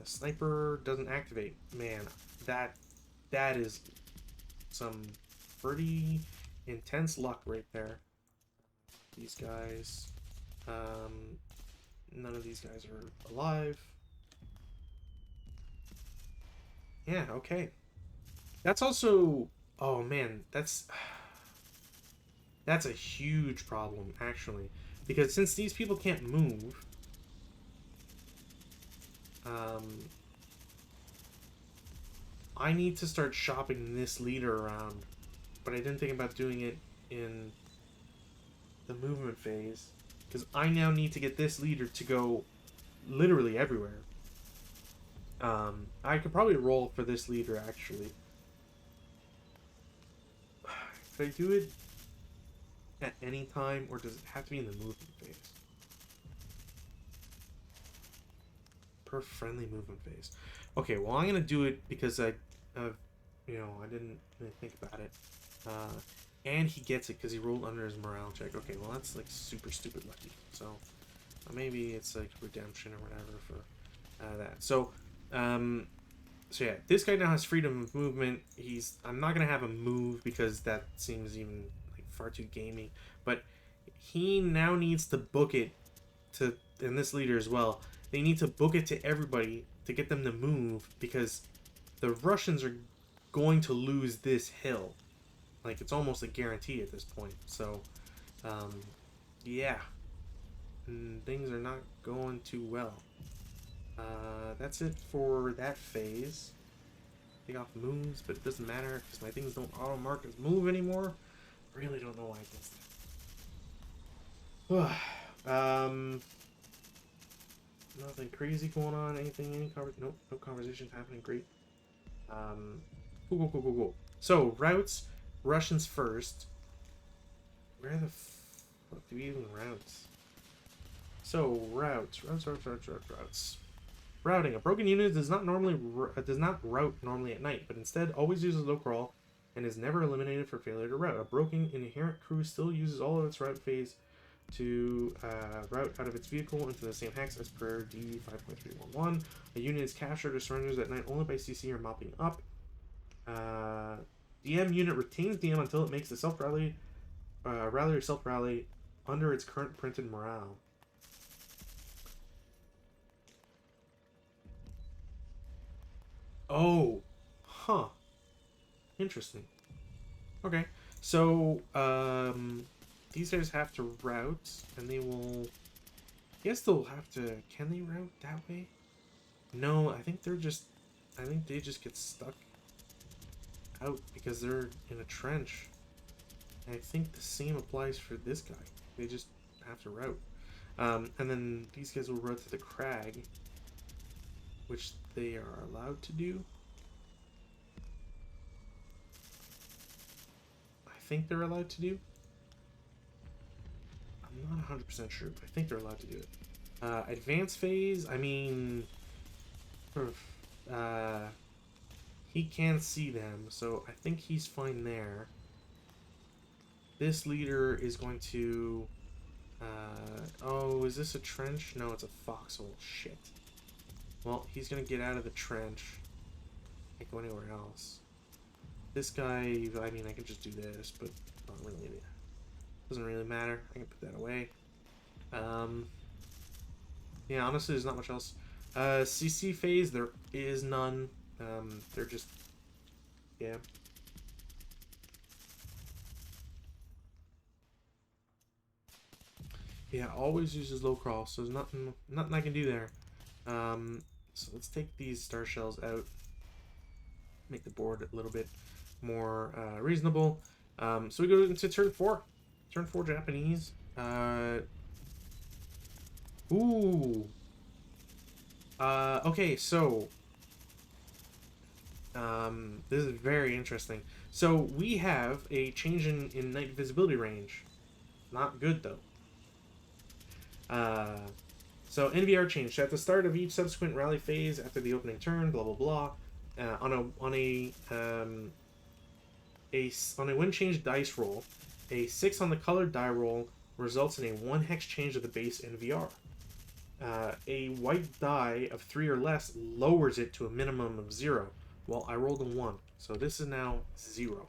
Sniper doesn't activate. Man, that is some pretty intense luck right there. These guys, none of these guys are alive. Yeah, okay. That's also, oh man, that's a huge problem actually, because since these people can't move, I need to start shopping this leader around, but I didn't think about doing it in the movement phase, because I now need to get this leader to go literally everywhere. I could probably roll for this leader actually. Could I do it at any time, or does it have to be in the movement phase? Per friendly movement phase. Okay, well I'm gonna do it because I didn't really think about it. And he gets it because he rolled under his morale check. Okay, well that's like super stupid lucky. So maybe it's like redemption or whatever for that. So yeah, this guy now has freedom of movement. I'm not gonna have him move because that seems even like far too gamey. But he now needs to book it to, and this leader as well. They need to book it to everybody to get them to move because the Russians are going to lose this hill. Like, it's almost a guarantee at this point. So, yeah. Things are not going too well. That's it for that phase. Take off moves, but it doesn't matter because my things don't auto-mark as move anymore. Really don't know why I does that. Nothing crazy going on. Nope, no conversations happening. Great. Cool. So, routes. Russians first. Where the fuck do we even routes? So, routes. Routing. A broken unit does not route normally at night, but instead always uses low crawl and is never eliminated for failure to route. A broken inherent crew still uses all of its route phase to route out of its vehicle into the same hex as per D 5.311. A unit is captured or surrenders at night only by CC or mopping up. DM unit retains DM until it makes the self-rally, rally or self-rally under its current printed morale. Oh, huh. Interesting. Okay, so, these guys have to route, and they will... I guess they'll have to... Can they route that way? No, I think they just get stuck out because they're in a trench. And I think the same applies for this guy. They just have to route. And then these guys will route to the crag, which they are allowed to do. I think they're allowed to do. I'm not 100% sure, but I think they're allowed to do it. Advanced phase, I mean... he can't see them, so I think he's fine there. This leader is going to... oh, is this a trench? No, it's a foxhole. Shit. Well, he's going to get out of the trench. Can't go anywhere else. This guy, I mean, I can just do this, but not really. Doesn't really matter. I can put that away. Yeah, honestly, there's not much else. CC phase, there is none. They're just, yeah. Yeah, always uses low crawl, so there's nothing I can do there. So let's take these star shells out, make the board a little bit more reasonable. So we go into turn 4. Turn 4 Japanese. Ooh. Okay, so this is very interesting. So we have a change in night visibility range. Not good though. So NVR changed at the start of each subsequent rally phase after the opening turn. Blah blah blah. On a when changed dice roll, a 6 on the colored die roll results in a 1 hex change of the base NVR. A white die of 3 or less lowers it to a minimum of 0. Well, I rolled a 1, so this is now 0,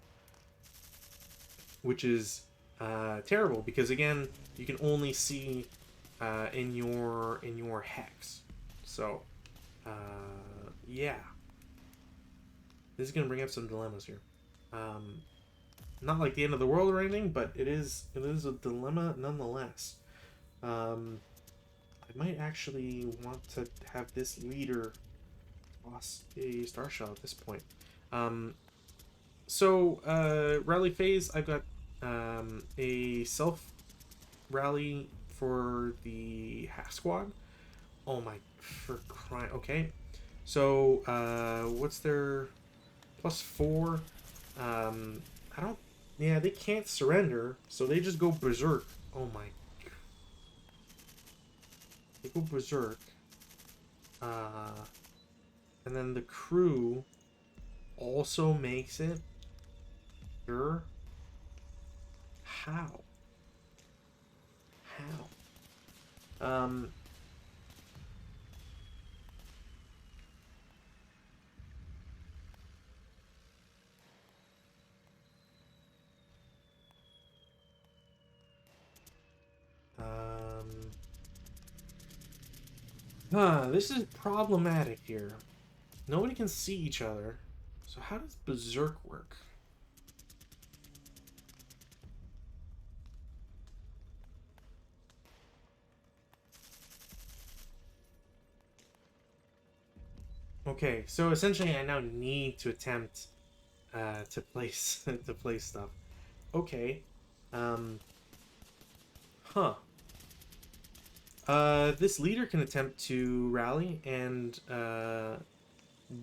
which is terrible because again, you can only see in your hex. So, yeah, this is gonna bring up some dilemmas here. Not like the end of the world or anything, but it is a dilemma nonetheless. I might actually want to have this leader lost a star shell at this point. So rally phase, I've got a self rally for the half squad. Oh my, for crying. Okay, so what's their +4? I don't. Yeah, they can't surrender, so they just go berserk. Oh my. They go berserk. And then the crew also makes it. Sure. How? How? This is problematic here. Nobody can see each other. So how does Berserk work? Okay, so essentially I now need to attempt to place to place stuff. Okay. Huh. This leader can attempt to rally and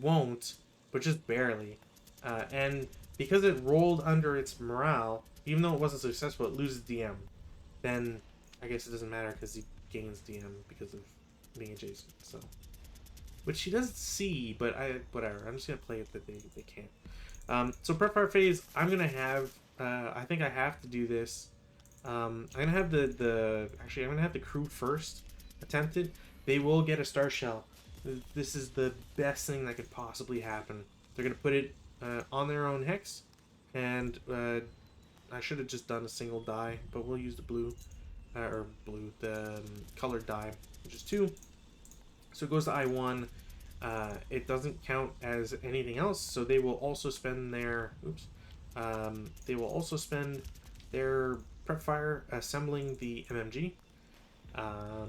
won't, but just barely. And because it rolled under its morale, even though it wasn't successful, it loses DM. Then I guess it doesn't matter because he gains DM because of being adjacent. So, which she doesn't see, but whatever. I'm just gonna play it that they can't. So prep fire phase, I'm gonna have. I think I have to do this. I'm gonna have actually I'm gonna have the crew first attempted. They will get a star shell. This is the best thing that could possibly happen. They're gonna put it on their own hex, and I should have just done a single die, but we'll use the blue, the colored die, which is 2. So it goes to I1. It doesn't count as anything else, so they will also spend their they will also spend their prep fire assembling the MMG. I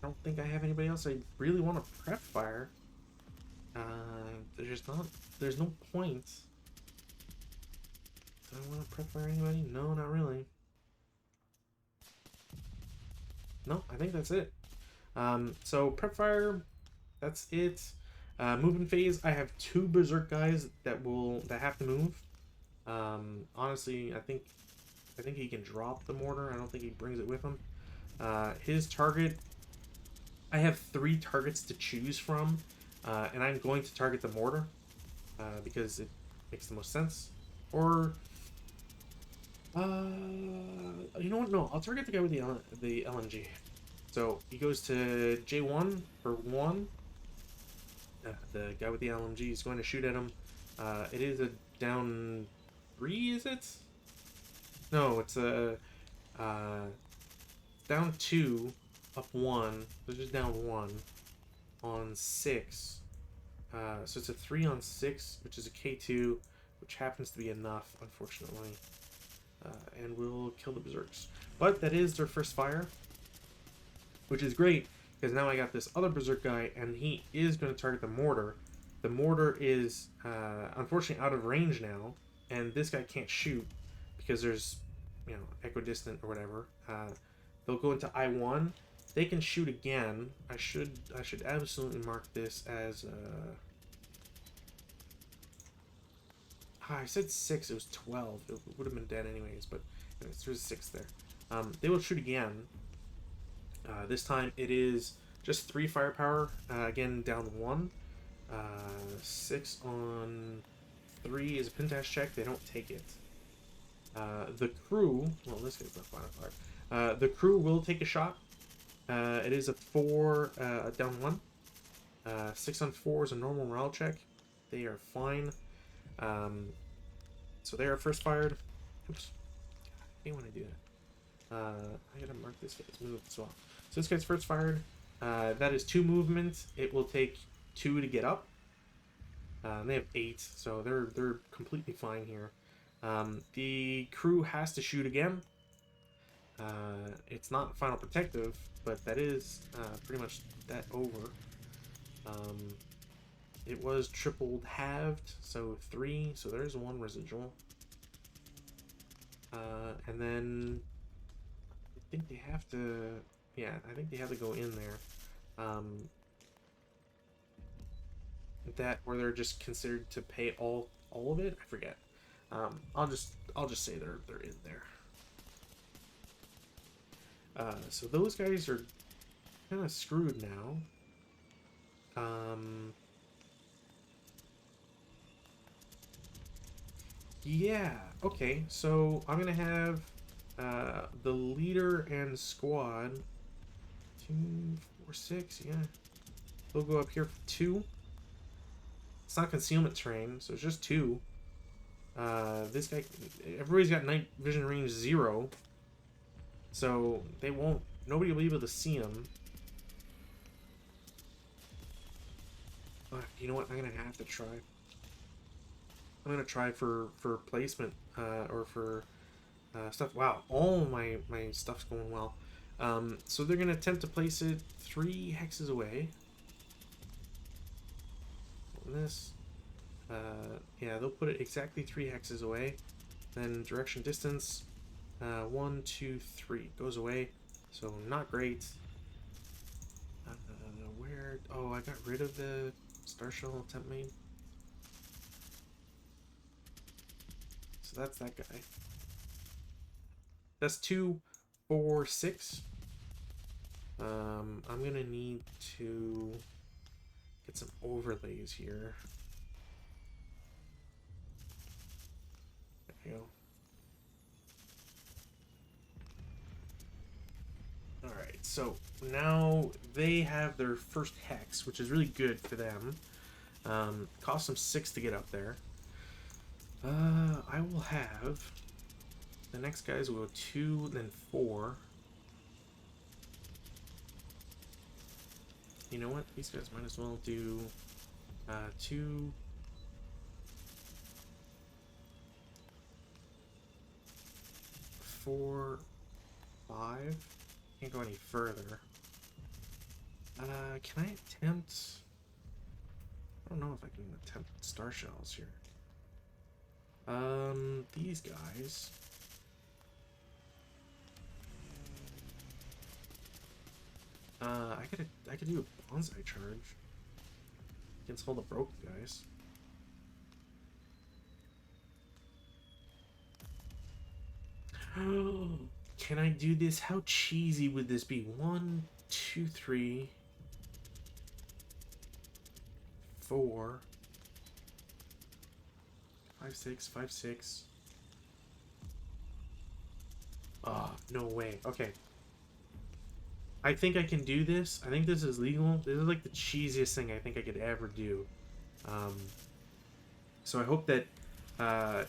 don't think I have anybody else I really want to prep fire. There's no point. Do I want to prep fire anybody? No, not really. No, I think that's it. So prep fire, that's it. Moving phase, I have 2 berserk guys that have to move. Honestly, I think he can drop the mortar. I don't think he brings it with him. His target, I have 3 targets to choose from, and I'm going to target the mortar because it makes the most sense. Or, you know what? No, I'll target the guy with the LMG. So he goes to J1 for 1. The guy with the LMG is going to shoot at him. It is a down 3, is it? No, it's a down 2, up 1. So just down 1 on 6. So it's a 3-on-6, which is a K2, which happens to be enough, unfortunately. And we'll kill the Berserks. But that is their first fire, which is great, because now I got this other Berserk guy, and he is going to target the mortar. The mortar is, unfortunately, out of range now, and this guy can't shoot, because there's, you know, equidistant or whatever. They'll go into I1. They can shoot again. I should absolutely mark this as... I said 6, it was 12. It would have been dead anyways, but there's 6 there. They will shoot again. This time it is just 3 firepower. Again, down 1. 6 on 3 is a pintash check. They don't take it. The crew... Well, this guy's not final fire. The crew will take a shot. It is a 4 down 1. 6 on 4 is a normal morale check. They are fine. So they are first fired. Oops. I didn't want to do that. I gotta mark this guy's move as well. So this guy's first fired. That is 2 movements. It will take 2 to get up. They have 8, so they're completely fine here. The crew has to shoot again. It's not final protective, but that is pretty much that over. It was tripled halved, so 3, so there's 1 residual. And then I think they have to, yeah, I think they have to go in there. That where they're just considered to pay all of it. I forget. I'll just say they're in there. So those guys are kind of screwed now. Yeah, okay, so I'm gonna have the leader and squad 2, 4, 6, yeah. They'll go up here for 2. It's not concealment terrain, so it's just 2. This guy, everybody's got night vision range 0. So they won't, nobody will be able to see him. You know what, I'm gonna have to try. I'm gonna try for placement, or for stuff. Wow, all my stuff's going well. So they're gonna attempt to place it 3 hexes away. This, yeah, they'll put it exactly 3 hexes away. Then direction distance, 1, 2, 3 goes away. So not great. Where? Oh, I got rid of the Star Shell temp main. So that's that guy. That's 2, 4, 6. I'm gonna need to get some overlays here. There we go. Alright, so now they have their first hex, which is really good for them. Cost them 6 to get up there. I will have... The next guys will go 2, then 4. You know what? These guys might as well do 2... 4, 5. Can't go any further. Can I attempt... I don't know if I can attempt star shells here. These guys... I could do a bonsai charge against all the broken guys. Can I do this? How cheesy would this be? 1, 2, 3, 4, 5, 6, 5, 6. Oh, no way. Okay. I think I can do this. I think this is legal. This is like the cheesiest thing I think I could ever do. So I hope that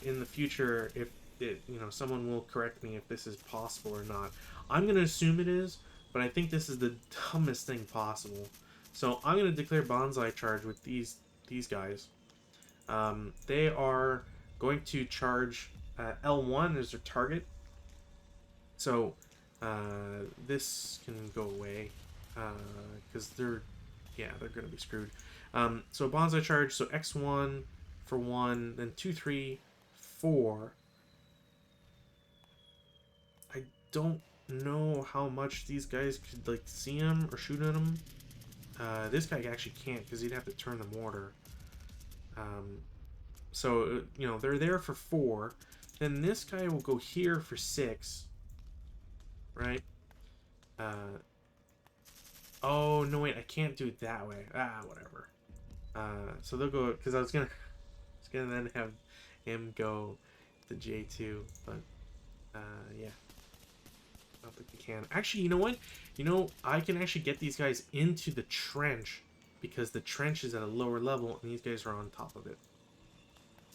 in the future, if it, you know, someone will correct me if this is possible or not. I'm gonna assume it is, but I think this is the dumbest thing possible. So I'm gonna declare bonsai charge with these these guys. They are going to charge L1 as their target. So this can go away because they're going to be screwed. So bonsai charge, so X1 for 1, then 2, 3, 4. I don't know how much these guys could like see him or shoot at him. This guy actually can't because he'd have to turn the mortar. So, you know, they're there for 4. Then this guy will go here for 6. Right? Oh, no, wait, I can't do it that way. Ah, whatever. So they'll go, because I was gonna then have him go to J2, but, yeah. I don't think we can. Actually, you know what? You know, I can actually get these guys into the trench, because the trench is at a lower level, and these guys are on top of it.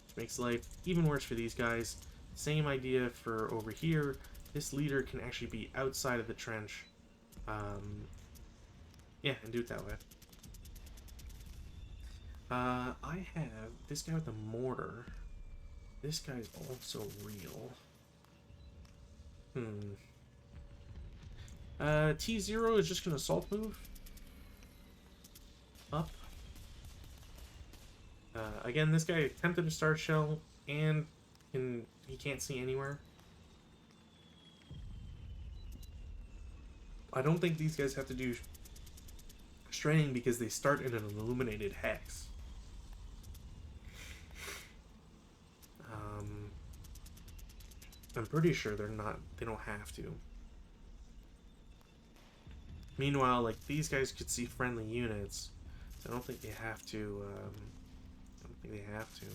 Which makes life even worse for these guys. Same idea for over here. This leader can actually be outside of the trench. Yeah, and do it that way. I have this guy with the mortar. This guy's also real. T0 is just gonna assault move. Up. Again, this guy attempted a star shell, and he can't see anywhere. I don't think these guys have to do straining because they start in an illuminated hex. I'm pretty sure they don't have to. Meanwhile, like, these guys could see friendly units, so I don't think they have to, I don't think they have to.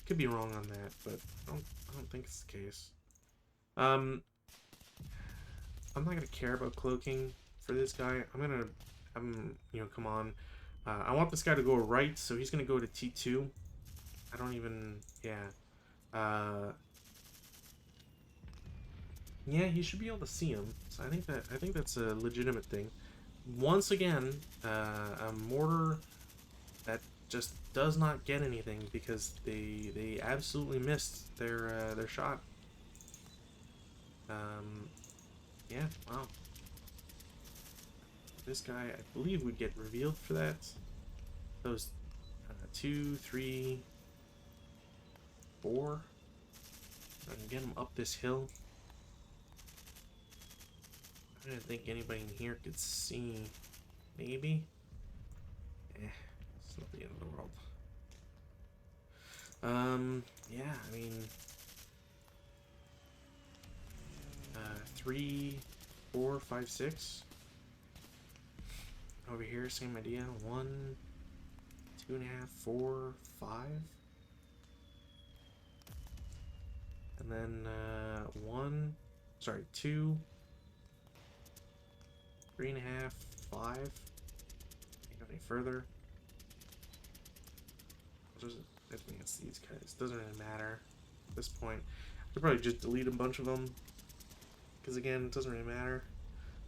Could be wrong on that, but I don't think it's the case. I'm not gonna care about cloaking for this guy. You know, come on. I want this guy to go right, so he's gonna go to T2. I don't even, yeah. Yeah, he should be able to see him. So I think that's a legitimate thing. Once again, a mortar that just does not get anything because they absolutely missed their shot. Yeah, wow. This guy, I believe, would get revealed for that. Those 2, 3, 4. I can get him up this hill. I didn't think anybody in here could see. Maybe? It's not the end of the world. Yeah, I mean... 3, 4, 5, 6. Over here, same idea. 1, 2.5, 4, 5. And then 2, 3.5, 5. Can't go any further. I think it's these guys. Doesn't really matter at this point. I could probably just delete a bunch of them. Because again, it doesn't really matter.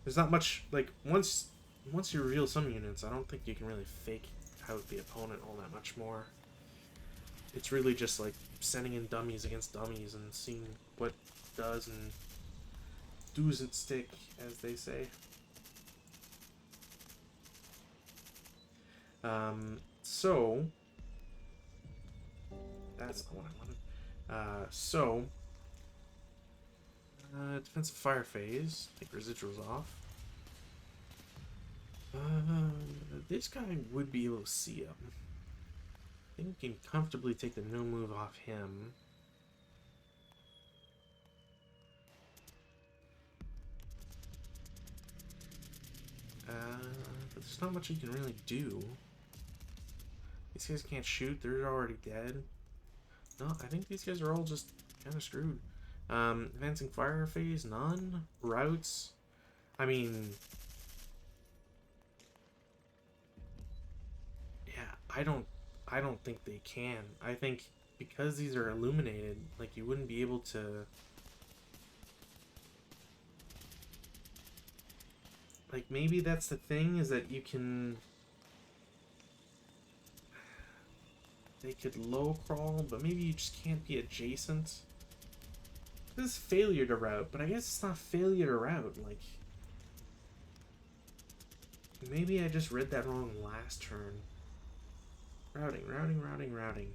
There's not much, like, once you reveal some units, I don't think you can really fake out the opponent all that much more. It's really just like sending in dummies against dummies and seeing what does and doesn't stick, as they say. So that's the one I wanted. Defensive fire phase. Take residuals off. This guy would be able to see him. I think we can comfortably take the no move off him. But there's not much you can really do. These guys can't shoot, they're already dead. No, I think these guys are all just kind of screwed. Advancing fire phase, none. Routes, I mean... Yeah, I don't think they can. I think because these are illuminated, like, you wouldn't be able to... Like, maybe that's the thing, is that you can... they could low crawl, but maybe you just can't be adjacent. This is failure to route, but I guess it's not failure to route. Like, maybe I just read that wrong last turn. Routing, routing, routing, routing.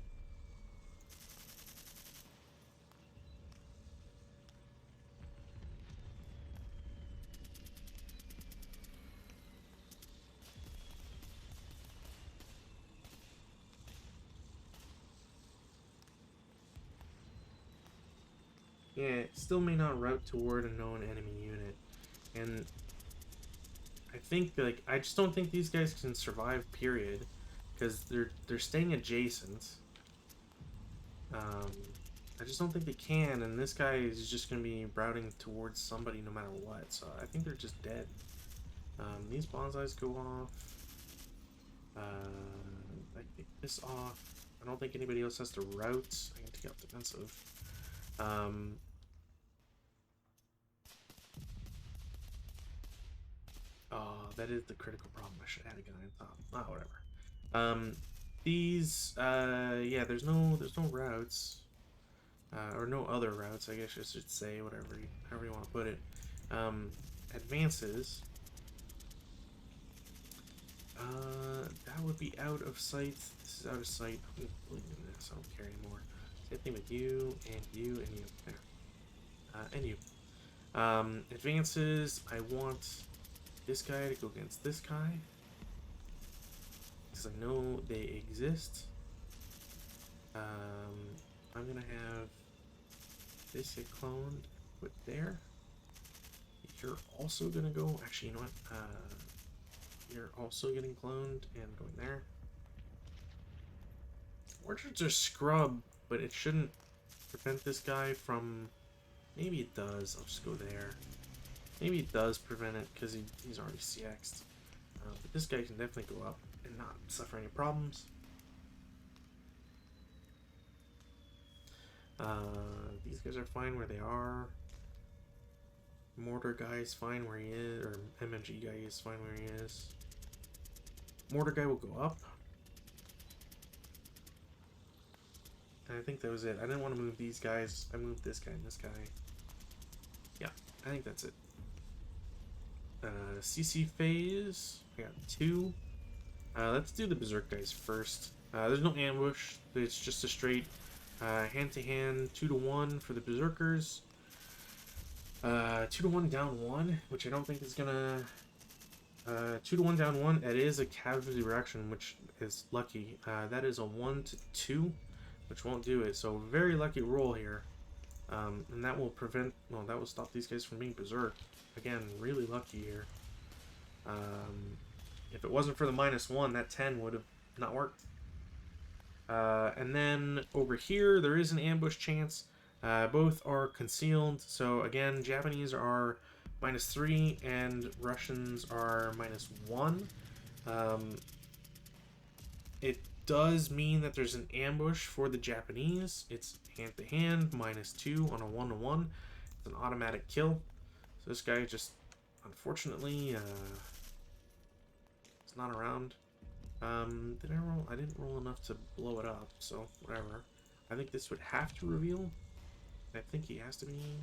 Yeah, it still may not route toward a known enemy unit. And I think, like, I just don't think these guys can survive, period. Because they're staying adjacent. I just don't think they can, and this guy is just going to be routing towards somebody no matter what. So I think they're just dead. These bonsais go off. I take this off. I don't think anybody else has to route. I can take out defensive. Oh, that is the critical problem. I should add a guy on top. Ah, whatever. These, yeah, there's no routes, or no other routes, I guess I should say, whatever, however you want to put it. Advances. That would be out of sight. This is out of sight. I'm believing this. I don't care anymore. Same thing with you, and you, and you. There. And you. Advances. I want this guy to go against this guy. Because I know they exist. I'm gonna have this get cloned, put there. You're also gonna go. Actually, you know what? You're also getting cloned and going there. Orchards are scrub, but it shouldn't prevent this guy from. Maybe it does. I'll just go there. Maybe it does prevent it because he's already CX'd. But this guy can definitely go up and not suffer any problems. These guys are fine where they are. Mortar guy is fine where he is, or MMG guy is fine where he is. Mortar guy will go up. And I think that was it. I didn't want to move these guys. I moved this guy and this guy. Yeah, I think that's it. CC phase. I got 2. Let's do the Berserk guys first. There's no ambush. It's just a straight hand-to-hand 2-to-1 for the Berserkers. 2-to-1 down 1, which I don't think is gonna... 2-to-1 down 1, that is a casualty reaction, which is lucky. That is a 1-to-2, which won't do it. So very lucky roll here. And that will prevent... Well, that will stop these guys from being Berserk. Again, really lucky here. If it wasn't for the -1, that 10 would have not worked. And then over here, there is an ambush chance. Both are concealed. So again, Japanese are -3 and Russians are -1. It does mean that there's an ambush for the Japanese. It's hand-to-hand, -2 on a 1-to-1. It's an automatic kill. So this guy just, unfortunately, is not around. Did I roll? I didn't roll enough to blow it up, so whatever. I think this would have to reveal. I think he has to be.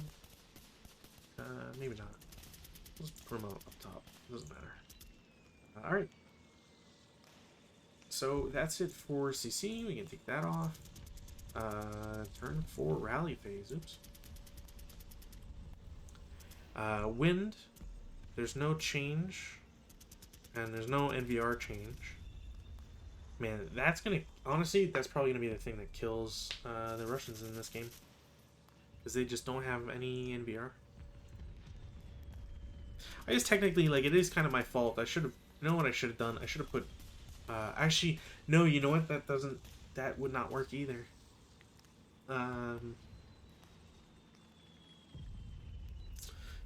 Maybe not. Let's put him up top. Doesn't matter. Alright. So that's it for CC. We can take that off. Turn 4 rally phase. Oops. Wind. There's no change. And there's no NVR change. Man, that's gonna... Honestly, that's probably gonna be the thing that kills the Russians in this game. Because they just don't have any NVR. I guess technically, like, it is kind of my fault. I should have... You know what I should have done? I should have put... actually, no, you know what? That doesn't... That would not work either.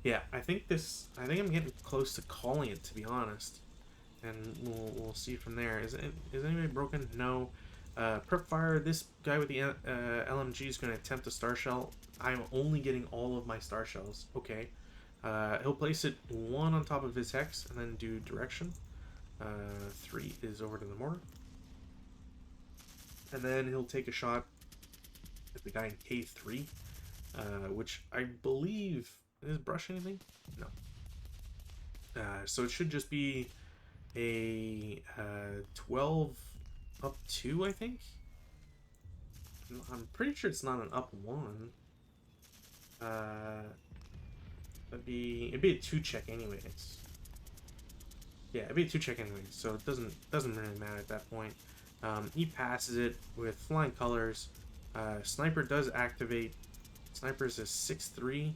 Yeah, I think I'm getting close to calling it, to be honest. And we'll see from there. Is anybody broken? No. Prep fire. This guy with the LMG is going to attempt a star shell. I'm only getting all of my star shells. Okay. He'll place it 1 on top of his hex and then do direction. 3 is over to the mortar. And then he'll take a shot at the guy in K3, which I believe is brush anything? No. So it should just be a 12 up 2, I think. I'm pretty sure it's not an up 1. It'd be a 2 check anyways. Yeah, it'd be a 2 check anyways, so it doesn't really matter at that point. He passes it with flying colors. Sniper does activate. Sniper's a 6-3,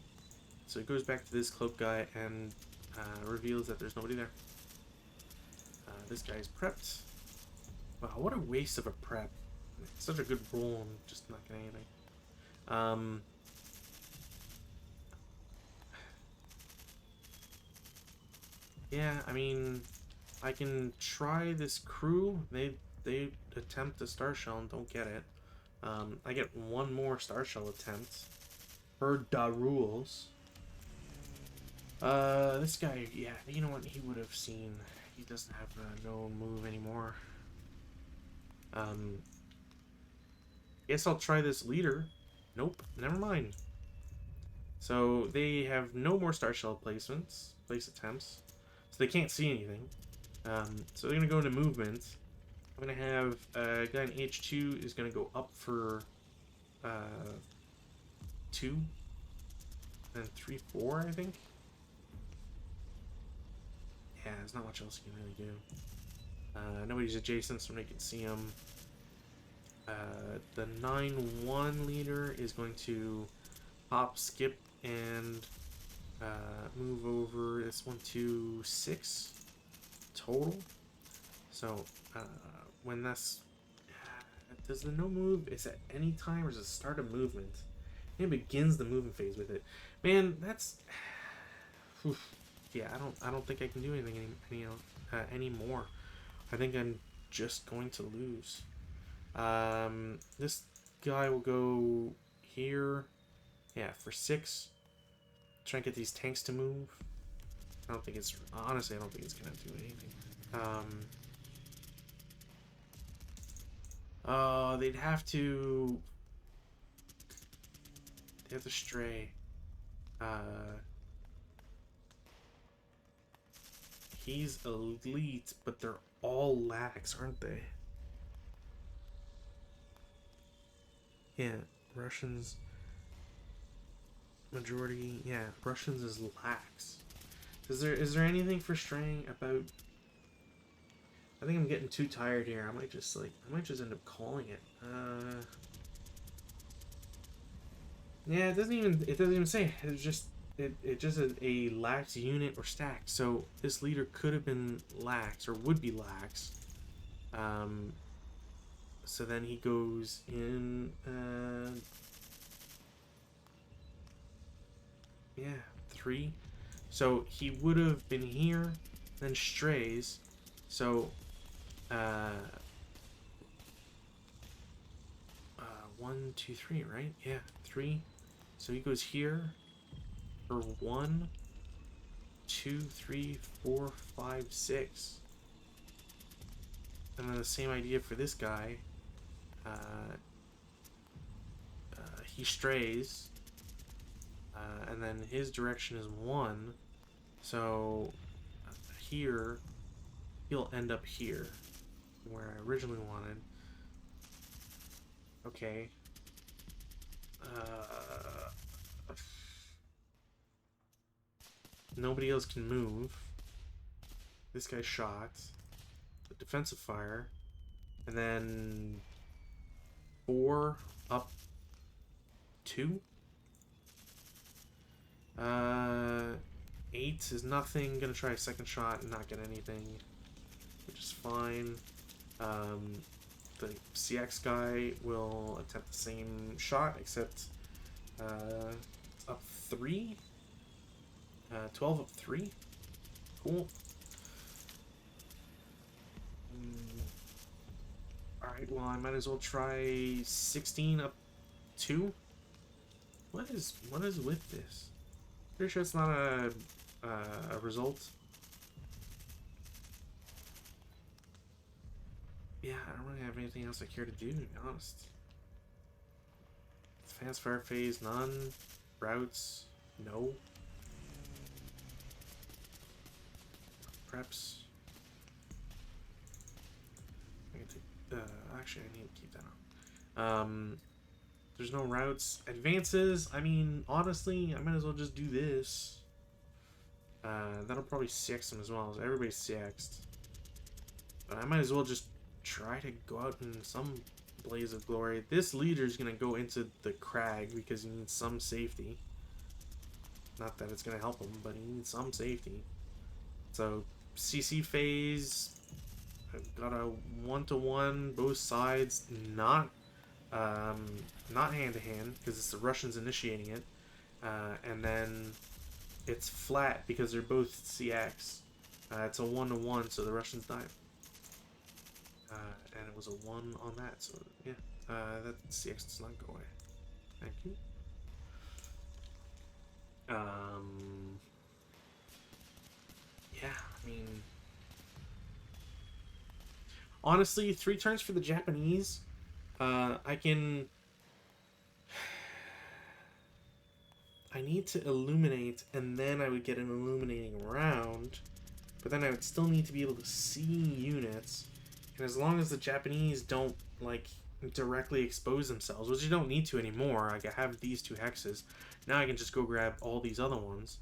so it goes back to this cloak guy and reveals that there's nobody there. This guy's prepped. Wow, what a waste of a prep. It's such a good roll and just not getting anything. Yeah, I mean, I can try this crew. They attempt a star shell and don't get it. I get one more star shell attempt per the rules. This guy, yeah, you know what? He would have seen. He doesn't have no move anymore. Guess I'll try this leader. Nope, never mind. So they have no more star shell place attempts. So they can't see anything. So they're gonna go into movement. I'm gonna have a guy in H2 is gonna go up for 2 and 3, 4, I think. Yeah, there's not much else you can really do. Nobody's adjacent, so nobody can see him. The 9-1 leader is going to hop, skip, and move over this 1, 2, 6 total. So when that's does the no move, is at any time or is it start of movement? It begins the movement phase with it. Man, that's oof. Yeah, I don't think I can do anything anymore. I think I'm just going to lose. This guy will go here. Yeah, for 6. Try and get these tanks to move. I don't think it's honestly. I don't think it's gonna do anything. They'd have to. They have to stray. He's elite, but they're all lax, aren't they? Yeah, Russians. Majority, yeah, Russians is lax. Is there anything for straying about? I think I'm getting too tired here. I might just end up calling it. Yeah, it doesn't even say. It's just it just a lax unit or stack. So this leader could have been lax or would be lax. So then he goes in. Yeah, 3. So he would have been here, then strays. So 1, 2, 3, right? Yeah, 3. So he goes here for 1, 2, 3, 4, 5, 6. And then the same idea for this guy. He strays. And then his direction is 1. So here, he'll end up here, where I originally wanted. Okay. Nobody else can move. This guy shot. The defensive fire. And then 4 up 2. 8 is nothing. Gonna try a second shot and not get anything, which is fine. The CX guy will attempt the same shot, except up 3. 12 up 3. Cool. Alright, well, I might as well try 16 up 2. What is with this? Pretty sure it's not a result. yeah, I don't really have anything else I care to do, to be honest. Advanced fire phase, none. Routes, no. Preps. I can take, actually, I need to keep that on. There's no routes. Advances, I mean, honestly, I might as well just do this. That'll probably CX them as well, so everybody's CX'd. But I might as well just try to go out in some blaze of glory. This leader's gonna go into the crag because he needs some safety. Not that it's gonna help him, but he needs some safety. So, CC phase, I've got a 1-to-1, both sides, not hand-to-hand, because it's the Russians initiating it. And then it's flat because they're both CX. It's a 1-to-1, so the Russians died. And it was a 1 on that, so yeah. That CX does not go away. Thank you. Yeah, I mean... Honestly, 3 turns for the Japanese. I can... I need to illuminate, and then I would get an illuminating round. But then I would still need to be able to see units. And as long as the Japanese don't, like, directly expose themselves, which you don't need to anymore, like, I have these 2 hexes. Now I can just go grab all these other ones.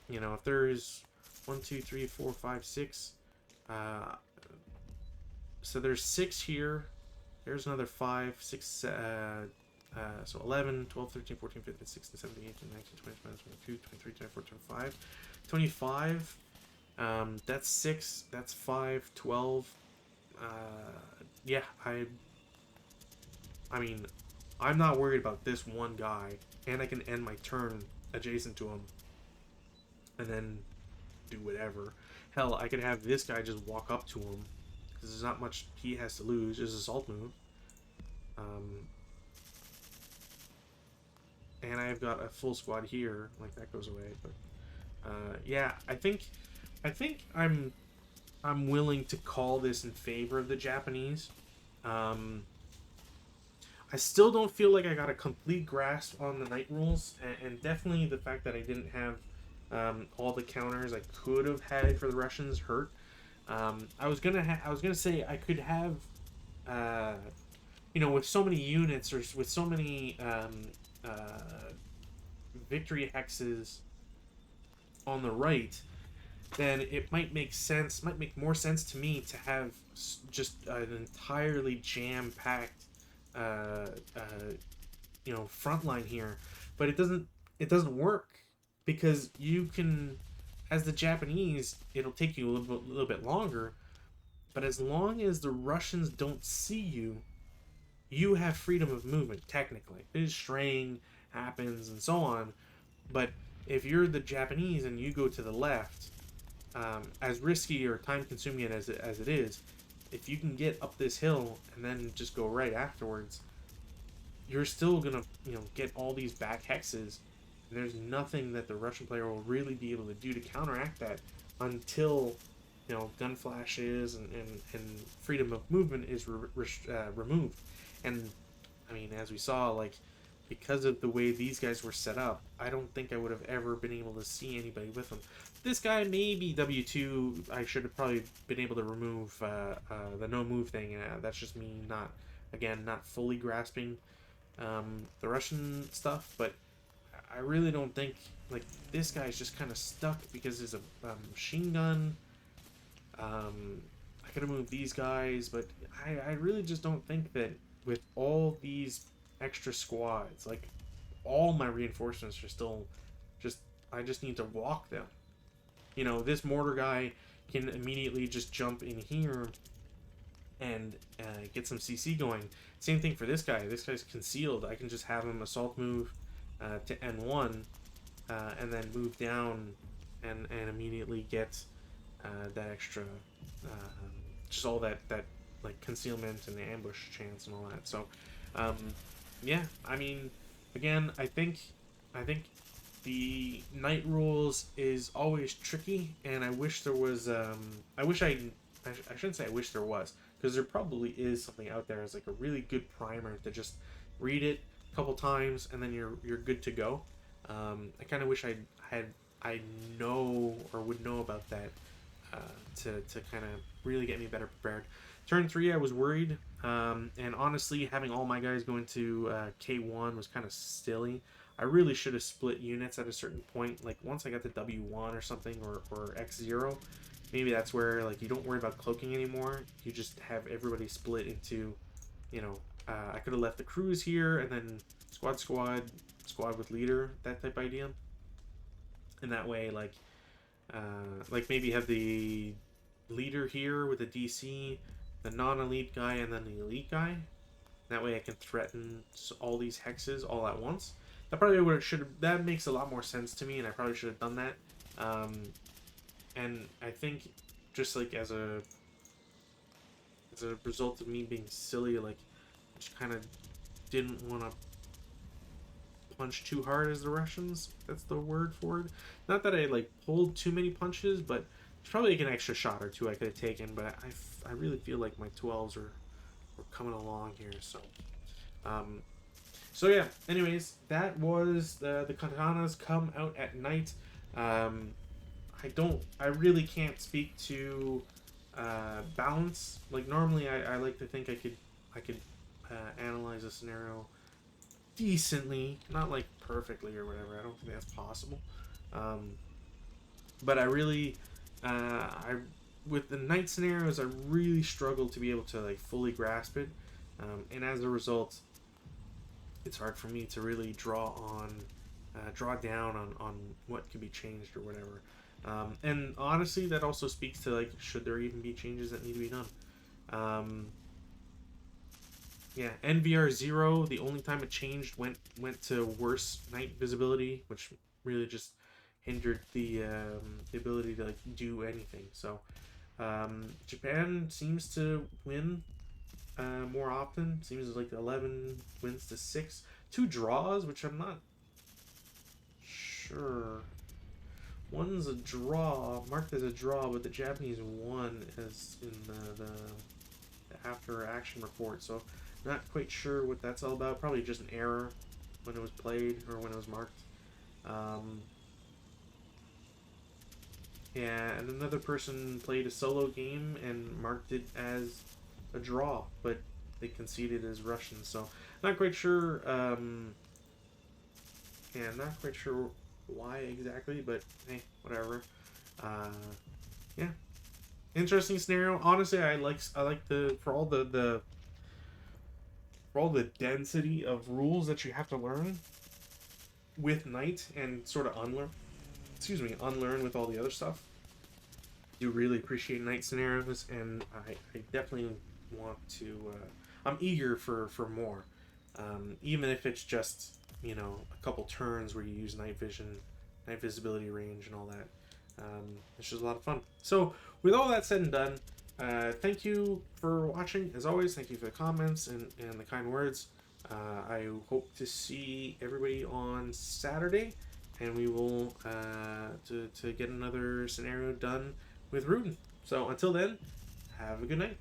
You know, if there's 1, 2, 3, 4, 5, 6... so there's 6 here. There's another 5, 6, so 11, 12, 13, 14, 15, 16, 17, 18, 19, 20, 21, 22, 23, 24, 25. 25. That's 6. That's 5, 12. Yeah, I mean, I'm not worried about this one guy. And I can end my turn adjacent to him. And then do whatever. Hell, I could have this guy just walk up to him. Because there's not much he has to lose. Just assault move. And I've got a full squad here. Like, that goes away. But, yeah, I think I'm willing to call this in favor of the Japanese. I still don't feel like I got a complete grasp on the night rules, and definitely the fact that I didn't have all the counters I could have had for the Russians hurt. I was gonna say I could have, you know, with so many units or with so many victory hexes on the right, then it might make more sense to me to have just an entirely jam-packed, you know, front line here. But it doesn't work, because you can, as the Japanese, it'll take you a little bit longer, but as long as the Russians don't see you, you have freedom of movement, technically. There's straying happens and so on, but if you're the Japanese and you go to the left, as risky or time-consuming as it is, if you can get up this hill and then just go right afterwards, you're still gonna, you know, get all these back hexes. And there's nothing that the Russian player will really be able to do to counteract that until, you know, gun flashes and freedom of movement is removed. And I mean, as we saw, like, because of the way these guys were set up, I don't think I would have ever been able to see anybody with them. This guy may be W2. I should have probably been able to remove the no move thing. That's just me not fully grasping the Russian stuff, but I really don't think, like, this guy's just kind of stuck because there's a machine gun. I could have moved these guys, but I really just don't think that with all these extra squads, like, all my reinforcements are still I just need to walk them. You know, this mortar guy can immediately just jump in here and get some CC going. Same thing for this guy. This guy's concealed. I can just have him assault move to N1 and then move down and immediately get that extra, just all that like concealment and the ambush chance and all that. So yeah, I mean, again, I think the night rules is always tricky, and I wish there was I shouldn't say I wish there was. because there probably is something out there as like a really good primer to just read it a couple times and then you're good to go. I kind of wish I know or would know about that to kind of really get me better prepared. Turn 3, I was worried, and honestly, having all my guys go into K1 was kind of silly. I really should have split units at a certain point, like once I got to W1 or something, or X0. Maybe that's where like you don't worry about cloaking anymore. You just have everybody split into, you know, I could have left the crews here and then squad with leader, that type idea. And that way, like maybe have the leader here with a DC, the non-elite guy, and then the elite guy. That way I can threaten all these hexes all at once. That probably would should that makes a lot more sense to me, and I probably should have done that. And I think just like as a result of me being silly, like just kind of didn't want to punch too hard as the Russians. That's the word for it. Not that I like pulled too many punches, but there's probably like an extra shot or two I could have taken. But I really feel like my 12s were coming along here. So yeah. Anyways, that was the Katanas come out at night. I really can't speak to balance. Like normally, I like to think I could analyze a scenario decently, not like perfectly or whatever. I don't think that's possible. But I really, with the night scenarios, I really struggle to be able to like fully grasp it, and as a result, it's hard for me to really draw down on what can be changed or whatever. And honestly, that also speaks to like, should there even be changes that need to be done? Yeah, NVR 0, the only time it changed went to worse night visibility, which really just hindered the ability to like do anything. So Japan seems to win more often. Seems like 11 wins to 6. 2 draws, which I'm not sure. One's a draw, marked as a draw, but the Japanese won as in the after action report. So not quite sure what that's all about. Probably just an error when it was played or when it was marked. Yeah, and another person played a solo game and marked it as a draw, but they conceded as Russians. So not quite sure. Yeah, not quite sure why exactly, but hey, whatever. Yeah, interesting scenario. Honestly, I like the for all the density of rules that you have to learn with Knight and sort of unlearn with all the other stuff. I do really appreciate Knight scenarios, and I definitely want to. I'm eager for more, even if it's just a couple turns where you use night vision, night visibility range, and all that. It's just a lot of fun. So with all that said and done, thank you for watching. As always, thank you for the comments and the kind words. I hope to see everybody on Saturday, and we will to get another scenario done with Rudin. So until then, have a good night.